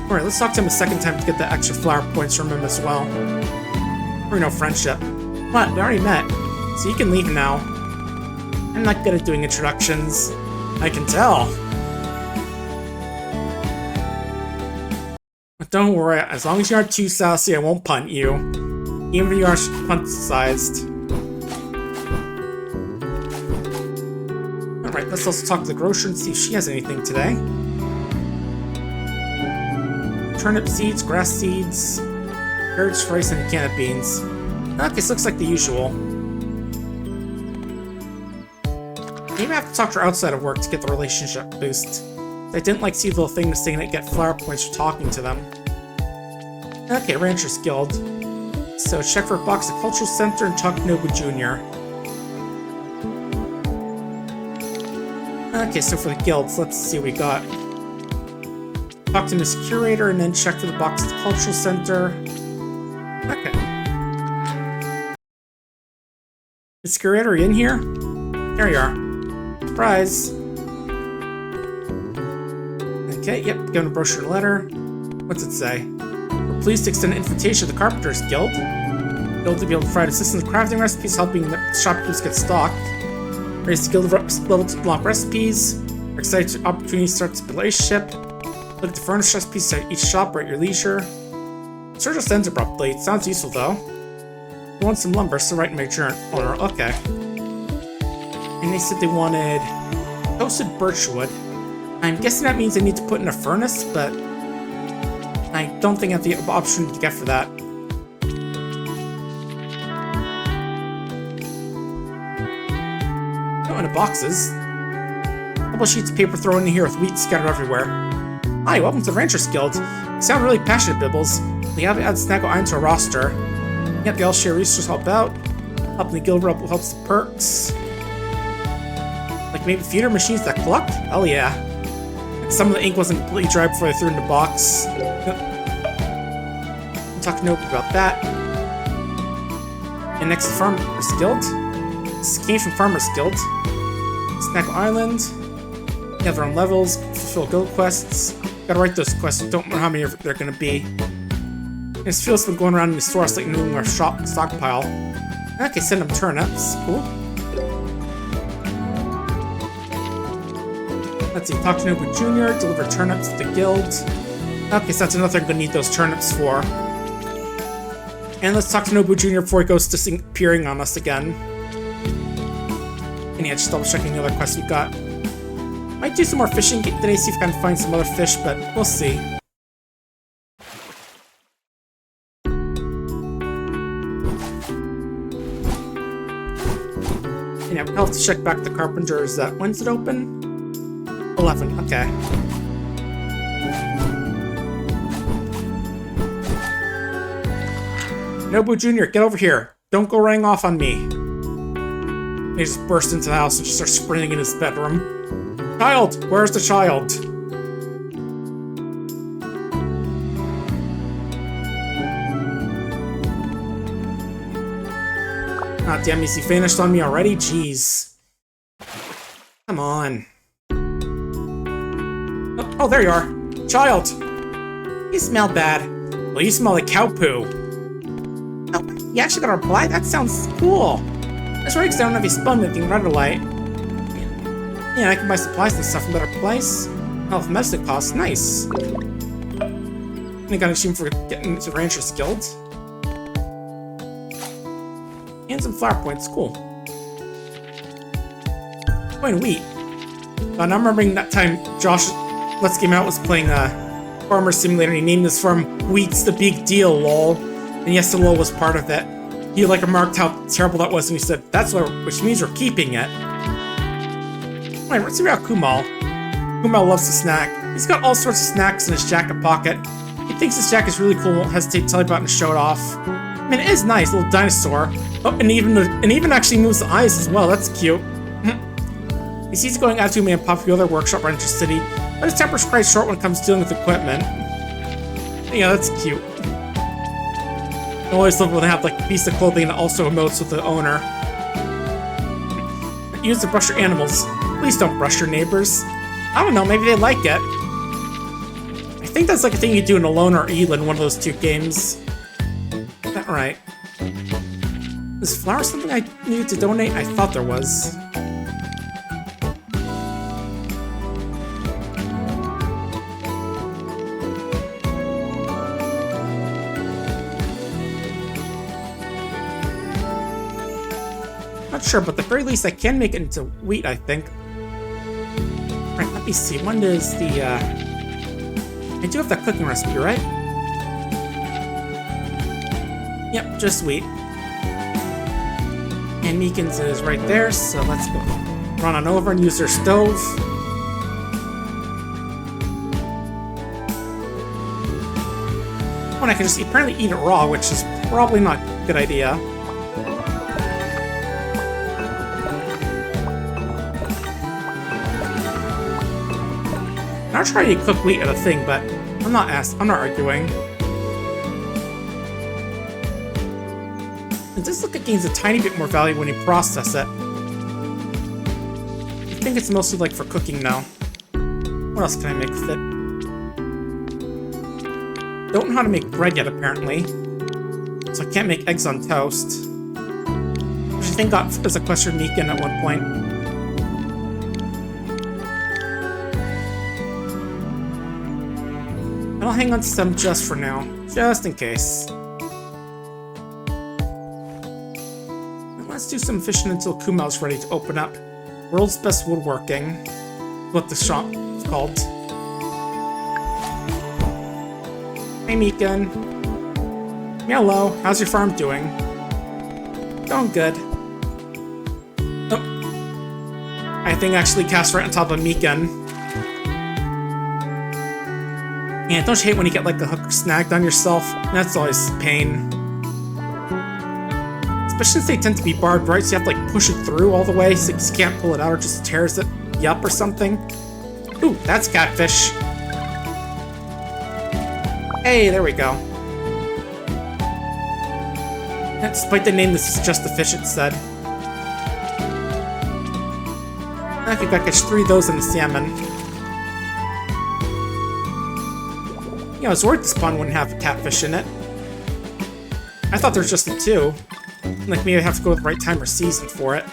Alright, let's talk to him a second time to get the extra flower points from him as well. Or no, friendship. What? We already met. So you can leave now. I'm not good at doing introductions. I can tell. But don't worry, as long as you aren't too sassy, I won't punt you. Even if you are punt-sized. Alright, let's also talk to the grocer and see if she has anything today. Turnip seeds, grass seeds, carrots, rice, and a can of beans. Okay, this looks like the usual. Maybe I have to talk to her outside of work to get the relationship boost. I didn't like see the little thing saying that get flower points for talking to them. Okay, Rancher's Guild. So check for a box at Cultural Center and talk to Nobu Jr. Okay, so for the guilds, let's see what we got. Talk to Miss Curator and then check for the box at the Cultural Center. Okay. Miss Curator, are you in here? There you are. Surprise! Okay, yep, given a brochure and letter. What's it say? We're pleased to extend an invitation to the Carpenters Guild. Build to be able to provide assistance in crafting recipes, helping the shopkeepers get stocked. Raise skill level to unlock recipes. We're excited to opportunity to start the relationship. Look to furnish recipes at each shop or at your leisure. Search just ends abruptly. It sounds useful though. You want some lumber, so write in my journal. Okay. And they said they wanted toasted birchwood. I'm guessing that means they need to put in a furnace, but I don't think I have the option to get for that. Oh, and the boxes. A couple sheets of paper thrown in here with wheat scattered everywhere. Hi, welcome to the Ranchers Guild. You sound really passionate, Bibbles. We have added Snacko Iron to our roster. Yep, they all share resources, help out. Helping the guild up helps the perks. Like maybe theater machines that collect? Hell yeah. Like some of the ink wasn't completely dry before they threw it in the box. We'll talk to Nobu about that. And next, Farmer's Guild. This came from Farmer's Guild. Snacko Island. They have their own levels, fulfill guild quests. Gotta write those quests, don't know how many they're gonna be. This field's been going around in the store, like moving our stockpile. Okay, send them turnips. Cool. Let's see, talk to Nobu Jr., deliver turnips to the guild. Okay, so that's another thing I'm gonna need those turnips for. And let's talk to Nobu Jr. before he goes disappearing on us again. And yeah, just double checking the other quests we got. Might do some more fishing today, see if I can find some other fish, but we'll see. And yeah, we'll have to check back the Carpenter's. When's it open? 11, okay. Nobu Jr., get over here. Don't go running off on me. He just burst into the house and just starts sprinting in his bedroom. Child! Where's the child? Ah, damn, is he finished on me already? Jeez. Come on. Oh, there you are. Child! You smell bad. Well, you smell like cow poo. Oh, you actually got a reply? That sounds cool. That's right, because I don't have a spun anything rather light. Yeah, I can buy supplies and stuff from a better place. Health medicine costs, nice. And I got an achievement for getting into Ranchers Guild. And some flower points, cool. Oh, and wheat. But I'm remembering that time Josh Let's Game Out was playing Farmer Simulator, and he named this farm Wheat's the Big Deal, lol. And yes, the lol was part of it. He like remarked how terrible that was, and he said, that's what, which means we're keeping it. Alright, let's see about Kumal. Kumal loves to snack. He's got all sorts of snacks in his jacket pocket. He thinks his jacket is really cool, won't hesitate to tell you about it and show it off. I mean, it is nice, little dinosaur. Oh, and even actually moves the eyes as well, that's cute. He sees going out to a popular workshop around the city, but his temper's quite short when it comes to dealing with equipment. Yeah, that's cute. I always love when they have like a piece of clothing that also emotes with the owner. Use to brush your animals. Please don't brush your neighbors. I don't know, maybe they like it. I think that's like a thing you do in Alone or Elin, one of those two games. Is that right? Is flour something I needed to donate? I thought there was. Not sure, but at the very least I can make it into wheat, I think. Right, let me see. When does the, I do have that cooking recipe, right? Yep, just wheat. And Meekins is right there, so let's go run on over and use their stove. Oh, and I can just apparently eat it raw, which is probably not a good idea. I'll try to cook wheat at a thing, but I'm not arguing. It does look like it gains a tiny bit more value when you process it. I think it's mostly like for cooking now. What else can I make with it? Don't know how to make bread yet, apparently. So I can't make eggs on toast. Which I think got as a question Meekin at one point. I'll hang on to some just for now, just in case. And let's do some fishing until Kumail's ready to open up. World's Best Woodworking, what the shop is called. Hey Meekin. Hello, how's your farm doing? Going good. Oh. I think I actually cast right on top of Meekin. Yeah, don't you hate when you get like a hook snagged on yourself? That's always pain. Especially since they tend to be barbed, right? So you have to like push it through all the way so you just can't pull it out or just tears it up or something. Ooh, that's catfish. Hey, there we go. Despite the name, this is just a fish, it said. I think I catch 3 of those in the salmon. You know, I was worried this pond wouldn't have a catfish in it. I thought there was just the 2. Like, maybe I have to go with the right time or season for it.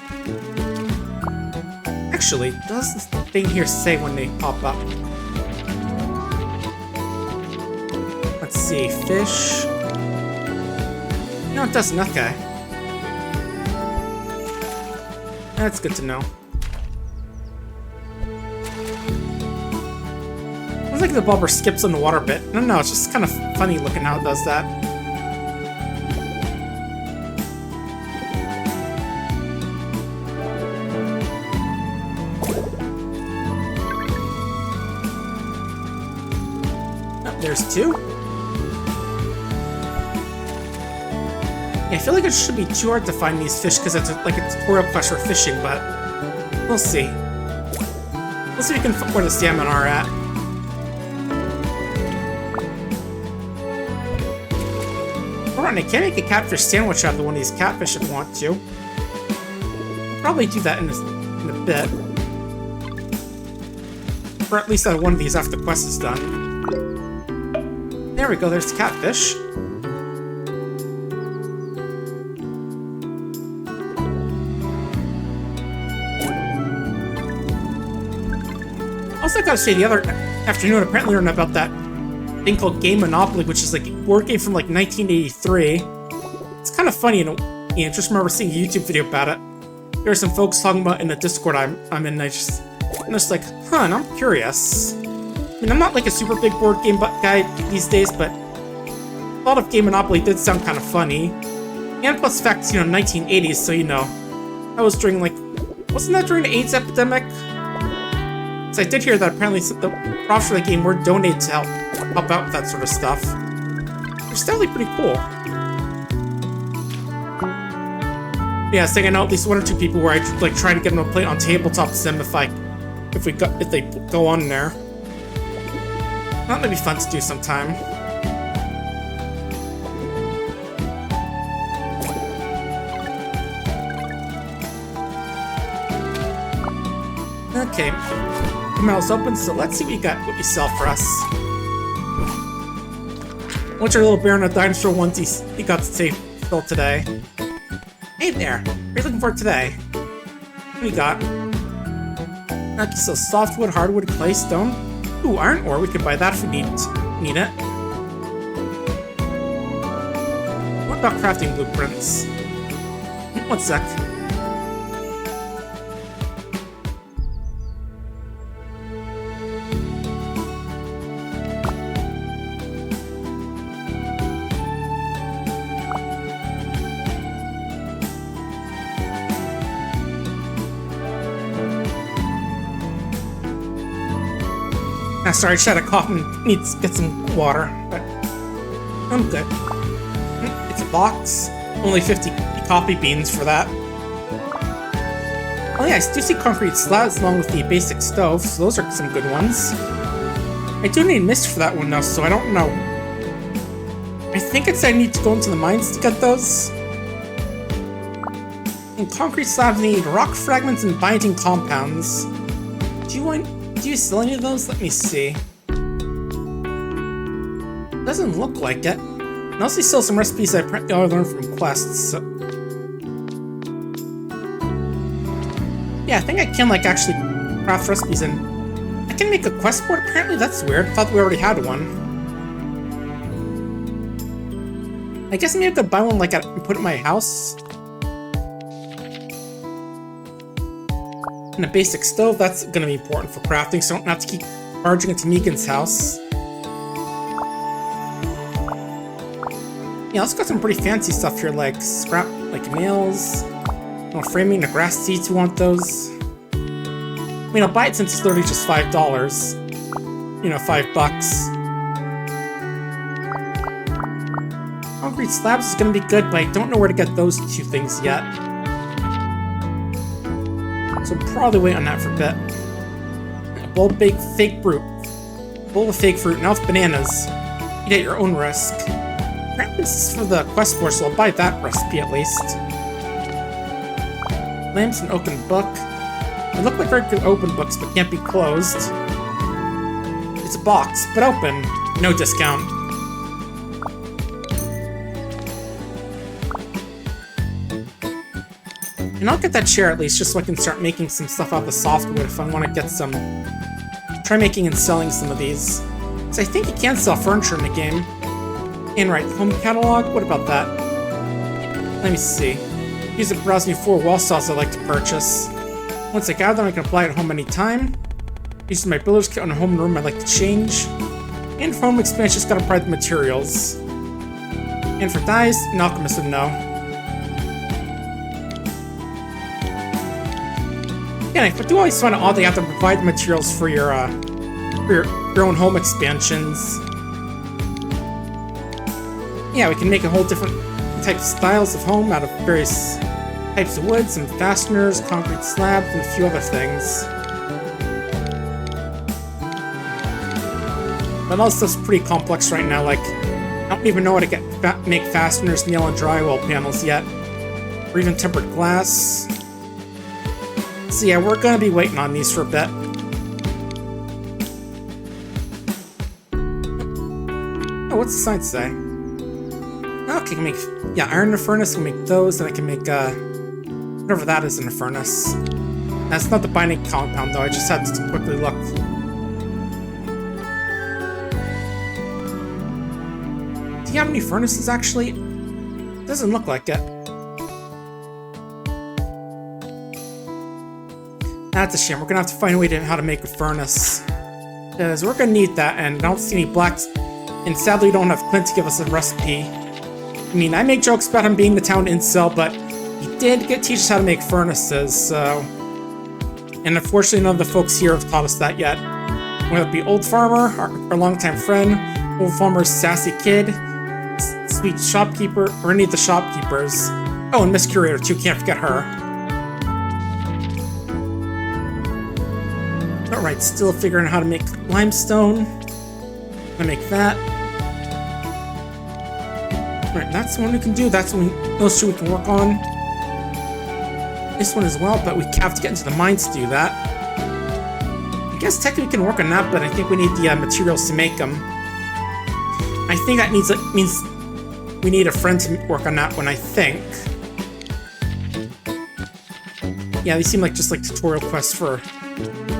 Actually, does this thing here say when they pop up? Let's see, fish... No, it doesn't. Okay. That's good to know. Looks like the bobber skips on the water bit. I don't know, it's just kind of funny looking how it does that. Oh, there's 2. Yeah, I feel like it should be too hard to find these fish because it's like a tutorial quest for fishing, but we'll see. We'll see if we can find where the salmon are at. Alright, I can make a catfish sandwich out of one of these catfish if I want to. I'll probably do that in a bit. Or at least out of one of these after the quest is done. There we go, there's the catfish. Also, I gotta say, the other afternoon, apparently learned about that thing called Game Monopoly, which is like a board game from like 1983. It's kind of funny, just remember seeing a YouTube video about it. There are some folks talking about it in the Discord I'm in, and I'm just like, huh, and I'm curious. I mean, I'm not like a super big board game guy these days, but a lot of Game Monopoly did sound kind of funny. And plus the fact, 1980s, so that was during like, wasn't that during the AIDS epidemic? So I did hear that apparently the profits for the game were donated to help out with that sort of stuff. It's definitely pretty cool. Yeah, I was thinking I know at least 1 or 2 people where I like try to get them to play on tabletop sim if they go on there. That might be fun to do sometime. Okay. Mouth's open, so let's see what you sell for us. What's your little bear and a dinosaur ones he got to save still today? Hey there, what are you looking for today? What do you got? Okay, so softwood, hardwood, clay, stone. Ooh, iron ore, we could buy that if we need it. What about crafting blueprints? 1 sec. Sorry, I just had a cough and need to get some water, but I'm good. It's a box. Only 50 coffee beans for that. Oh yeah, I do see concrete slabs along with the basic stove, so those are some good ones. I do need mist for that one though, so I don't know. I think I need to go into the mines to get those. And concrete slabs need rock fragments and binding compounds. Do you sell any of those? Let me see. Doesn't look like it. And also still some recipes I learned from quests. So. Yeah, I think I can, like, actually craft recipes, and I can make a quest board, apparently. That's weird. I thought we already had one. I guess maybe I could buy one, like, and put it in my house. And a basic stove, that's gonna be important for crafting, so I don't have to keep barging into Megan's house. Yeah, let's got some pretty fancy stuff here, like scrap, like nails, framing, the grass seeds, who want those? I mean, I'll buy it since it's literally just $5. You know, $5. Concrete slabs is gonna be good, but I don't know where to get those two things yet. So probably wait on that for a bit. A bowl of fake fruit. Bowl of fake fruit. Now it's bananas. Eat at your own risk. Apparently this is for the quest board, so I'll buy that recipe at least. Lamps and oaken book. They look like very good open books, but can't be closed. It's a box, but open. No discount. And I'll get that chair at least, just so I can start making some stuff out of the softwood if I want to get some... Try making and selling some of these. Because I think you can sell furniture in the game. And right, home catalog? What about that? Let me see. Use it to browse new 4 wall styles I'd like to purchase. Once I gather them, I can apply it at home anytime. Use my builder's kit on a home room I'd like to change. And for home expansion, just gotta apply the materials. And for dyes, an alchemist would know. Yeah, I do always find it odd they have to provide the materials for your own home expansions. Yeah, we can make a whole different type of styles of home out of various types of wood, some fasteners, concrete slabs, and a few other things. But all this stuff's pretty complex right now, like, I don't even know how to make fasteners, nail, and drywall panels yet. Or even tempered glass. So yeah, we're gonna be waiting on these for a bit. Oh, what's the sign say? Okay, I can make... Yeah, iron in a furnace, I can make those, and I can make, whatever that is in a furnace. That's not the binding compound, though, I just had to quickly look. Do you have any furnaces, actually? Doesn't look like it. That's a shame. We're gonna have to find a way to how to make a furnace. Because we're gonna need that, and I don't see any blacks. And sadly, we don't have Clint to give us a recipe. I mean, I make jokes about him being the town incel, but he did teach us how to make furnaces, so... And unfortunately, none of the folks here have taught us that yet. Whether it be Old Farmer, our longtime friend, Old Farmer's sassy kid, Sweet Shopkeeper, or any of the shopkeepers. Oh, and Miss Curator, too, can't forget her. Alright, still figuring out how to make limestone. I'm gonna make that. Alright, that's the one we can do. That's one those two we can work on. This one as well, but we have to get into the mines to do that. I guess technically we can work on that, but I think we need the materials to make them. I think that means we need a friend to work on that one, I think. Yeah, these seem like just like tutorial quests for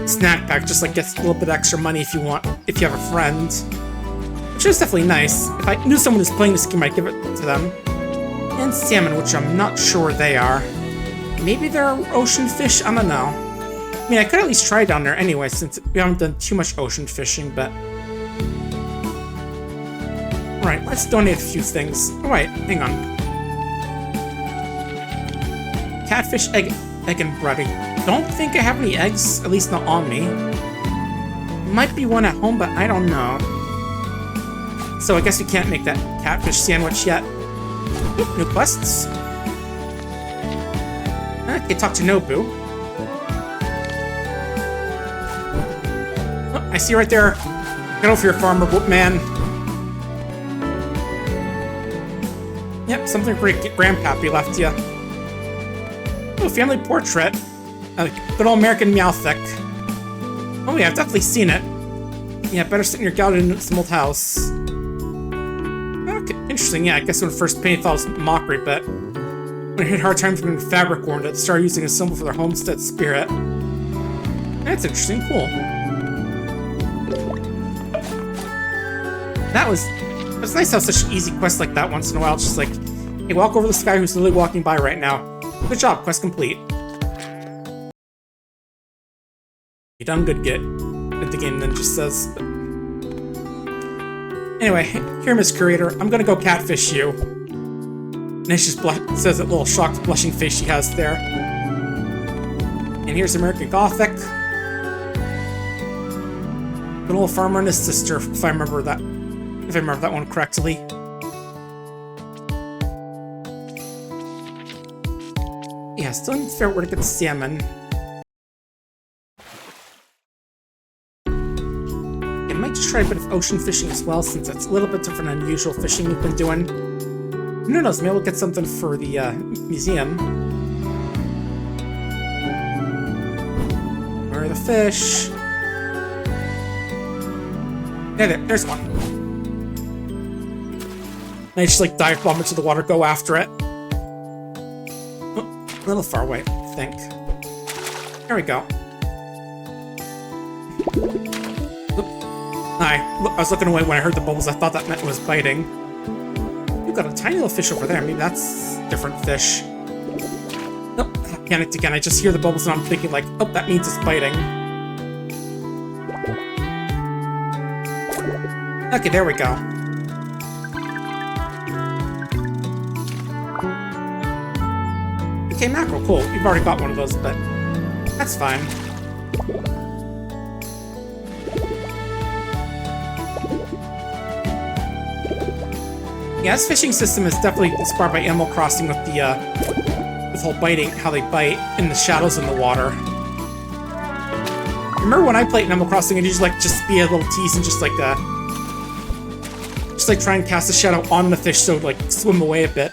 snack pack, just like gets a little bit extra money if you have a friend. Which is definitely nice. If I knew someone who's playing this game, I'd give it to them. And salmon, which I'm not sure they are. Maybe they're ocean fish? I don't know. I mean, I could at least try down there anyway, since we haven't done too much ocean fishing, but... Right, let's donate a few things. Oh, wait, hang on. Catfish, egg and bread. I don't think I have any eggs, at least not on me. Might be one at home, but I don't know. So I guess we can't make that catfish sandwich yet. Oop, new quests. Okay, talk to Nobu. Oh, I see you right there. Get over here, farmer man. Yep, something great Grandpappy left you. Oh, family portrait. Good old American Meowthic. Oh yeah, I've definitely seen it. Yeah, better sit in your gallery in some old house. Okay, Interesting, yeah, I guess when first painted, I thought it was mockery, but when it hit hard times from fabric worn, it started using a symbol for their homestead spirit. That's interesting, cool. It was nice to have such an easy quest like that once in a while. It's just like, hey, walk over this guy who's literally walking by right now. Good job, quest complete. You done good, Git. The game then just says. Anyway, here, Miss Curator, I'm gonna go catfish you. And it just says that little shocked, blushing face she has there. And here's American Gothic. Good old farmer and his sister, if I remember that one correctly. Yeah, still didn't figure out where to get the salmon. I might just try a bit of ocean fishing as well, since it's a little bit different than unusual fishing we've been doing. Who knows, maybe we'll get something for the museum. Where are the fish? Yeah, there's one. And I just like dive bomb into the water, go after it. Oh, a little far away, I think. There we go. Hi. I was looking away when I heard the bubbles. I thought that meant it was biting. You've got a tiny little fish over there. Maybe that's a different fish. Nope. I panicked again. I just hear the bubbles and I'm thinking like, oh, that means it's biting. Okay, there we go. Okay, mackerel, cool. You've already got one of those, but that's fine. Yeah, this fishing system is definitely inspired by Animal Crossing with the whole biting, how they bite in the shadows in the water. Remember when I played Animal Crossing and you just be a little tease and just try and cast a shadow on the fish so it would swim away a bit.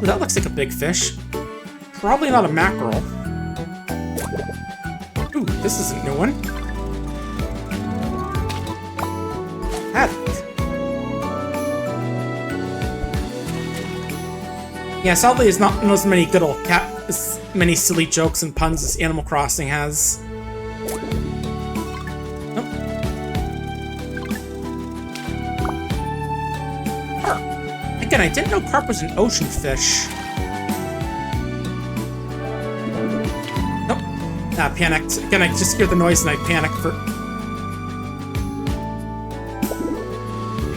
Ooh, that looks like a big fish. Probably not a mackerel. Ooh, this is a new one. Yeah, sadly, there's not as many good old as many silly jokes and puns as Animal Crossing has. Nope. Carp. Again, I didn't know carp was an ocean fish. Nope. Nah, panicked. Again, I just hear the noise and I panic for...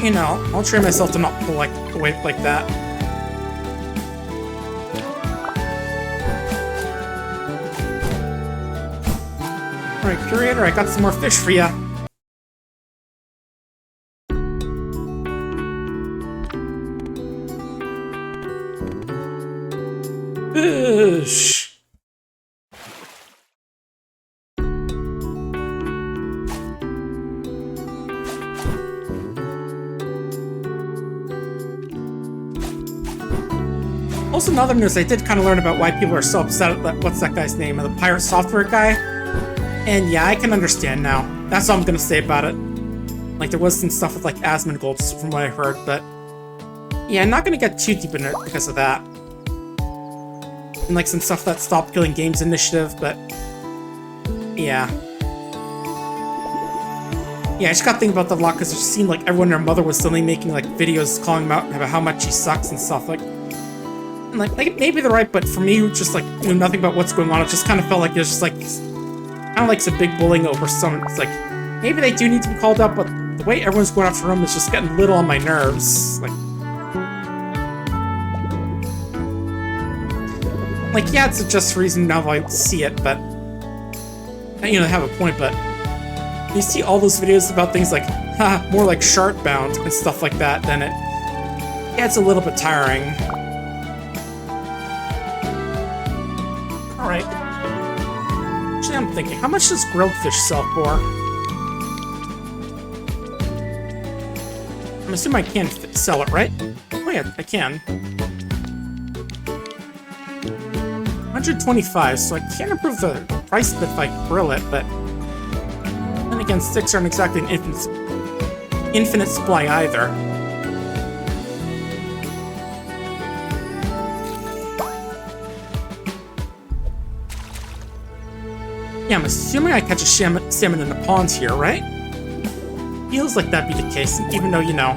You know, I'll train myself to not pull away like that. Alright, Curator, I got some more fish for ya. Fish! Also, in other news, I did kind of learn about why people are so upset at what's that guy's name? The pirate software guy? And yeah, I can understand now. That's all I'm gonna say about it. Like, there was some stuff with, Asmongold, from what I heard, but... Yeah, I'm not gonna get too deep in it because of that. And, some stuff that Stop Killing Games initiative, but... Yeah. Yeah, I just gotta think about that a lot, because it seemed like everyone and their mother was suddenly making, videos calling him out about how much he sucks and stuff, And, maybe they're right, but for me, who just, knew nothing about what's going on, it just kind of felt like there's just, kind of some big bullying over some. It's maybe they do need to be called up, but the way everyone's going after him is just getting a little on my nerves. Yeah, it's a just reason now I see it, but they have a point. But you see all those videos about things more like shark bound and stuff like that, then it gets a little bit tiring. All right. Actually, I'm thinking, how much does grilled fish sell for? I'm assuming I can sell it, right? Oh yeah, I can. 125, so I can't improve the price a bit if I grill it, but... Then again, sticks aren't exactly an infinite supply either. Yeah, I'm assuming I catch a salmon in the ponds here, right? Feels like that'd be the case, even though, you know,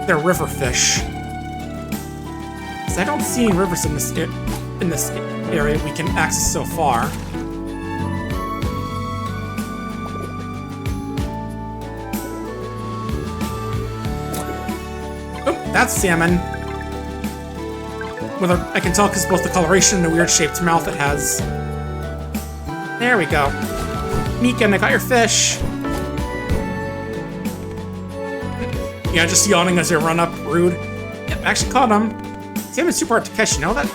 they're river fish. Because I don't see any rivers in this area we can access so far. Oh, that's salmon. Whether I can tell because both the coloration and the weird shaped mouth it has. There we go. Meekin, I got your fish. Yeah, just yawning as I run up. Rude. Yep, actually caught him. Salmon's super hard to catch, you know that?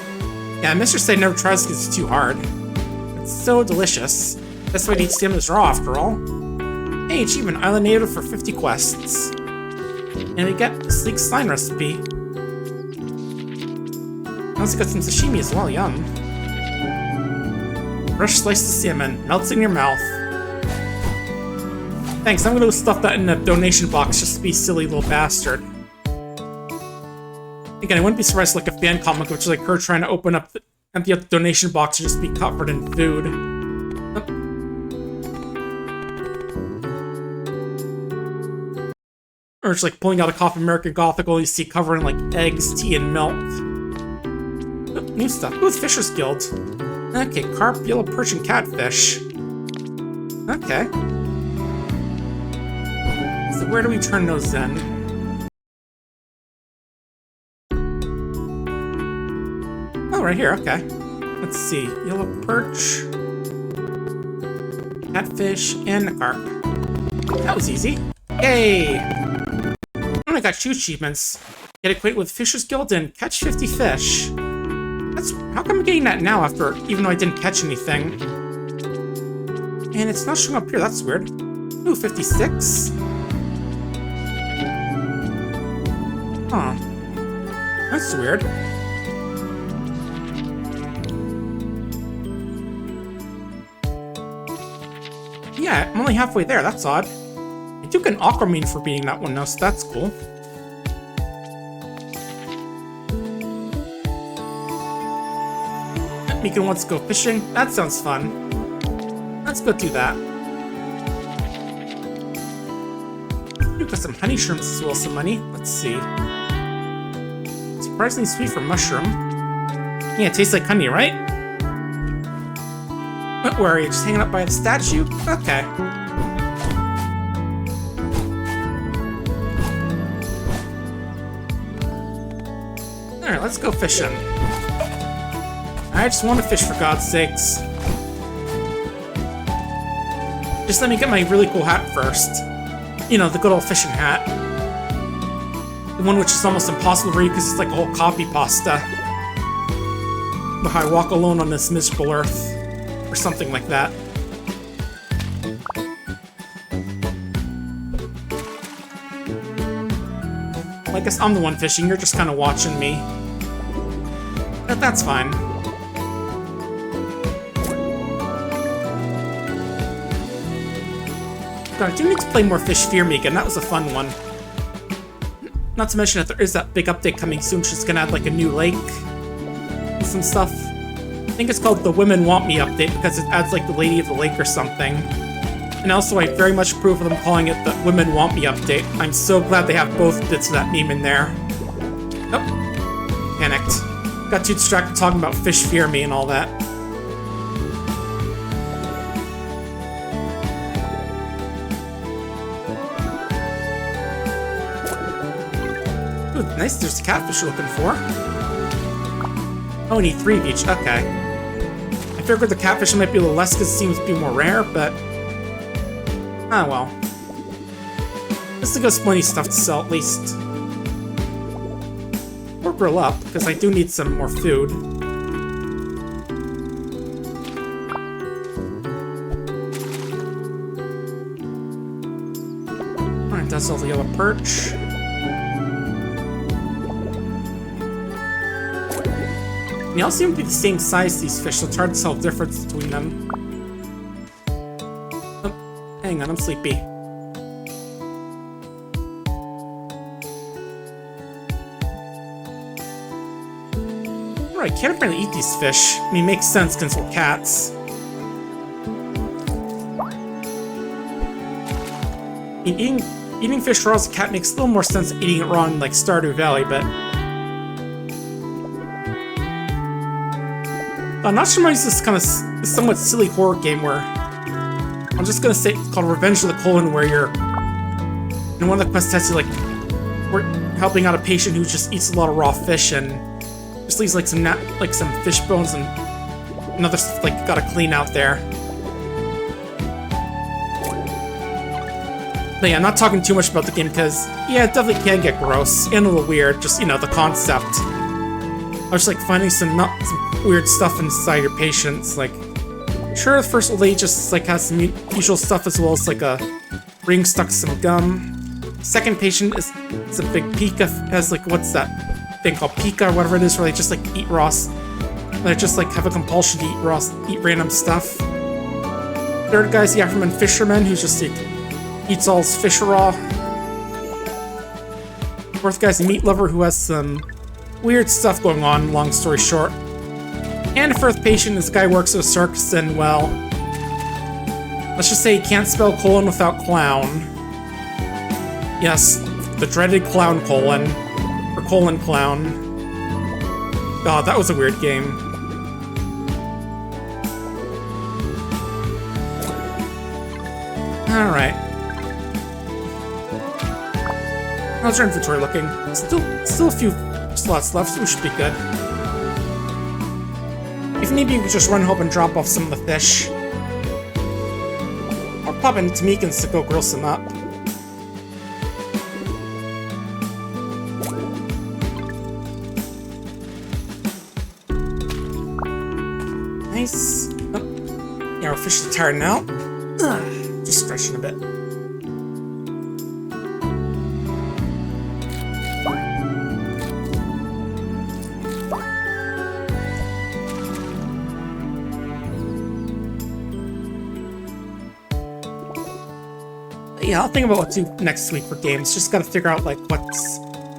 Yeah, Mr. Say never tries because it's too hard. It's so delicious. That's why I eat salmon is raw, after all. Hey, achievement. Island native for 50 quests. And we get a sleek slime recipe. I also got some sashimi as well, yum. Fresh sliced salmon, melts in your mouth. Thanks, I'm gonna stuff that in the donation box just to be a silly little bastard. Again, I wouldn't be surprised like a fan comic, which is like her trying to open up empty out the donation box and just be covered in food. Or just like pulling out a Coffee American Gothical you see covered in like eggs, tea, and milk. Oh, new stuff. Ooh, it's Fisher's Guild. Okay, carp, yellow perch, and catfish. Okay. So where do we turn those in? Oh, right here, okay. Let's see. Yellow perch, catfish, and a carp. That was easy. Yay! I only got 2 achievements. Get acquainted with Fisher's Guild and catch 50 fish. How come I'm getting that now after, even though I didn't catch anything? And it's not showing up here, that's weird. Ooh, 56? Huh. That's weird. Yeah, I'm only halfway there, that's odd. I took an Aquamarine for beating that one though, so that's cool. Meekin wants to go fishing? That sounds fun. Let's go do that. We've got some honey shrimps as well as some money. Let's see. Surprisingly sweet for mushroom. Yeah, it tastes like honey, right? Don't worry, just hanging up by the statue? Okay. Alright, let's go fishing. I just want to fish for God's sakes. Just let me get my really cool hat first. You know, the good old fishing hat. The one which is almost impossible to read because it's like a whole copy pasta. But I walk alone on this miserable earth. Or something like that. Well, I guess I'm the one fishing, you're just kind of watching me. But that's fine. God, I do need to play more Fish Fear Me again, that was a fun one. Not to mention that there is that big update coming soon, which is gonna add like a new lake and some stuff. I think it's called the Women Want Me update because it adds like the Lady of the Lake or something. And also I very much approve of them calling it the Women Want Me update. I'm so glad they have both bits of that meme in there. Oh, panicked. Got too distracted talking about Fish Fear Me and all that. Ooh, nice, there's the catfish you're looking for. Oh, I need 3 of each, okay. I figured the catfish might be a little less because it seems to be more rare, but... ah, well. This gives us plenty of stuff to sell, at least. Or grill up, because I do need some more food. Alright, that's all the yellow perch. They all seem to be the same size, these fish, so it's hard to tell the difference between them. Oh, hang on, I'm sleepy. Right, can't apparently eat these fish. I mean, it makes sense since we're cats. Eating fish raw as a cat makes a little more sense than eating it raw in like Stardew Valley, but Not sure reminds this kind of somewhat silly horror game where I'm just gonna say it's called Revenge of the Colon, where you're in one of the quest tests, you're like we're helping out a patient who just eats a lot of raw fish and just leaves like some fish bones and another stuff like gotta clean out there. But yeah, I'm not talking too much about the game because yeah, it definitely can get gross and a little weird. Just the concept. I was just like finding some weird stuff inside your patients. Like, sure, the first old lady just like has some usual stuff as well as like a ring stuck to some gum. Second patient is a big Pika, has like what's that thing called Pika or whatever it is, where they just like eat raw. They just like have a compulsion to eat random stuff. Third guy's the African fisherman who's just like eats all his fish raw. Fourth guy's a meat lover who has some weird stuff going on, long story short. And the fourth patient is the guy who works at a circus and, well, let's just say he can't spell colon without clown. Yes, the dreaded clown colon, or colon clown. God, that was a weird game. Alright. How's your inventory looking? Still a few slots left, so we should be good. If need be, we just run home and drop off some of the fish. Or pop into Meekins to go grill some up. Nice. Oh. Yeah, our fish are tired now. Just stretching a bit. Yeah, I'll think about what to do next week for games. Just gotta figure out like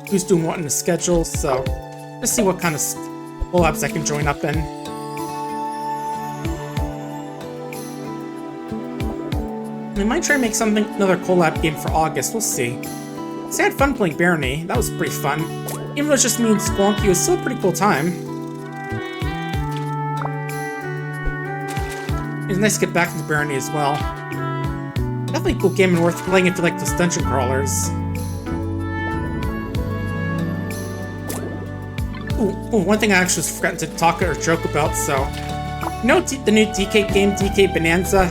who's doing what in the schedule, so just see what kind of collabs I can join up in. We might try to make another collab game for August, we'll see. So I had fun playing Barony, that was pretty fun. Even though it's just me and Squonky, it was still a pretty cool time. It was nice to get back into Barony as well. Definitely a cool game and worth playing if you like those dungeon crawlers. Ooh, one thing I actually was forgetting to talk or joke about, so... You know the new DK game, DK Bonanza?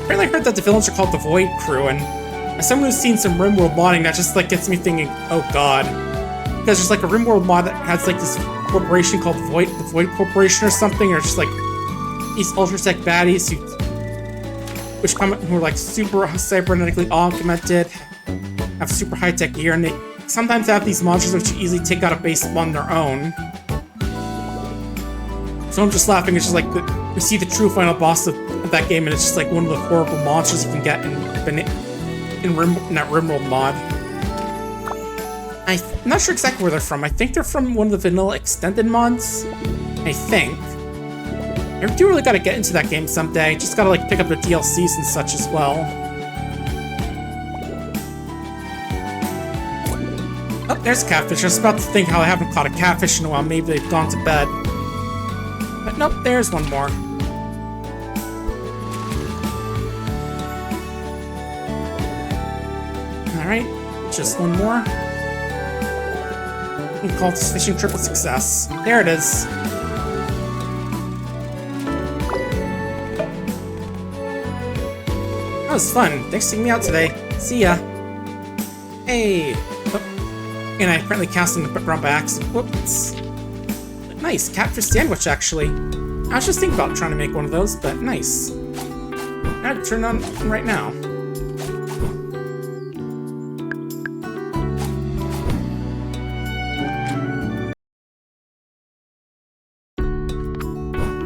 Apparently I heard that the villains are called the Void Crew, and as someone who's seen some RimWorld modding, that just like gets me thinking, oh god. Because there's like a RimWorld mod that has like this corporation called the Void Corporation or something, or just like these ultra-tech baddies who are like super cybernetically augmented, have super high-tech gear, and they sometimes have these monsters which you easily take out a base on their own. So I'm just laughing, it's just like we see the true final boss of that game, and it's just like one of the horrible monsters you can get in that RimWorld mod. I'm not sure exactly where they're from. I think they're from one of the vanilla extended mods. I think. I do really gotta get into that game someday. Just gotta like pick up the DLCs and such as well. Oh, there's a catfish. I was about to think how I haven't caught a catfish in a while. Maybe they've gone to bed. But nope, there's one more. Alright, just one more. We can call this fishing trip a success. There it is. That was fun. Thanks for taking me out today. See ya. Hey. Oh. And I apparently cast in the background by accident. Whoops. Nice. Catfish sandwich, actually. I was just thinking about trying to make one of those, but nice. I'll turn it on right now.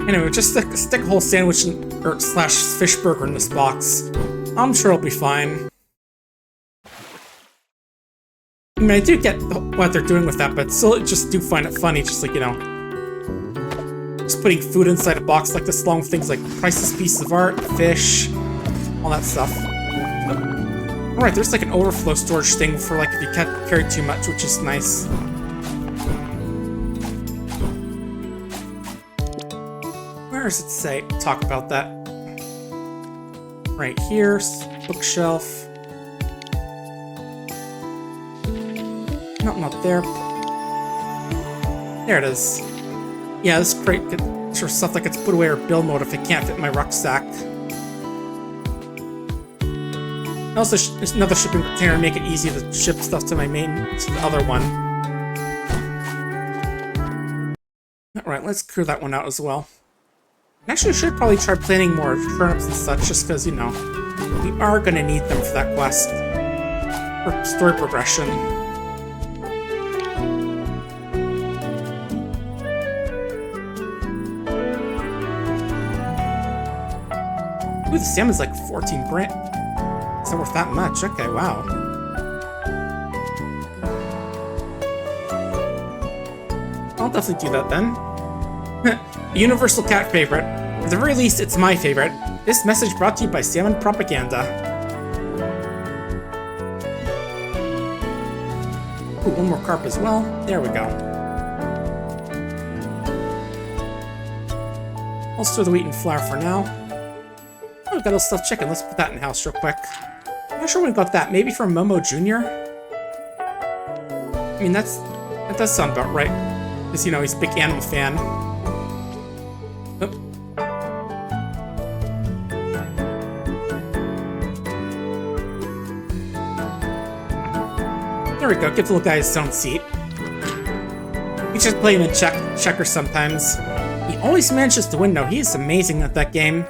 Anyway, just stick a whole sandwich slash fish burger in this box. I'm sure it'll be fine. I mean, I do get what they're doing with that, but still just do find it funny, just like, just putting food inside a box like this, along with things like priceless pieces of art, fish, all that stuff. Alright, there's like an overflow storage thing for like if you carry too much, which is nice. Where does it say? Talk about that. Right here, bookshelf. No, not there. There it is. Yeah, this crate gets for stuff that gets put away or bill mode if it can't fit in my rucksack. Also, there's another shipping container to make it easy to ship stuff to my to the other one. Alright, let's clear that one out as well. Actually, I should probably try planting more turnips and such, just because, you know, we are going to need them for that quest. For story progression. Ooh, the salmon's like 14 grand. It's not worth that much. Okay, wow. I'll definitely do that then. A universal cat favorite. At the very least, it's my favorite. This message brought to you by Salmon Propaganda. Ooh, one more carp as well. There we go. I'll store the wheat and flour for now. Oh, we've got a stuffed chicken. Let's put that in the house real quick. I'm not sure when we got that. Maybe from Momo Jr.? I mean, that does sound about right. Because, you know, he's a big animal fan. Oh. There we go. Give the little guy his own seat. We just play him in checkers sometimes. He always manages to win, though. He is amazing at that game.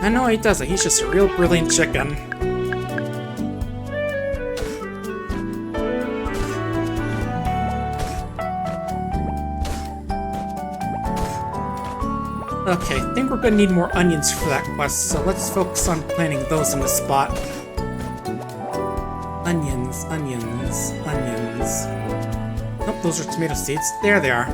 I know he doesn't. He's just a real brilliant chicken. Okay, I think we're gonna need more onions for that quest, so let's focus on planting those in the spot. Onions, onions, onions. Nope, those are tomato seeds. There they are.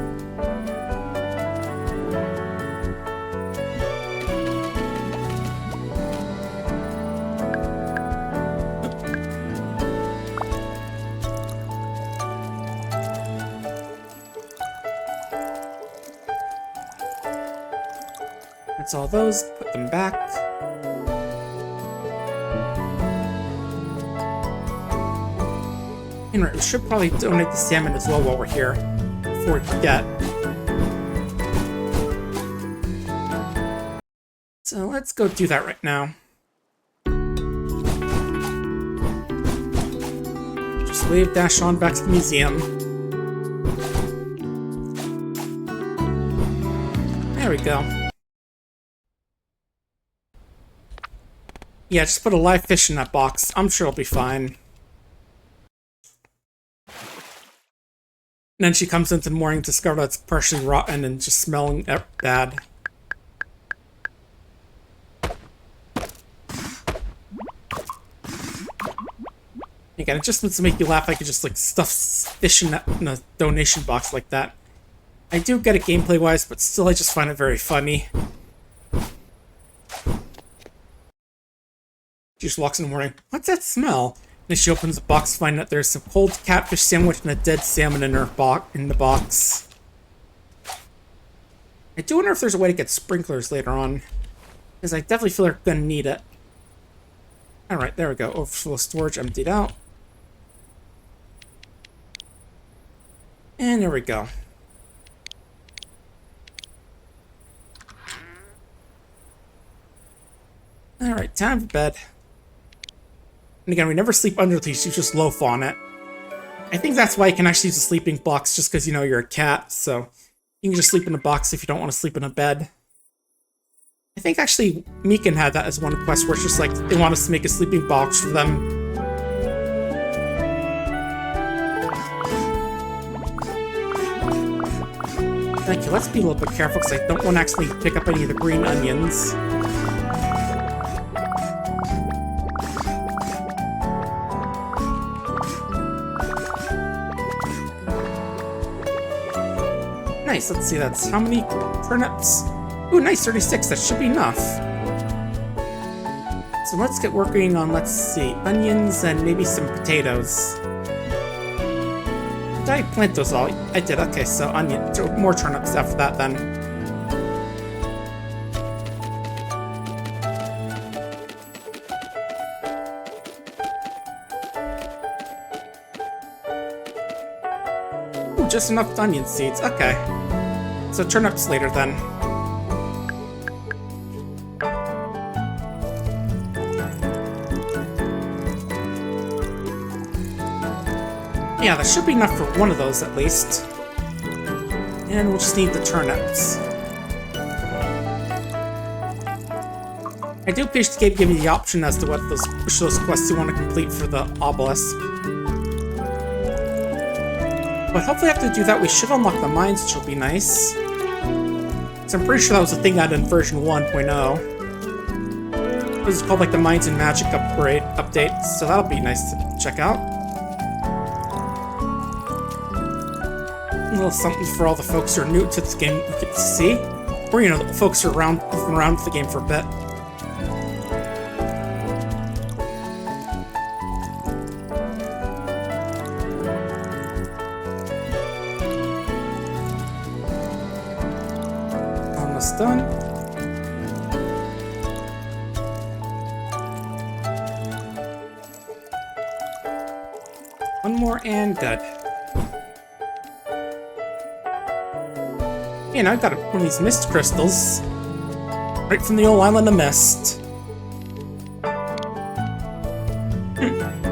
That's all those. Put them back. Anyway, we should probably donate the salmon as well while we're here, before we forget. So let's go do that right now. Just wave dash on back to the museum. There we go. Yeah, just put a live fish in that box. I'm sure it'll be fine. And then she comes into the morning to discover that it's partially rotten and just smelling bad. Again, it just needs to make you laugh. I could just like stuff fish in a donation box like that. I do get it gameplay-wise, but still I just find it very funny. She just walks in the morning. What's that smell? And then she opens the box to find that there's some cold catfish sandwich and a dead salmon in the box. I do wonder if there's a way to get sprinklers later on, because I definitely feel like we're gonna need it. Alright, there we go. Overflow storage emptied out. And there we go. Alright, time for bed. And again, we never sleep under these, you just loaf on it. I think that's why you can actually use a sleeping box, just because, you know, you're a cat, so you can just sleep in a box if you don't want to sleep in a bed. I think actually Meekin had that as one quest where it's just like, they want us to make a sleeping box for them. Thank you, let's be a little bit careful because I don't want to actually pick up any of the green onions. Nice, let's see, that's how many turnips? Ooh, nice, 36, that should be enough. So let's get working on, let's see, onions and maybe some potatoes. Did I plant those all? I did, okay, so more turnips after that then. Ooh, just enough onion seeds, okay. So turnips later then. Yeah, that should be enough for one of those at least. And we'll just need the turnips. I do appreciate the game giving me the option as to which those quests you want to complete for the obelisk. But hopefully after we do that, we should unlock the mines, which will be nice. So I'm pretty sure that was a thing out in version 1.0. This is called like the Mines and Magic update, so that'll be nice to check out. A little something for all the folks who are new to this game you get to see. Or, you know, the folks who are around with the game for a bit. Almost done. One more and good. And I've got one of these mist crystals. Right from the old Island of Mist.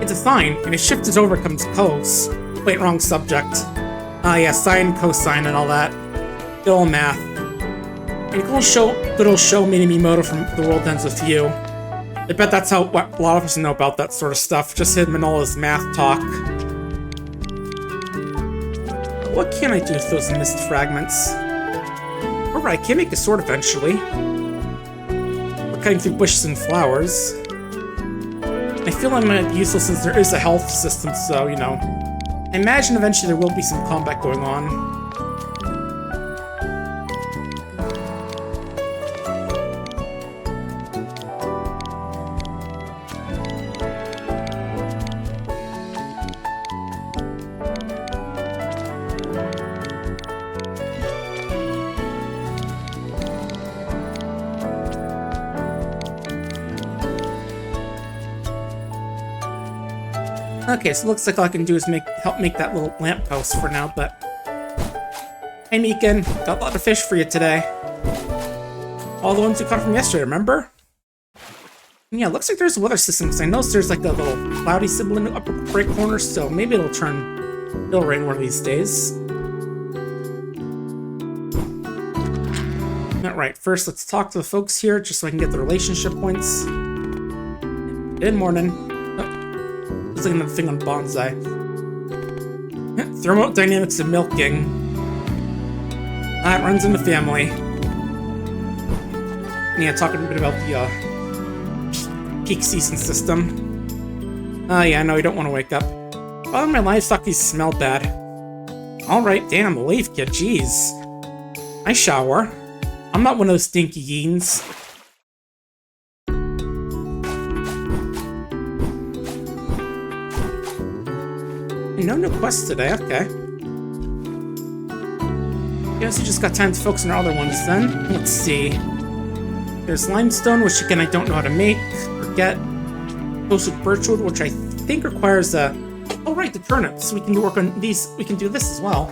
It's a sine, and if shift is over comes cos. Wait, wrong subject. Yeah, sine, cosine, and all that. Good old math. And good old show Minimoto from The World Ends With You. I bet that's how a lot of us know about that sort of stuff. Just him and all his math talk. What can I do with those mist fragments? Alright, I can make a sword eventually. We're cutting through bushes and flowers. I feel I might be useful since there is a health system, so, you know. I imagine eventually there will be some combat going on. Okay, so it looks like all I can do is help make that little lamppost for now, but... Hey, Meekin, got a lot of fish for you today. All the ones we caught from yesterday, remember? And yeah, it looks like there's a weather system, because I noticed there's like a little cloudy symbol in the upper right corner, so maybe it'll rain one of these days. Alright, first let's talk to the folks here, just so I can get the relationship points. Good morning. Looks like another thing on bonsai. Thermodynamics of milking. That runs in the family. Yeah, talking a bit about the peak season system. Yeah, no, you don't want to wake up. Oh, my livestock, these smell bad. Alright, damn, the leaf kid, jeez. I shower. I'm not one of those stinky yeens. No new quests today, okay. Guess we just got time to focus on our other ones then. Let's see. There's limestone, which again I don't know how to make or get. Toasted birchwood, which I think requires a... Oh right, the turnips. We can work on these. We can do this as well.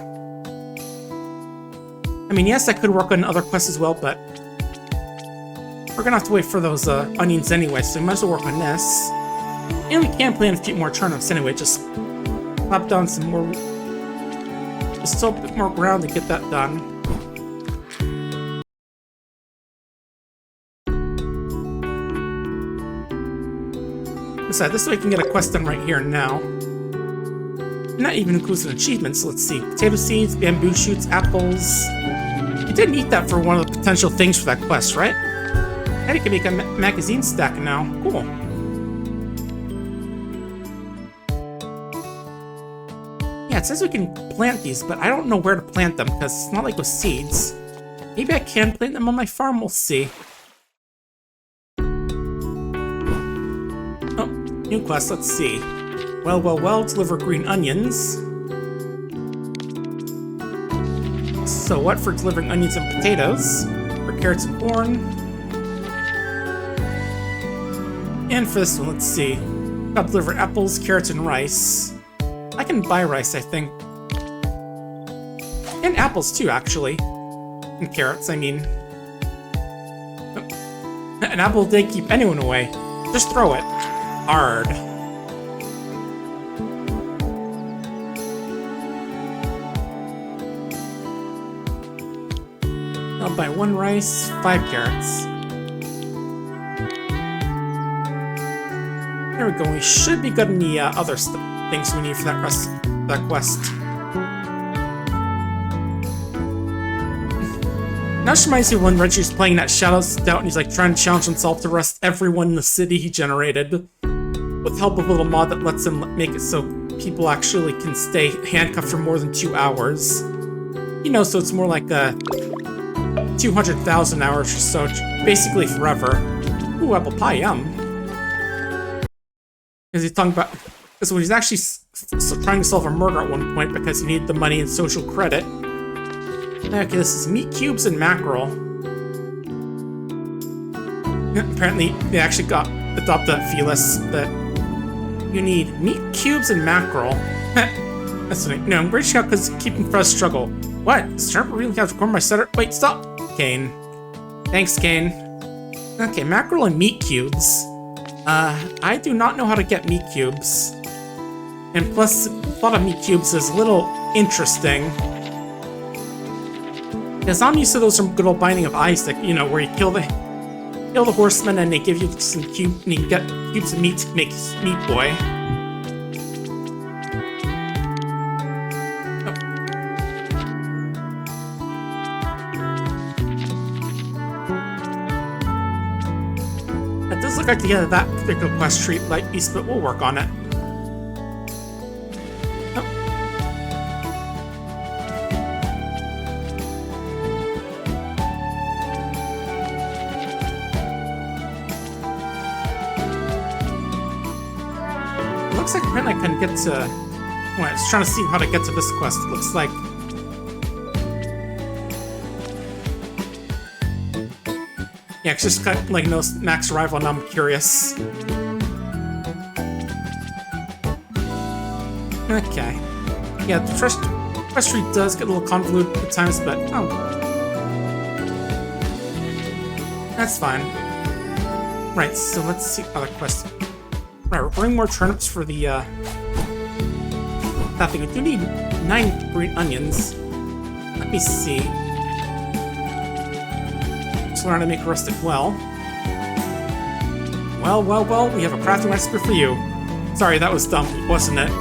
I mean, yes, I could work on other quests as well, but we're gonna have to wait for those onions anyway, so we might as well work on this. And we can plant a few more turnips anyway, just pop down some more... Just still a bit more ground to get that done. Besides, this way I can get a quest done right here and now. Not even includes an achievement, so let's see. Potato seeds, bamboo shoots, apples... You didn't eat that for one of the potential things for that quest, right? And you can make a magazine stack now. Cool. Yeah, it says we can plant these, but I don't know where to plant them because it's not like with seeds. Maybe I can plant them on my farm, we'll see. Oh, new quest, let's see. Well, deliver green onions. So what for delivering onions and potatoes? For carrots and corn. And for this one, let's see. Gotta deliver apples, carrots, and rice. I can buy rice, I think. And apples too, actually. And carrots, I mean. An apple did keep anyone away. Just throw it. Hard. I'll buy 1 rice, 5 carrots. There we go. We should be good in the other things we need for that quest. Now this reminds me of when Reggie's playing that Shadows Doubt and he's like trying to challenge himself to arrest everyone in the city he generated. With help of a little mod that lets him make it so people actually can stay handcuffed for more than 2 hours. You know, so it's more like 200,000 hours or so, basically forever. Ooh, apple pie, yum. Because he's talking about, because when he's actually trying to solve a murder at one point because he needed the money and social credit. Okay, this is meat cubes and mackerel. Apparently, they actually adopted Felis that you need meat cubes and mackerel. That's funny. No, I'm reaching out because keeping for a struggle. What? Does Sharp really have to record my setter? Wait, stop! Kane. Thanks, Kane. Okay, mackerel and meat cubes. I do not know how to get meat cubes. And plus, the thought of meat cubes is a little interesting. Because I'm used to those from good old Binding of Isaac, you know, where you kill the horseman and they give you some cubes, and you can get cubes of meat to make Meat Boy. It does look like to get that particular quest tree light piece, but we'll work on it. Looks like apparently I can get to... Well, I was trying to see how to get to this quest. It looks like... Yeah, it's just got, like, no max arrival, and I'm curious. Okay. Yeah, the quest tree does get a little convoluted at times, but... Oh. That's fine. Right, so let's see other quests. Right, we're bringing more turnips for the, that thing. We do need 9 green onions. Let me see. Just learn how to make rustic well. Well, we have a crafting recipe for you. Sorry, that was dumb, wasn't it?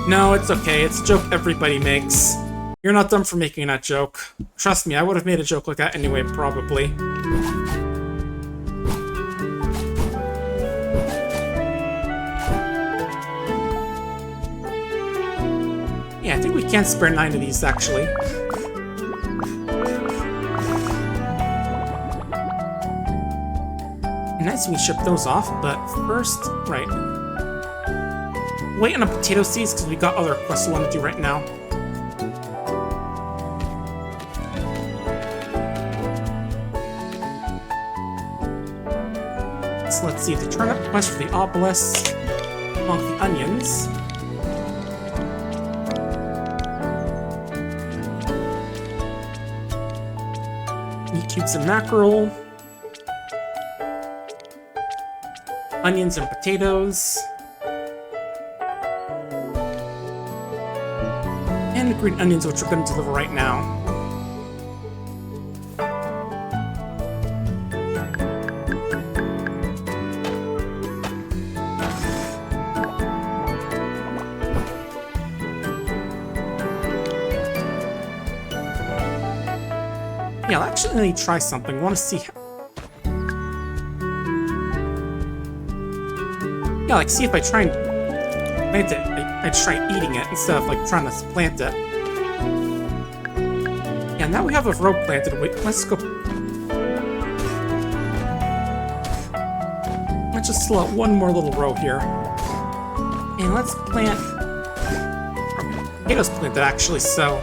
No, it's okay. It's a joke everybody makes. You're not dumb for making that joke. Trust me, I would have made a joke like that anyway, probably. Yeah, I think we can spare 9 of these, actually. Nice, we ship those off, but first, right. Wait on the potato seeds, because we got other quests we want to do right now. So let's see, the turnip quest for the obelisk, along with the onions. Meat cubes and mackerel. Onions and potatoes. And the green onions, which we're going to deliver right now. Yeah, I'll actually try something. I want to see how... Yeah, like, see if I try and plant it, I just try eating it instead of like trying to plant it. Yeah, now we have a row planted. Wait, let's go. Let's just slow out one more little row here. And let's plant potatoes planted actually, so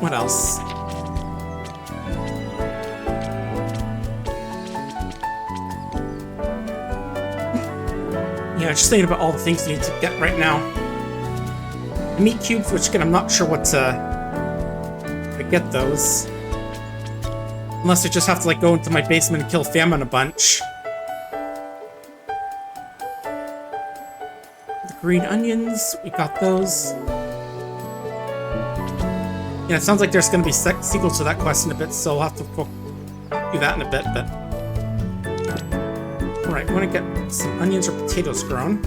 what else? Yeah, just thinking about all the things we need to get right now. Meat cubes, which again I'm not sure what to get those. Unless I just have to like go into my basement and kill Famine a bunch. The green onions, we got those. Yeah, it sounds like there's gonna be sequels to that quest in a bit, so I'll have to do that in a bit, but... Alright, we want to get some onions or potatoes grown.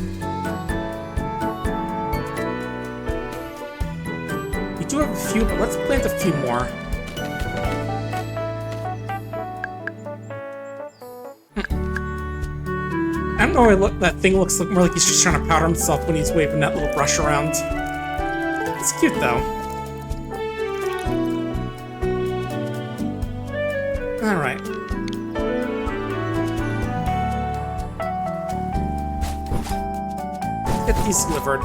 We do have a few, but let's plant a few more. I don't know why that thing looks more like he's just trying to powder himself when he's waving that little brush around. It's cute, though. Alright. Get these delivered.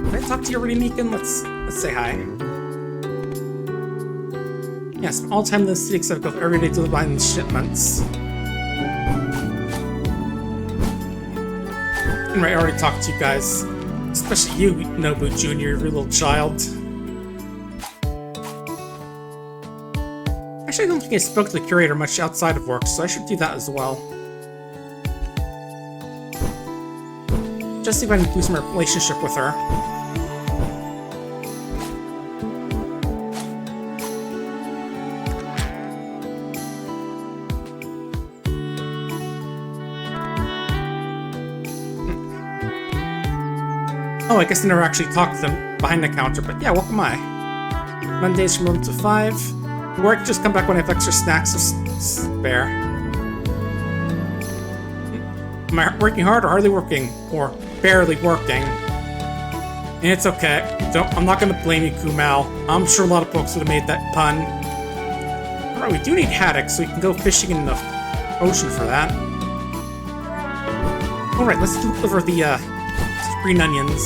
Can I talk to you already, Meekin? Let's say hi. Yes, all time in the city except of every day delivering shipments. And I already talked to you guys. Especially you, Nobu Jr., your little child. Actually, I don't think I spoke to the curator much outside of work, so I should do that as well. Just see if I can boost my relationship with her. Oh, I guess I never actually talked to them behind the counter, but yeah, welcome by. Mondays from 1 to 5. Work, just come back when I have extra snacks to spare. Am I working hard or hardly working? Or barely working? And it's okay. I'm not gonna blame you, Kumal. I'm sure a lot of folks would have made that pun. Alright, we do need haddocks, so we can go fishing in the ocean for that. Alright, let's deliver the green onions.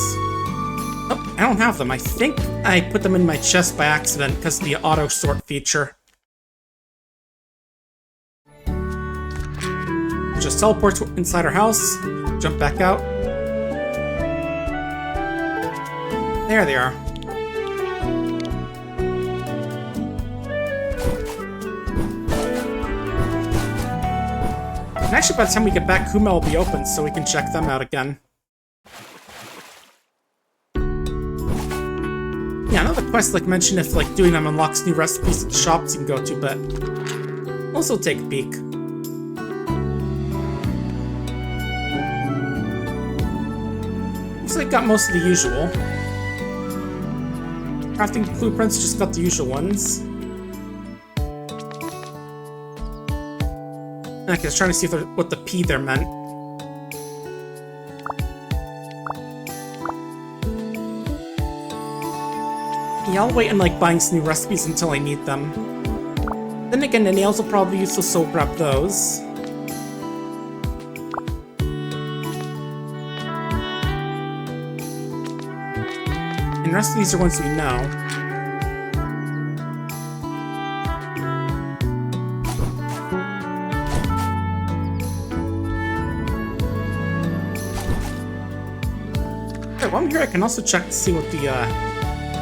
Oh, I don't have them. I think I put them in my chest by accident because of the auto sort feature. Just teleport inside our house, jump back out. There they are. And actually, by the time we get back, Kuma will be open, so we can check them out again. Yeah, I know the quest, like, mentioned if, like, doing them unlocks new recipes at the shops you can go to, but also take a peek. Looks like got most of the usual. Crafting blueprints, just got the usual ones. Okay, I was trying to see if what the P there meant. Yeah, I'll wait on like buying some new recipes until I need them. Then again, the nails will probably be useful, so we'll grab those. And the rest of these are ones we know. Okay, while I'm here, I can also check to see what the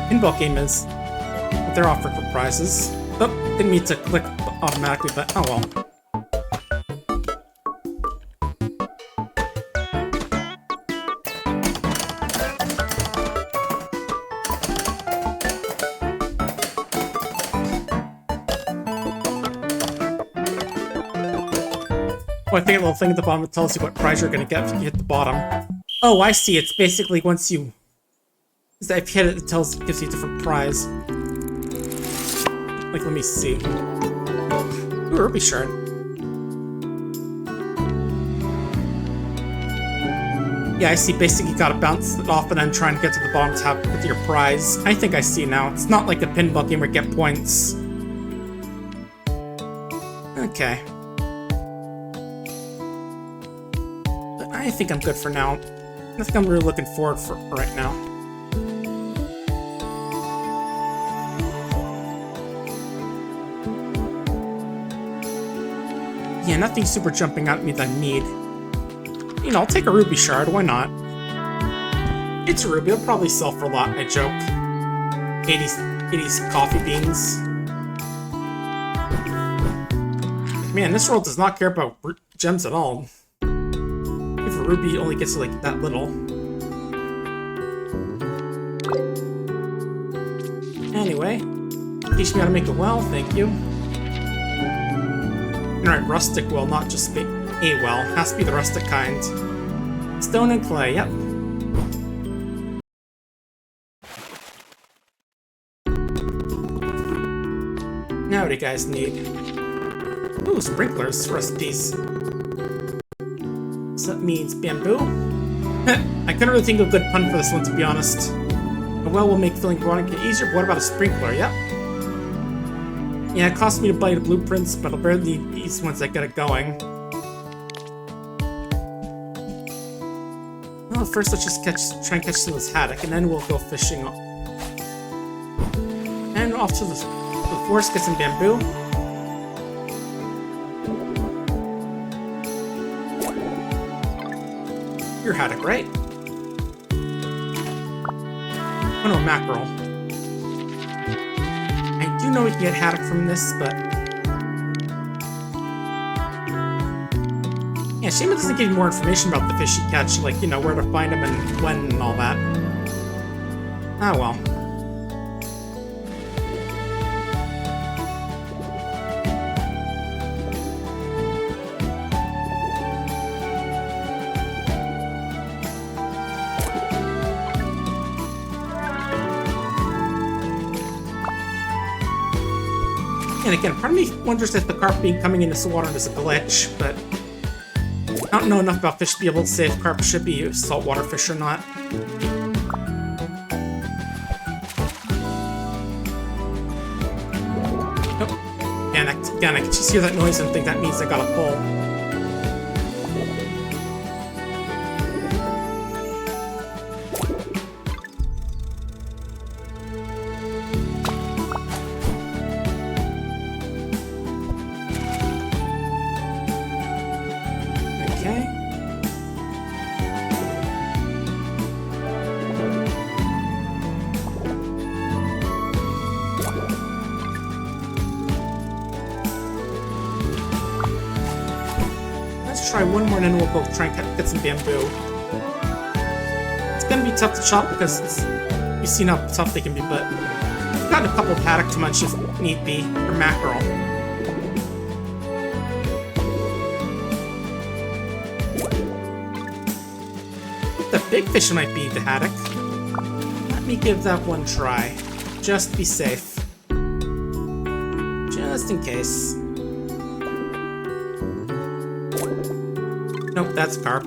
pinball game is. What they're offering for prizes. Oh, didn't mean to click automatically, but oh well. Oh, I think a little thing at the bottom that tells you what prize you're gonna get if you hit the bottom. Oh, I see. It's basically once you... If you hit it, gives you a different prize. Like, let me see. Ooh, ruby shard. Yeah, I see. Basically, you gotta bounce it off and then try and get to the bottom top with your prize. I think I see now. It's not like a pinball game where you get points. Okay. But I think I'm good for now. Nothing I'm really looking forward for right now. Yeah, nothing super jumping out at me that I need. You know, I'll take a ruby shard, why not? It's a ruby, it'll probably sell for a lot, I joke. 80s coffee beans. Man, this world does not care about gems at all. If a ruby only gets like that little. Anyway, teach me how to make a well, thank you. Alright, rustic well, not just a well. Has to be the rustic kind. Stone and clay, yep. Now what do you guys need? Ooh, sprinklers recipes. So that means bamboo? I couldn't really think of a good pun for this one, to be honest. A well will make filling water get easier, but what about a sprinkler? Yep. Yeah, it cost me to buy the blueprints, but I'll barely need these once I get it going. Well, first let's just try and catch some of this haddock, and then we'll go fishing. And off to the forest, get some bamboo. You're haddock, right? Oh no, mackerel. I do know we can get haddock from this, but... Yeah, shame it doesn't give you more information about the fish you catch, like, you know, where to find them and when and all that. Ah, well. And again, part of me wonders if the carp being coming into the water is a glitch, but I don't know enough about fish to be able to say if carp should be a saltwater fish or not. Oh, again, I can just hear that noise and think that means I got a pull. Try one more and then we'll go try and get some bamboo. It's gonna be tough to chop because you've seen how tough they can be, but I've gotten a couple of haddock too much if need be, or mackerel. The big fish might be the haddock. Let me give that one try. Just to be safe. Just in case. Nope, that's carp.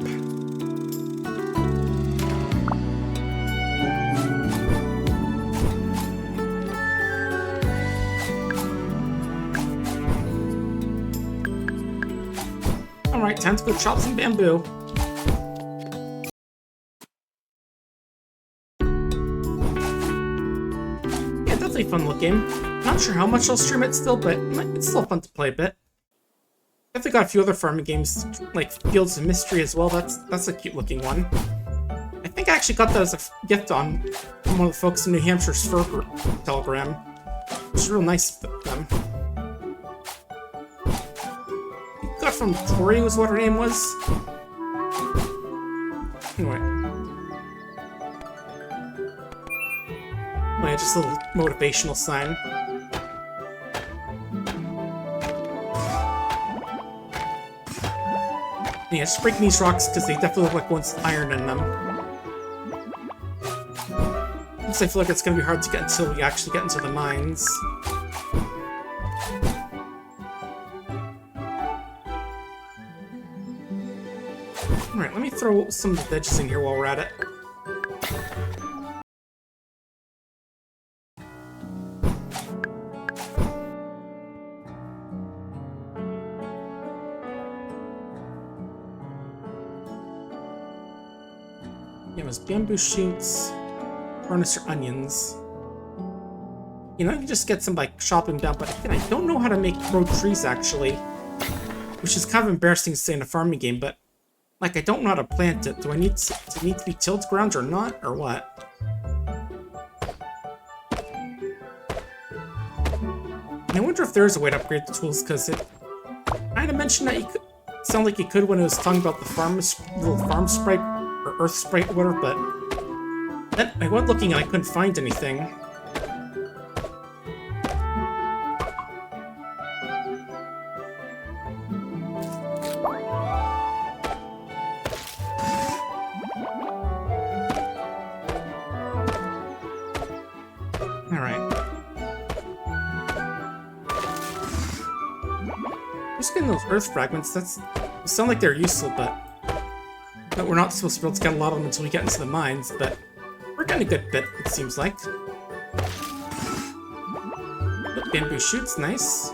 Alright, time to go chop some bamboo. Yeah, definitely a fun little game. Not sure how much I'll stream it still, but it's still fun to play a bit. I've got a few other farming games, like Fields of Mystery as well. That's a cute looking one. I think I actually got that as a gift from one of the folks in New Hampshire's fur telegram, which is real nice of them. Got from Tori was what her name was. Anyway. Oh yeah, just a little motivational sign. Yeah, just breaking these rocks because they definitely look like one's iron in them. I feel like it's going to be hard to get until we actually get into the mines. Alright, let me throw some of the veggies in here while we're at it. Yeah, it was bamboo shoots, furnace or onions. You know, you can just get some by chopping down, but again, I don't know how to grow trees actually. Which is kind of embarrassing to say in a farming game, but like I don't know how to plant it. Do I need to be tilled ground or not, or what? And I wonder if there is a way to upgrade the tools, because it kind of mentioned that you could. Sound like you could when it was talking about the little farm sprite or earth sprite or whatever, but then I went looking and I couldn't find anything. Getting those earth fragments, they sound like they're useful, but we're not supposed to be able to get a lot of them until we get into the mines, but we're getting a good bit, it seems like. Bamboo shoots, nice.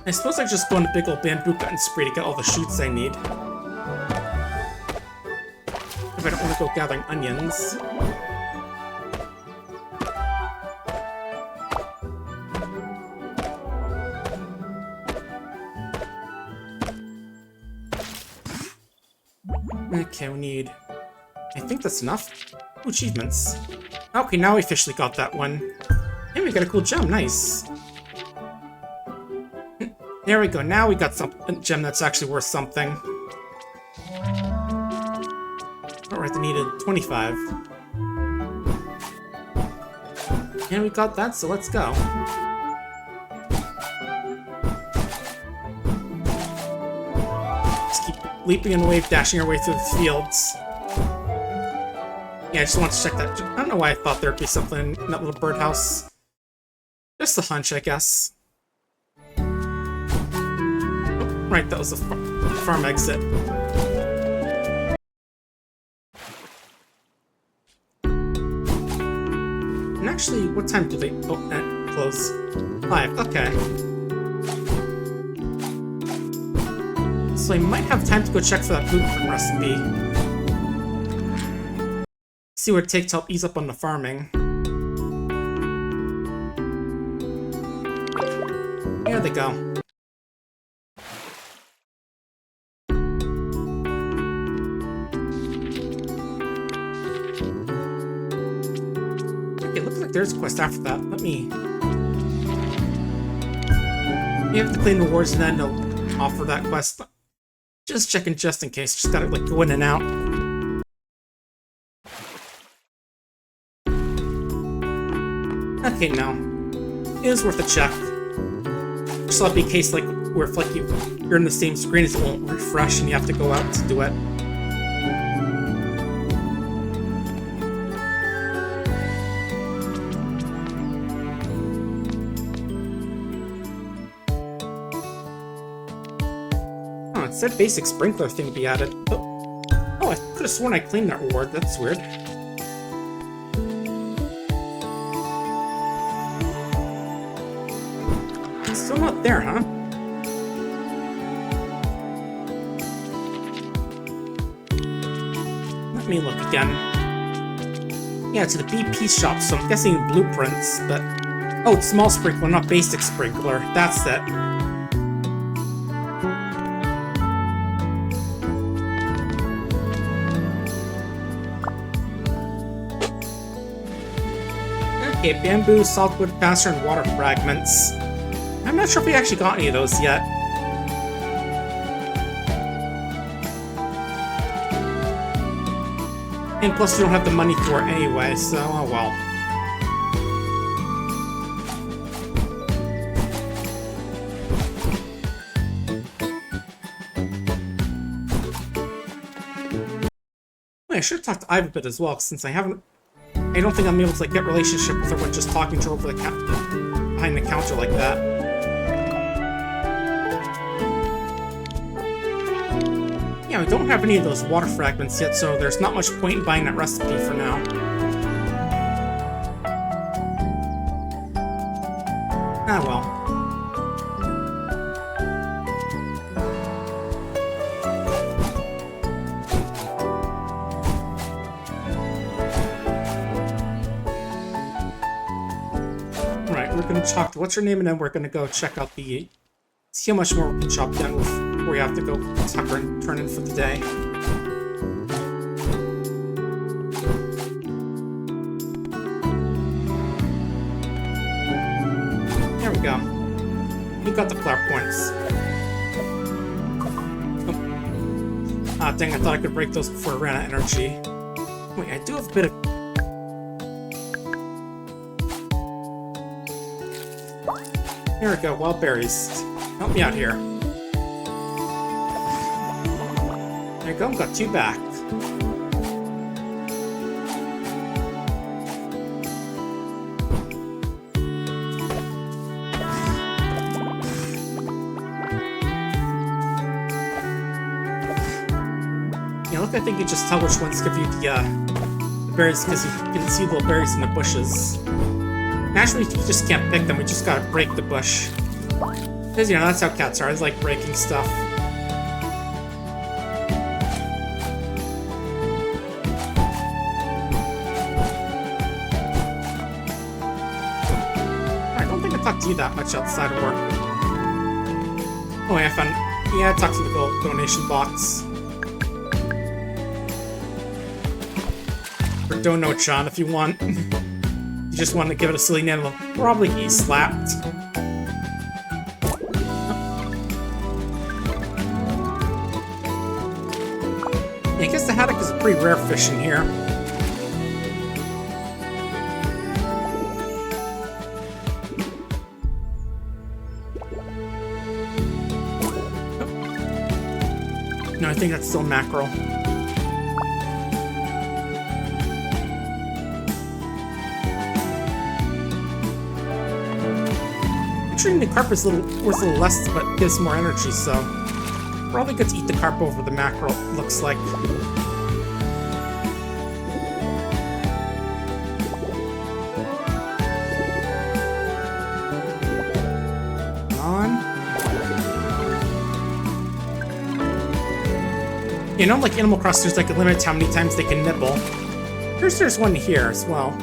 I suppose I just go on a big old bamboo cutting spree to get all the shoots I need. If I don't want to go gathering onions. Okay, we need... I think that's enough. Ooh, achievements. Okay, now we officially got that one. And we got a cool gem, nice. There we go, now we got a gem that's actually worth something. Alright, they needed 25. And we got that, so let's go. Leaping and wave dashing our way through the fields. Yeah, I just want to check that. I don't know why I thought there'd be something in that little birdhouse. Just a hunch, I guess. Oh, right, that was the farm exit. And actually, what time do they close? 5, okay. So I might have time to go check for that blueprint recipe. See what it takes to help ease up on the farming. Here they go. Okay, it looks like there's a quest after that. Let me... You have to claim rewards and then they'll offer that quest. Just checking just in case. Just gotta, like, go in and out. Okay, no. It is worth a check. Just that'll be a case, like, where if, like, you're in the same screen, it won't refresh and you have to go out to do it. It said basic sprinkler thing to be added. Oh, I could have sworn I claimed that reward. That's weird. It's still not there, huh? Let me look again. Yeah, it's the BP shop, so I'm guessing blueprints, but... Oh, it's small sprinkler, not basic sprinkler. That's it. Okay, bamboo, saltwood faster, and water fragments. I'm not sure if we actually got any of those yet. And plus, we don't have the money for it anyway, so oh well. I should have talked to Ive a bit as well, since I don't think I'm able to, like, get a relationship with her with just talking to her over the behind the counter like that. Yeah, we don't have any of those water fragments yet, so there's not much point in buying that recipe for now. Ah, well. Alright, we're gonna talk to what's her name, and then we're gonna go check out the... see how much more we can chop down before we have to go tuck her and turn in for the day. There we go. We got the flower points. Oh. Ah, dang, I thought I could break those before I ran out of energy. Wait, I do have a bit of... Here we go, wild berries. Help me out here. There you go, got 2 back. Yeah, look, I think you just tell which ones give you the berries because you can see little berries in the bushes. Naturally, you just can't pick them, we just gotta break the bush. Because, you know, that's how cats are. It's like breaking stuff. I don't think I talked to you that much outside of work. Oh, yeah, I found... yeah, I talked to the gold donation box. Or Dono-chan, if you want. You just want to give it a silly name, it'll probably get slapped. I guess the haddock is a pretty rare fish in here. Oh. No, I think that's still mackerel. Treating the carp is worth a little less, but gives more energy, so probably good to eat the carp over the mackerel, looks like. You know, like Animal Crossing, there's like a limit to how many times they can nibble. There's one here as well.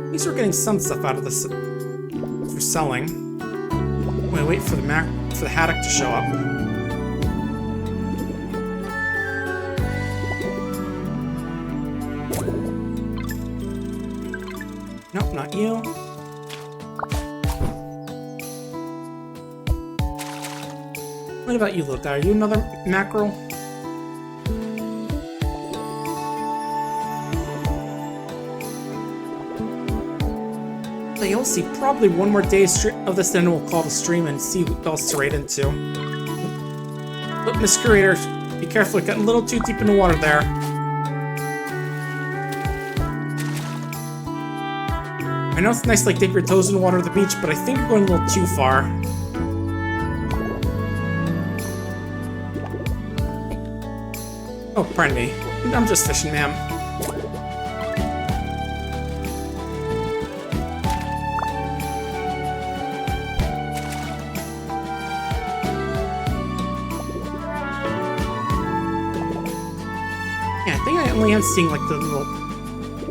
At least we're getting some stuff out of this for selling. Wait for the haddock to show up. Nope, not you. What about you, little guy? Are you another mackerel? So you'll see probably one more day of this, then we'll call the stream and see what else to raid into. But Miss Curator, be careful, you're getting a little too deep in the water there. I know it's nice to like dip your toes in the water at the beach, but I think you're going a little too far. Oh, pardon me. I'm just fishing, ma'am. Yeah, I think I only am seeing like the little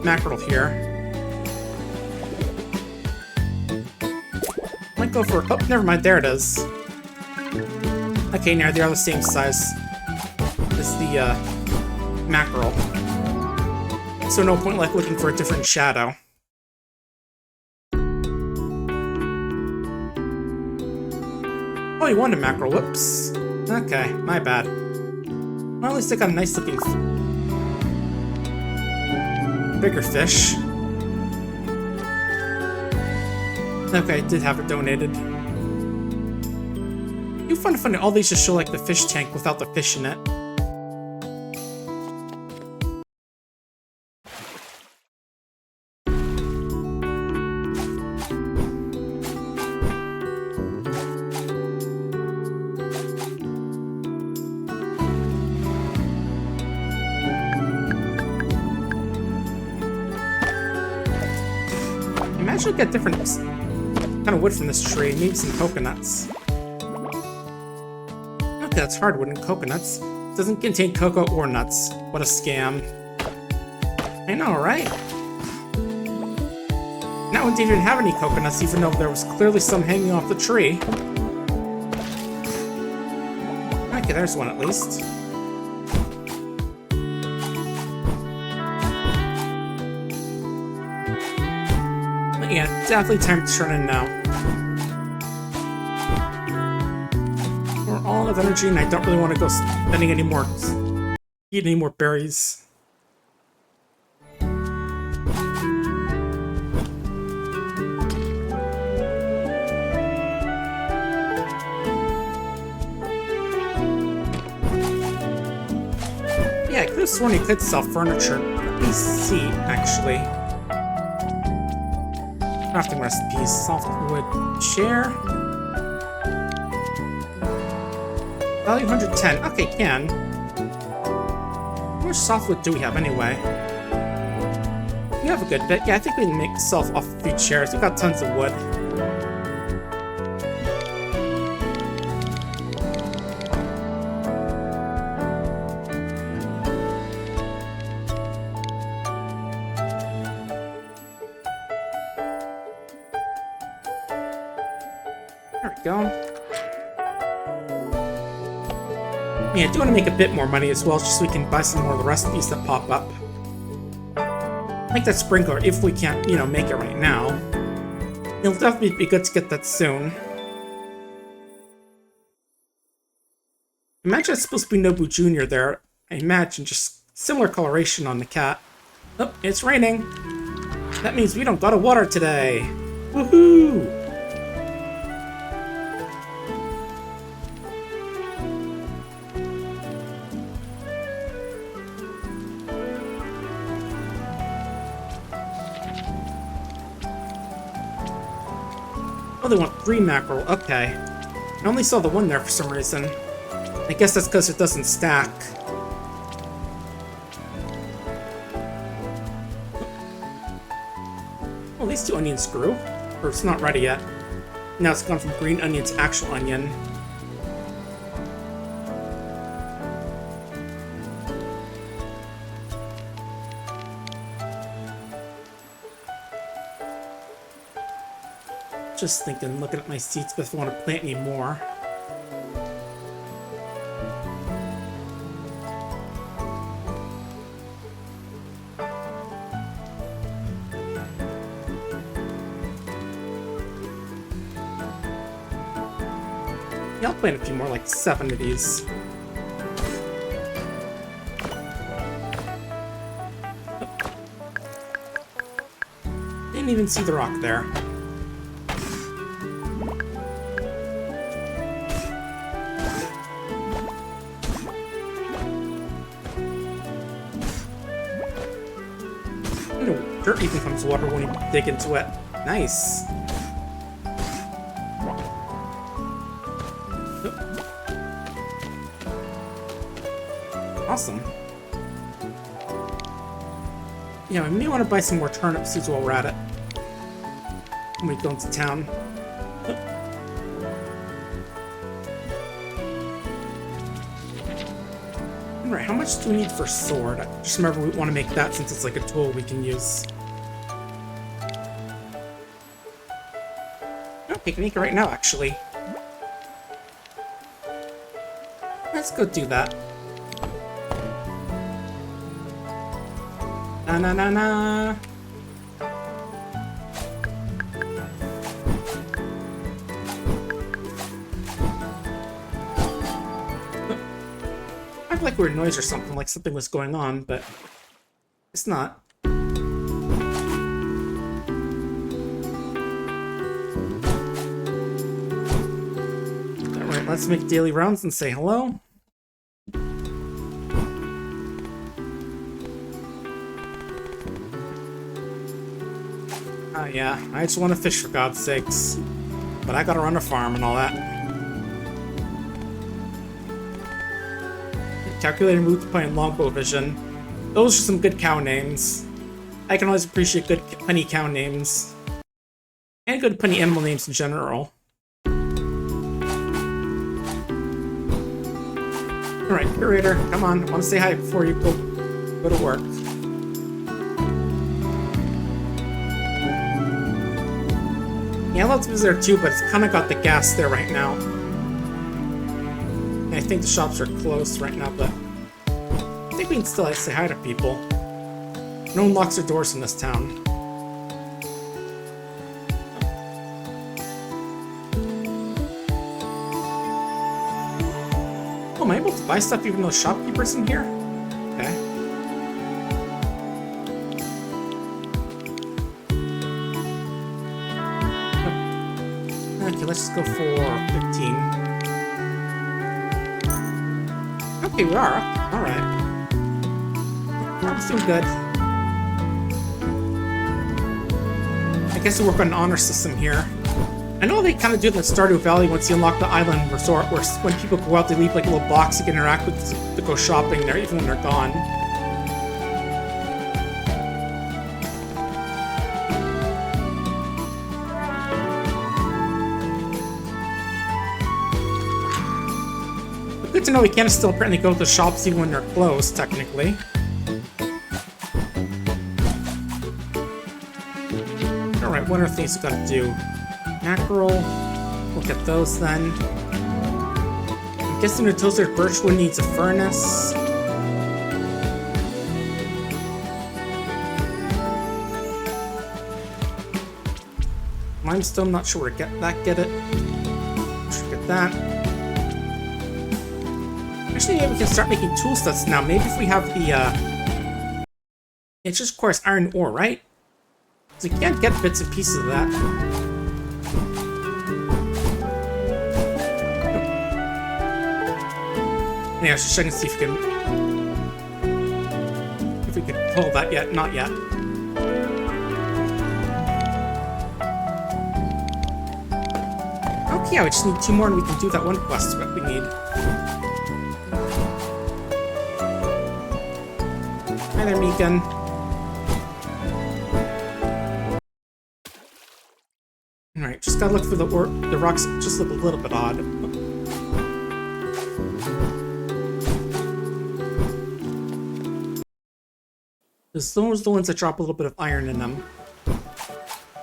mackerel here. Might go for... oh, never mind, there it is. Okay, now they are the same size as the mackerel. So no point like looking for a different shadow. Oh, you wanted a mackerel, whoops. Okay, my bad. Well, at least I got a nice looking bigger fish. Okay, I did have it donated. You find it funny, all these just show like the fish tank without the fish in it. should get different kind of wood from this tree. Maybe some coconuts. Okay, that's hardwood and coconuts. Doesn't contain cocoa or nuts. What a scam. I know, right? That one didn't even have any coconuts, even though there was clearly some hanging off the tree. Okay, there's one at least. But yeah, definitely time to turn in now. We're all out of energy, and I don't really want to go spending any more, eat any more berries. Yeah, I could have sworn you could sell furniture. Let me see, actually. Crafting recipes, softwood chair. Value 110. Okay, can. How much softwood do we have anyway? We have a good bit. Yeah, I think we can make self off a few chairs. We've got tons of wood. There we go. Yeah, I do want to make a bit more money as well, just so we can buy some more of the recipes that pop up. Like that sprinkler, if we can't, you know, make it right now. It'll definitely be good to get that soon. Imagine it's supposed to be Nobu Jr. there. I imagine just similar coloration on the cat. Oh, it's raining. That means we don't gotta water today. Woohoo! Oh, they want 3 mackerel. Okay. I only saw the one there for some reason. I guess that's because it doesn't stack. Oh, these 2 onions grew. Or it's not ready yet. Now it's gone from green onion to actual onion. Just thinking, looking at my seeds, but if I want to plant any more. Yeah, I'll plant a few more, like 7 of these. Didn't even see the rock there. Dirt even becomes water when you dig into it. Nice. Awesome. Yeah, we may want to buy some more turnip seeds while we're at it. When we go into town. Alright, how much do we need for sword? Just remember we want to make that since it's like a tool we can use. Okay, can make it right now, actually. Let's go do that. Na. I feel like weird noise or something, like something was going on, but it's not. Alright, let's make daily rounds and say hello. Yeah, I just want to fish for God's sakes. But I gotta run a farm and all that. Calculated multiply and longbow vision. Those are some good cow names. I can always appreciate good honey cow names. And good at putting animal names in general. Alright, curator, come on. I want to say hi before you go to work. Yeah, lots of there too, but it's kind of got the gas there right now. And I think the shops are closed right now, but I think we can still say hi to people. No one locks their doors in this town. Oh, am I able to buy stuff even though shopkeepers in here? Okay. Okay, let's just go for 15. Okay, we are. Alright. That's doing good. I guess we work on an honor system here. I know they kind of do it in Stardew Valley once you unlock the island resort, where when people go out, they leave like a little box you can interact with to go shopping there, even when they're gone. But good to know we can still apparently go to the shops even when they're closed, technically. Alright, what are things we gotta do? Mackerel. Look at those then. I'm guessing the toasted birchwood needs a furnace. Limestone, not sure where to get that. Get it. Should get that. Actually, maybe we can start making tool sets now. Maybe if we have the it just requires iron ore, right? So you can't get bits and pieces of that. Yeah, I was just checking to see if we can pull that yet. Not yet. Okay, yeah, we just need 2 more and we can do that one quest what we need. Hi there, Megan. Alright, just gotta look for the rocks just look a little bit odd. Because those are the ones that drop a little bit of iron in them.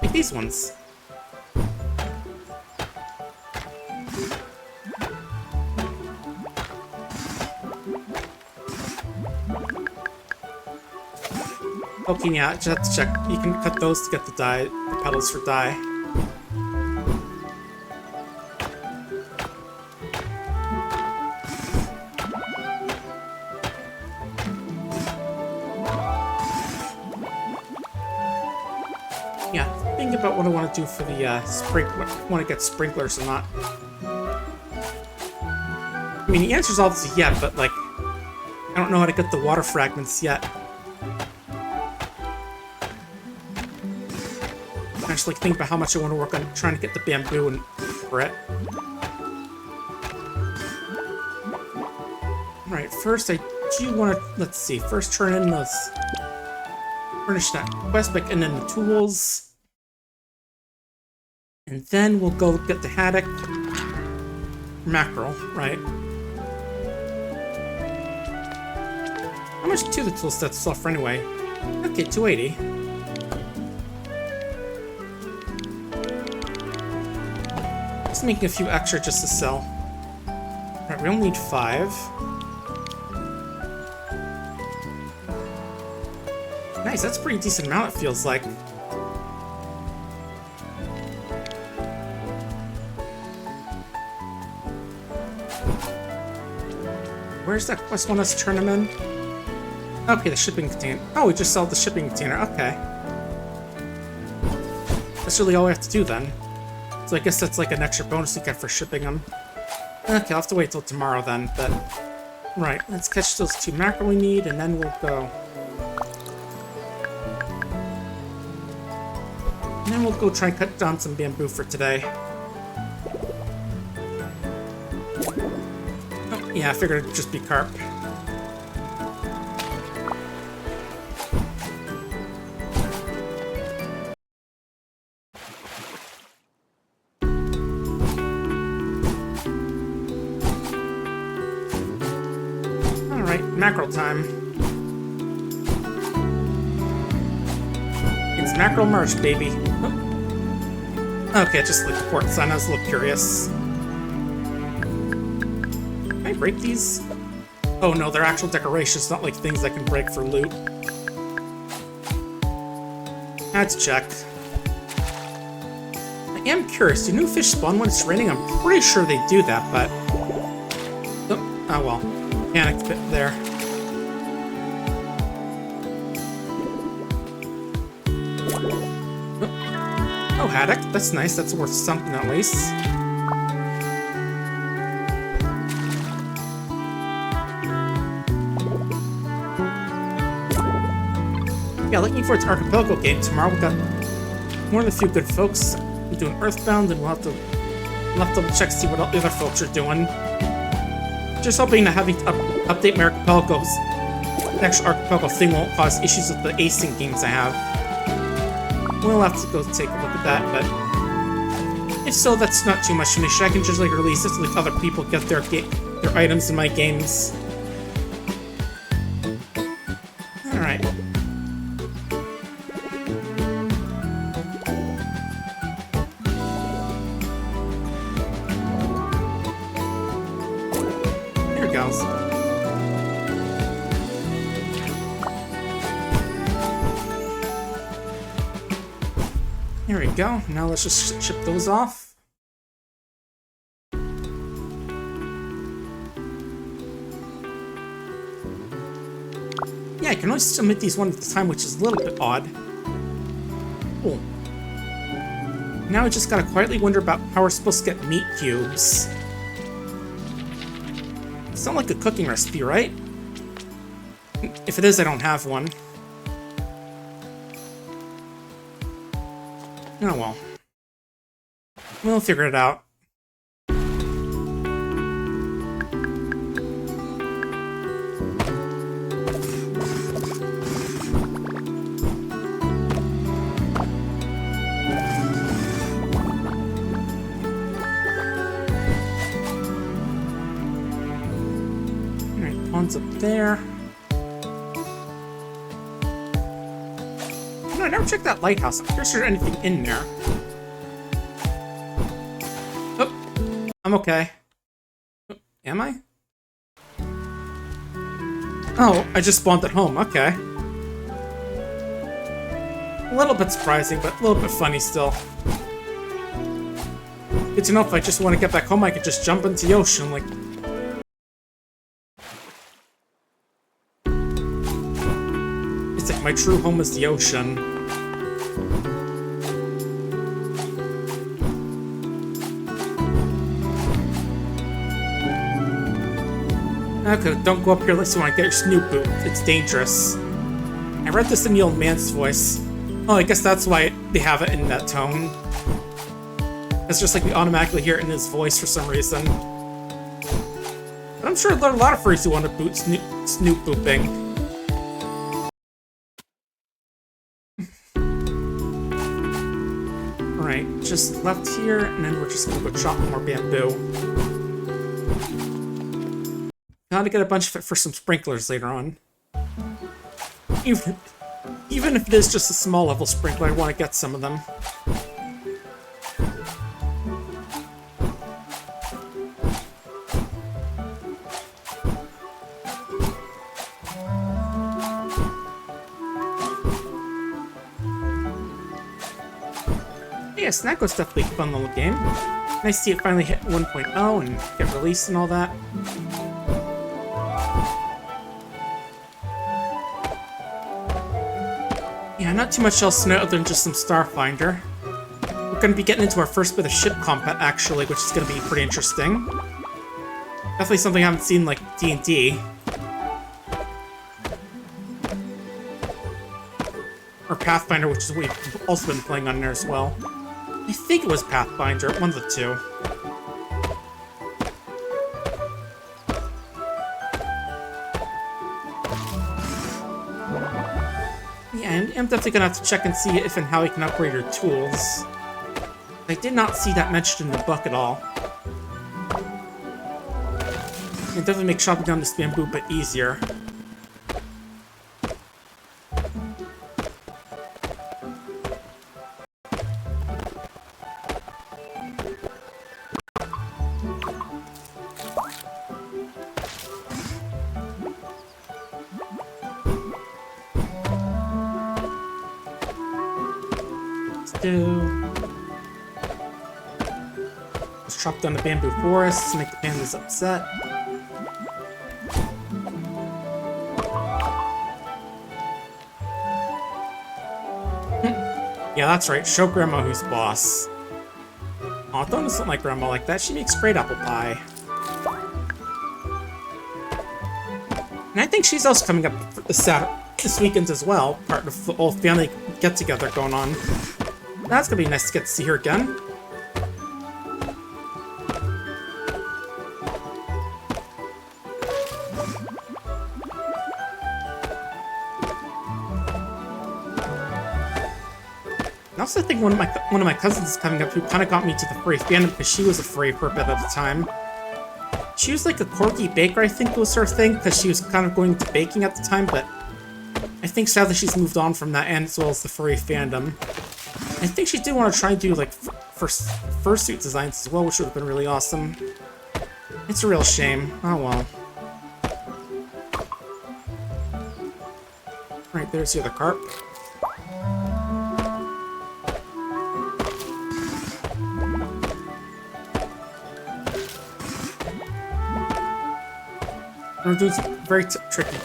Like these ones. Okay, yeah, just have to check. You can cut those to get the dye, the petals for dye. Yeah, think about what I want to do for the want to get sprinklers or not. I mean, the answer's obviously yeah, but like, I don't know how to get the water fragments yet. I just like think about how much I want to work on trying to get the bamboo and for it. Alright, first I do want to, let's see, first turn in those, furnish that quest book and then the tools. And then we'll go get the haddock. Mackerel, right? How much do the tool sets offer anyway? Okay, 280. Just making a few extra just to sell. Alright, we only need 5. Nice, that's a pretty decent amount, it feels like. Where's that quest want us to turn them in? Okay, the shipping container. Oh, we just sold the shipping container. Okay. That's really all we have to do then. So I guess that's like an extra bonus you get for shipping them. Okay, I'll have to wait till tomorrow then, but... Right, let's catch those 2 mackerel we need, and then we'll go... And then we'll go try and cut down some bamboo for today. Oh, yeah, I figured it'd just be carp. Mackerel time. It's mackerel merch, baby. Oh. Okay, just like the port sign. I was a little curious. Can I break these? Oh no, they're actual decorations, not like things I can break for loot. Let's check. I am curious, do new fish spawn when it's raining? I'm pretty sure they do that, but... Oh well. Panicked bit there. Oh, haddock. That's nice. That's worth something at least. Yeah, looking forward to Archipelago game tomorrow. We've got more than a few good folks. We're doing Earthbound, and we'll have to check to see what the other folks are doing. Just hoping that having to update my Archipelago's the actual Archipelago thing won't cause issues with the async games I have. We'll have to go take a look at that, but if so, that's not too much to me. I can just like release this, let other people get their items in my games. All right. Here it goes. Here we go. Now let's just ship those off. Yeah, I can only submit these one at a time, which is a little bit odd. Cool. Now I just gotta quietly wonder about how we're supposed to get meat cubes. It's not like a cooking recipe, right? If it is, I don't have one. Oh well. We'll figure it out. Alright, pawn's up there. I never checked that lighthouse. I'm curious if there's anything in there. Oh, I'm okay. Oh, am I? Oh, I just spawned at home. Okay. A little bit surprising, but a little bit funny still. Good to know if I just want to get back home, I could just jump into the ocean, like... It's like my true home is the ocean. Okay, don't go up here unless you want to get your snoot boot. It's dangerous. I read this in the old man's voice. Oh, I guess that's why they have it in that tone. It's just like we automatically hear it in his voice for some reason. But I'm sure there are a lot of furries who want to boot snoot booping. Alright, just left here, and then we're just gonna go chop more bamboo. Gotta get a bunch of it for some sprinklers later on. Even if it is just a small level sprinkler, I want to get some of them. Yeah, Snacko's definitely a fun little game. Nice to see it finally hit 1.0 and get released and all that. Yeah, not too much else to note other than just some Starfinder. We're going to be getting into our first bit of ship combat, actually, which is going to be pretty interesting. Definitely something I haven't seen like D&D. Or Pathfinder, which is what we've also been playing on there as well. I think it was Pathfinder, one of the two. Yeah, I'm definitely gonna have to check and see if and how you can upgrade your tools. I did not see that mentioned in the book at all. It definitely makes chopping down this bamboo a bit easier. Let's chop down the bamboo forests to make the pandas upset. Yeah, that's right. Show Grandma who's boss. Aw, don't insult my grandma like that. She makes great apple pie. And I think she's also coming up this weekend as well. Part of the whole family get-together going on. That's gonna be nice to get to see her again. I also think one of my cousins is coming up who kind of got me to the furry fandom because she was a furry for a bit at the time. She was like a quirky baker, I think was her thing, because she was kind of going to baking at the time, but I think sadly she's moved on from that end as well as the furry fandom. I think she did want to try and do like fursuit designs as well, which would have been really awesome. It's a real shame. Oh well. Right, there's the other carp. We're doing some very tricky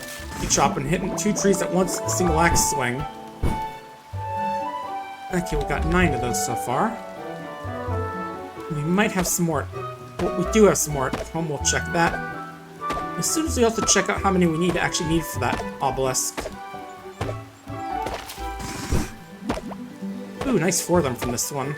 chopping, hitting 2 trees at once with a single axe swing. Okay, we got 9 of those so far. We might have some more. Well, we do have some more at home. We'll check that. As soon as we also check out how many we actually need for that obelisk. Ooh, nice 4 of them from this one.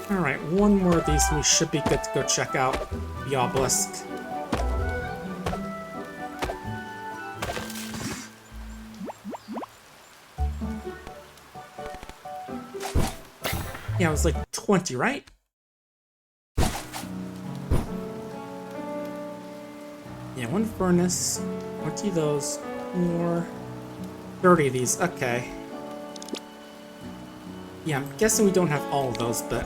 Alright, one more of these and we should be good to go check out the obelisk. Yeah, it was like 20, right? Yeah, 1 furnace, 20 of those, more 30 of these, okay. Yeah, I'm guessing we don't have all of those, but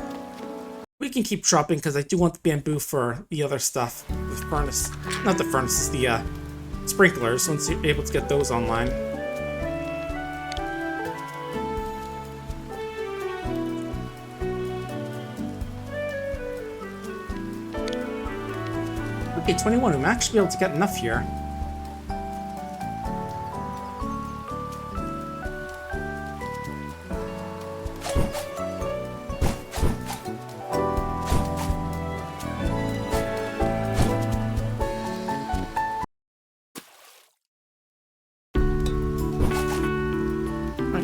we can keep chopping because I do want the bamboo for the other stuff. The furnace, not the furnaces, the sprinklers, once you're able to get those online. Okay, 21, we might actually be able to get enough here.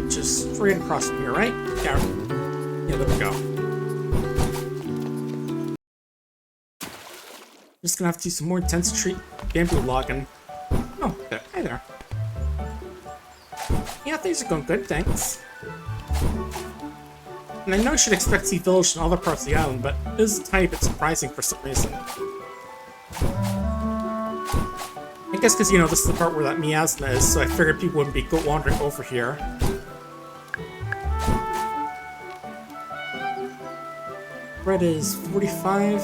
Just straight across from here, right? Yeah, there we go. Just gonna have to do some more intense bamboo logging. Oh, okay. Hi there. Yeah, things are going good, thanks. And I know I should expect to see villagers in other parts of the island, but it is a tiny bit surprising for some reason. I guess because, you know, this is the part where that miasma is, so I figured people wouldn't be wandering over here. Bread is 45.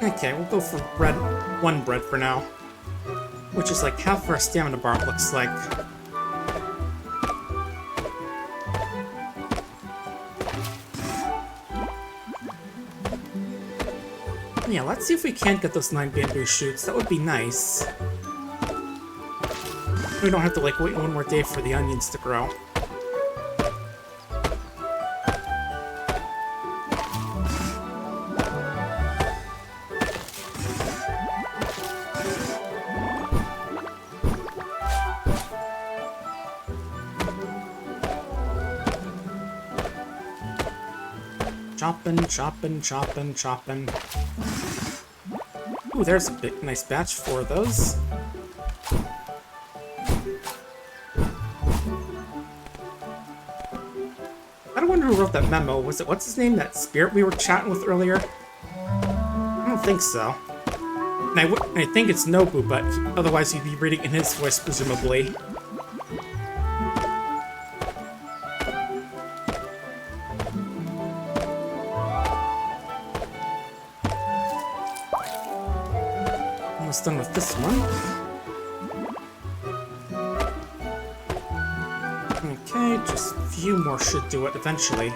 Okay, we'll go for bread, 1 bread for now. Which is like half of our stamina bar, it looks like. Yeah, let's see if we can't get those 9 bamboo shoots. That would be nice. We don't have to like wait 1 more day for the onions to grow. Chopping, chopping, chopping, chopping. Ooh, there's a big, nice batch for those. I wonder who wrote that memo. Was it, what's his name? That spirit we were chatting with earlier? I don't think so. And I think it's Nobu, but otherwise he'd be reading in his voice, presumably. Almost done with this one. Okay, just a few more should do it eventually.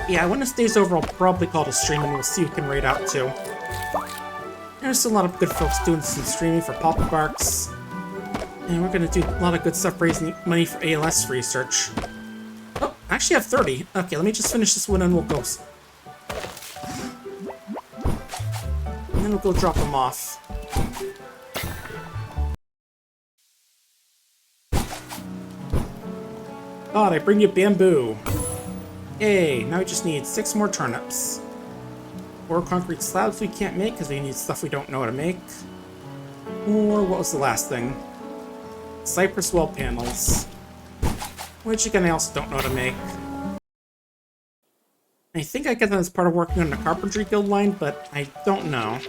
Yeah, when this day's over, I'll probably call it a stream and we'll see who can raid out too. There's a lot of good folks doing some streaming for PapaBarks. And we're gonna do a lot of good stuff raising money for ALS research. Oh, I actually have 30. Okay, let me just finish this one and we'll go. And then we'll go drop them off. God, I bring you bamboo. Yay, now we just need 6 more turnips. 4 concrete slabs we can't make because we need stuff we don't know how to make. Or what was the last thing? Cypress wall panels. Which again I also don't know how to make. I think I get that as part of working on the carpentry guild line, but I don't know.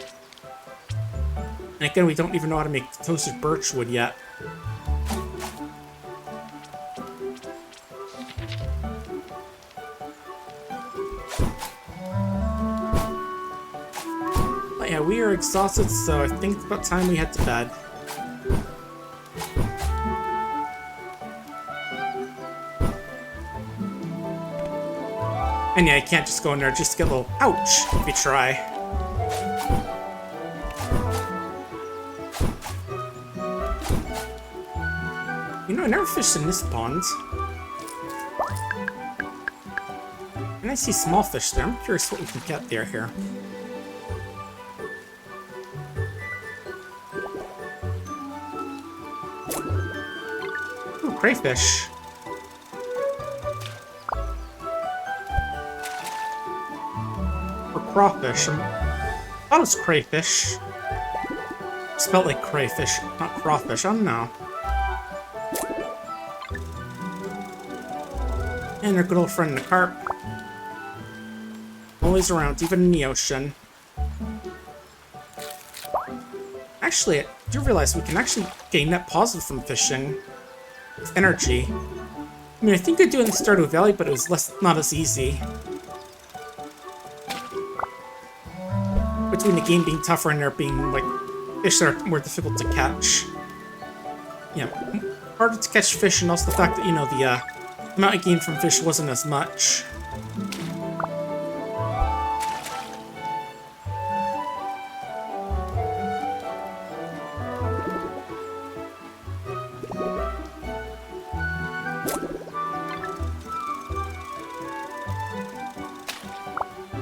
And again, we don't even know how to make toasted birch wood yet. Yeah, we are exhausted, so I think it's about time we head to bed. And yeah, I can't just go in there just to get a little ouch if you try. You know, I never fished in this pond. And I see small fish there. I'm curious what we can get there here. Crayfish. Or crawfish. I thought it was crayfish. Spelled like crayfish, not crawfish. I don't know. And our good old friend the carp. Always around, even in the ocean. Actually, I do realize we can actually gain net positive from fishing. Energy. I mean, I think I do it in Stardew Valley, but it was not as easy. Between the game being tougher and there being, like, fish that are more difficult to catch. Yeah, harder to catch fish, and also the fact that, you know, the amount of gain from fish wasn't as much.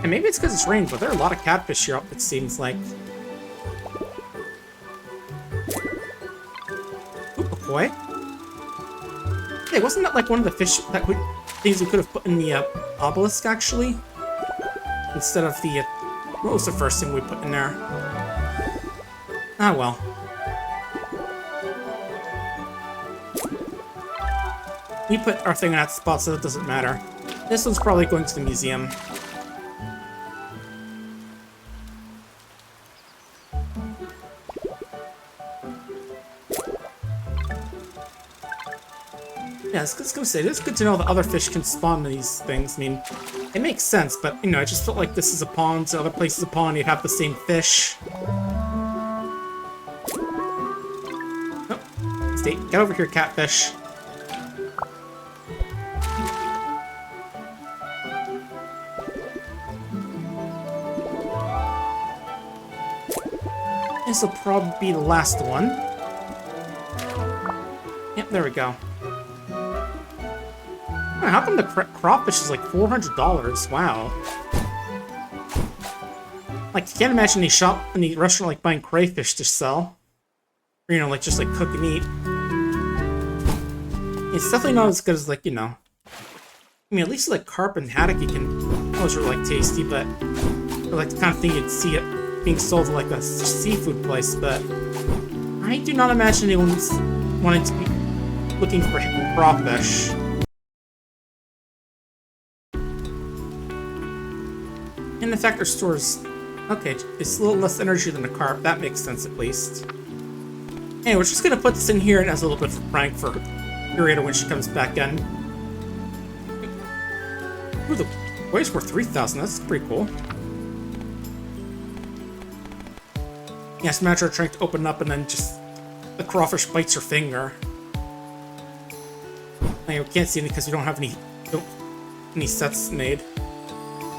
And maybe it's because it's rained, but there are a lot of catfish here, it seems like. Ooh, a koi? Hey, wasn't that like one of the things we could have put in the obelisk, actually? Instead of the... what was the first thing we put in there? Ah, well. We put our thing in that spot, so it doesn't matter. This one's probably going to the museum. Yeah, I was gonna say, it's good to know that other fish can spawn these things. I mean, it makes sense, but, you know, I just felt like this is a pond, so other places a pond, you'd have the same fish. Oh, stay, get over here, catfish. This will probably be the last one. Yep, there we go. How come the crawfish is like $400? Wow. Like, I can't imagine any restaurant like buying crayfish to sell. Or, you know, like just like cook and eat. It's definitely not as good as like, you know. I mean, at least like carp and haddock you can, those are like tasty, but or like the kind of thing you'd see it being sold at like a seafood place. But I do not imagine anyone's wanting to be looking for crawfish. And the factor stores, okay, it's a little less energy than a carp. That makes sense at least. Anyway, we're just gonna put this in here and as a little bit of a prank for Curator when she comes back in. Ooh, the waves were 3,000. That's pretty cool. Yes, imagine her trying to open up and then just the crawfish bites her finger. Anyway, we can't see any because we don't have any sets made.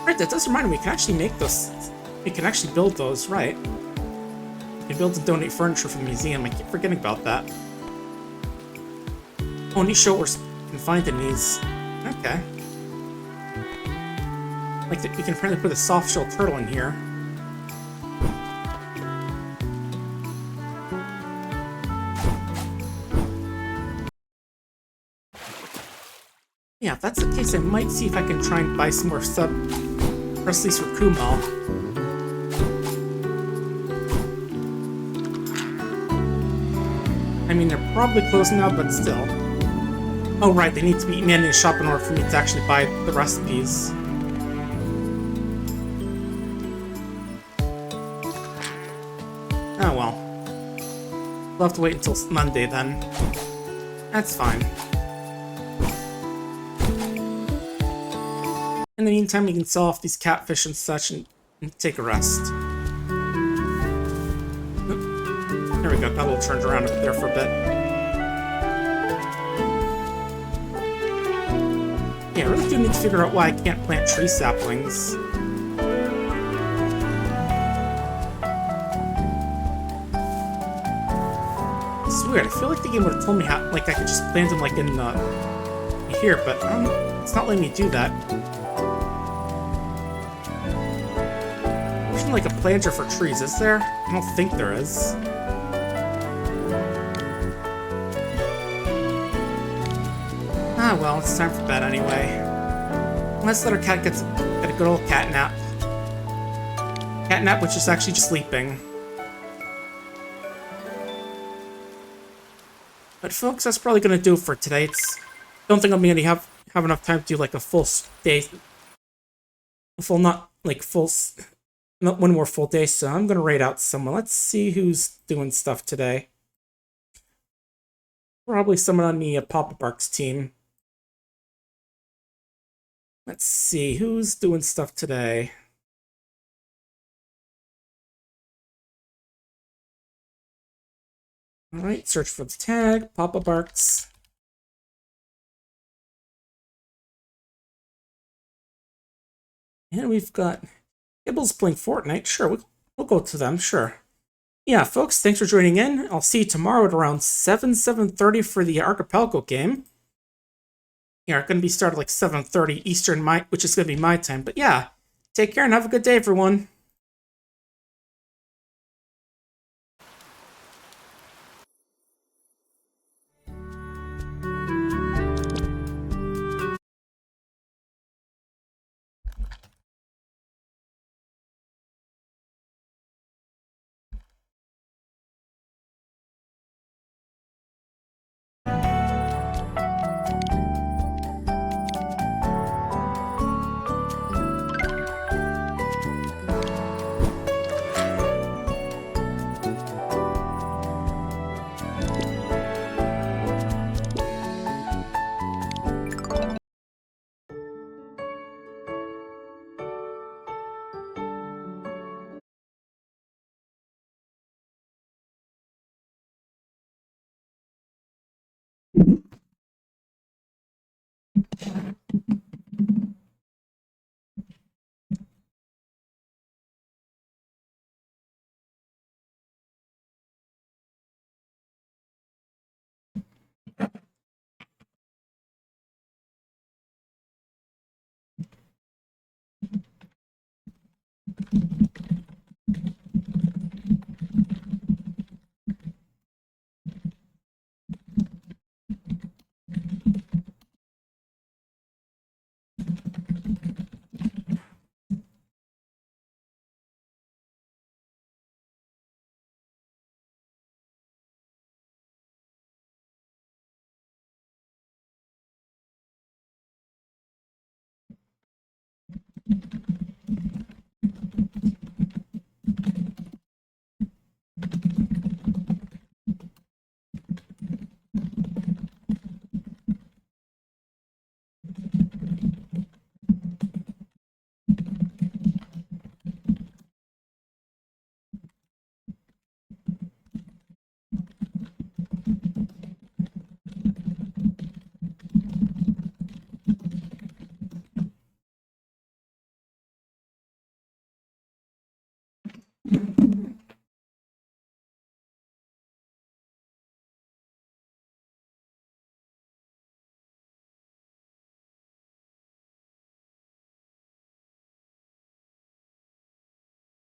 Right, that does remind me, we can actually make those. We can actually build those, right? We can build and donate furniture for the museum. I keep forgetting about that. Oh, and these showers can find in these. Okay. Like, we can apparently put a soft shell turtle in here. Yeah, if that's the case, I might see if I can try and buy some more recipes for Kumo. I mean, they're probably closed now, but still. Oh, right, they need to be in a shop in order for me to actually buy the recipes. Oh well. We'll have to wait until Monday then. That's fine. In the meantime, we can sell off these catfish and such and take a rest. There we go, got a little turned around there for a bit. Yeah, I really do need to figure out why I can't plant tree saplings. It's weird, I feel like the game would have told me how, like, I could just plant them, like, in here, but it's not letting me do that. There's like a planter for trees, is there? I don't think there is. Ah, well, it's time for bed anyway. Let's let our cat get a good old cat nap. Cat nap, which is actually just sleeping. But folks, that's probably gonna do it for today. Don't think I'm gonna have enough time to do like a full day. Not one more full day, so I'm gonna raid out someone. Let's see who's doing stuff today. Probably someone on the PapaBarks team. Let's see who's doing stuff today. Alright, search for the tag, PapaBarks. And we've got Gibble's playing Fortnite. Sure, we'll go to them, sure. Yeah, folks, thanks for joining in. I'll see you tomorrow at around 7:30 for the Archipelago game. Yeah, it's going to be started like 7:30 Eastern, which is going to be my time. But yeah, take care and have a good day, everyone.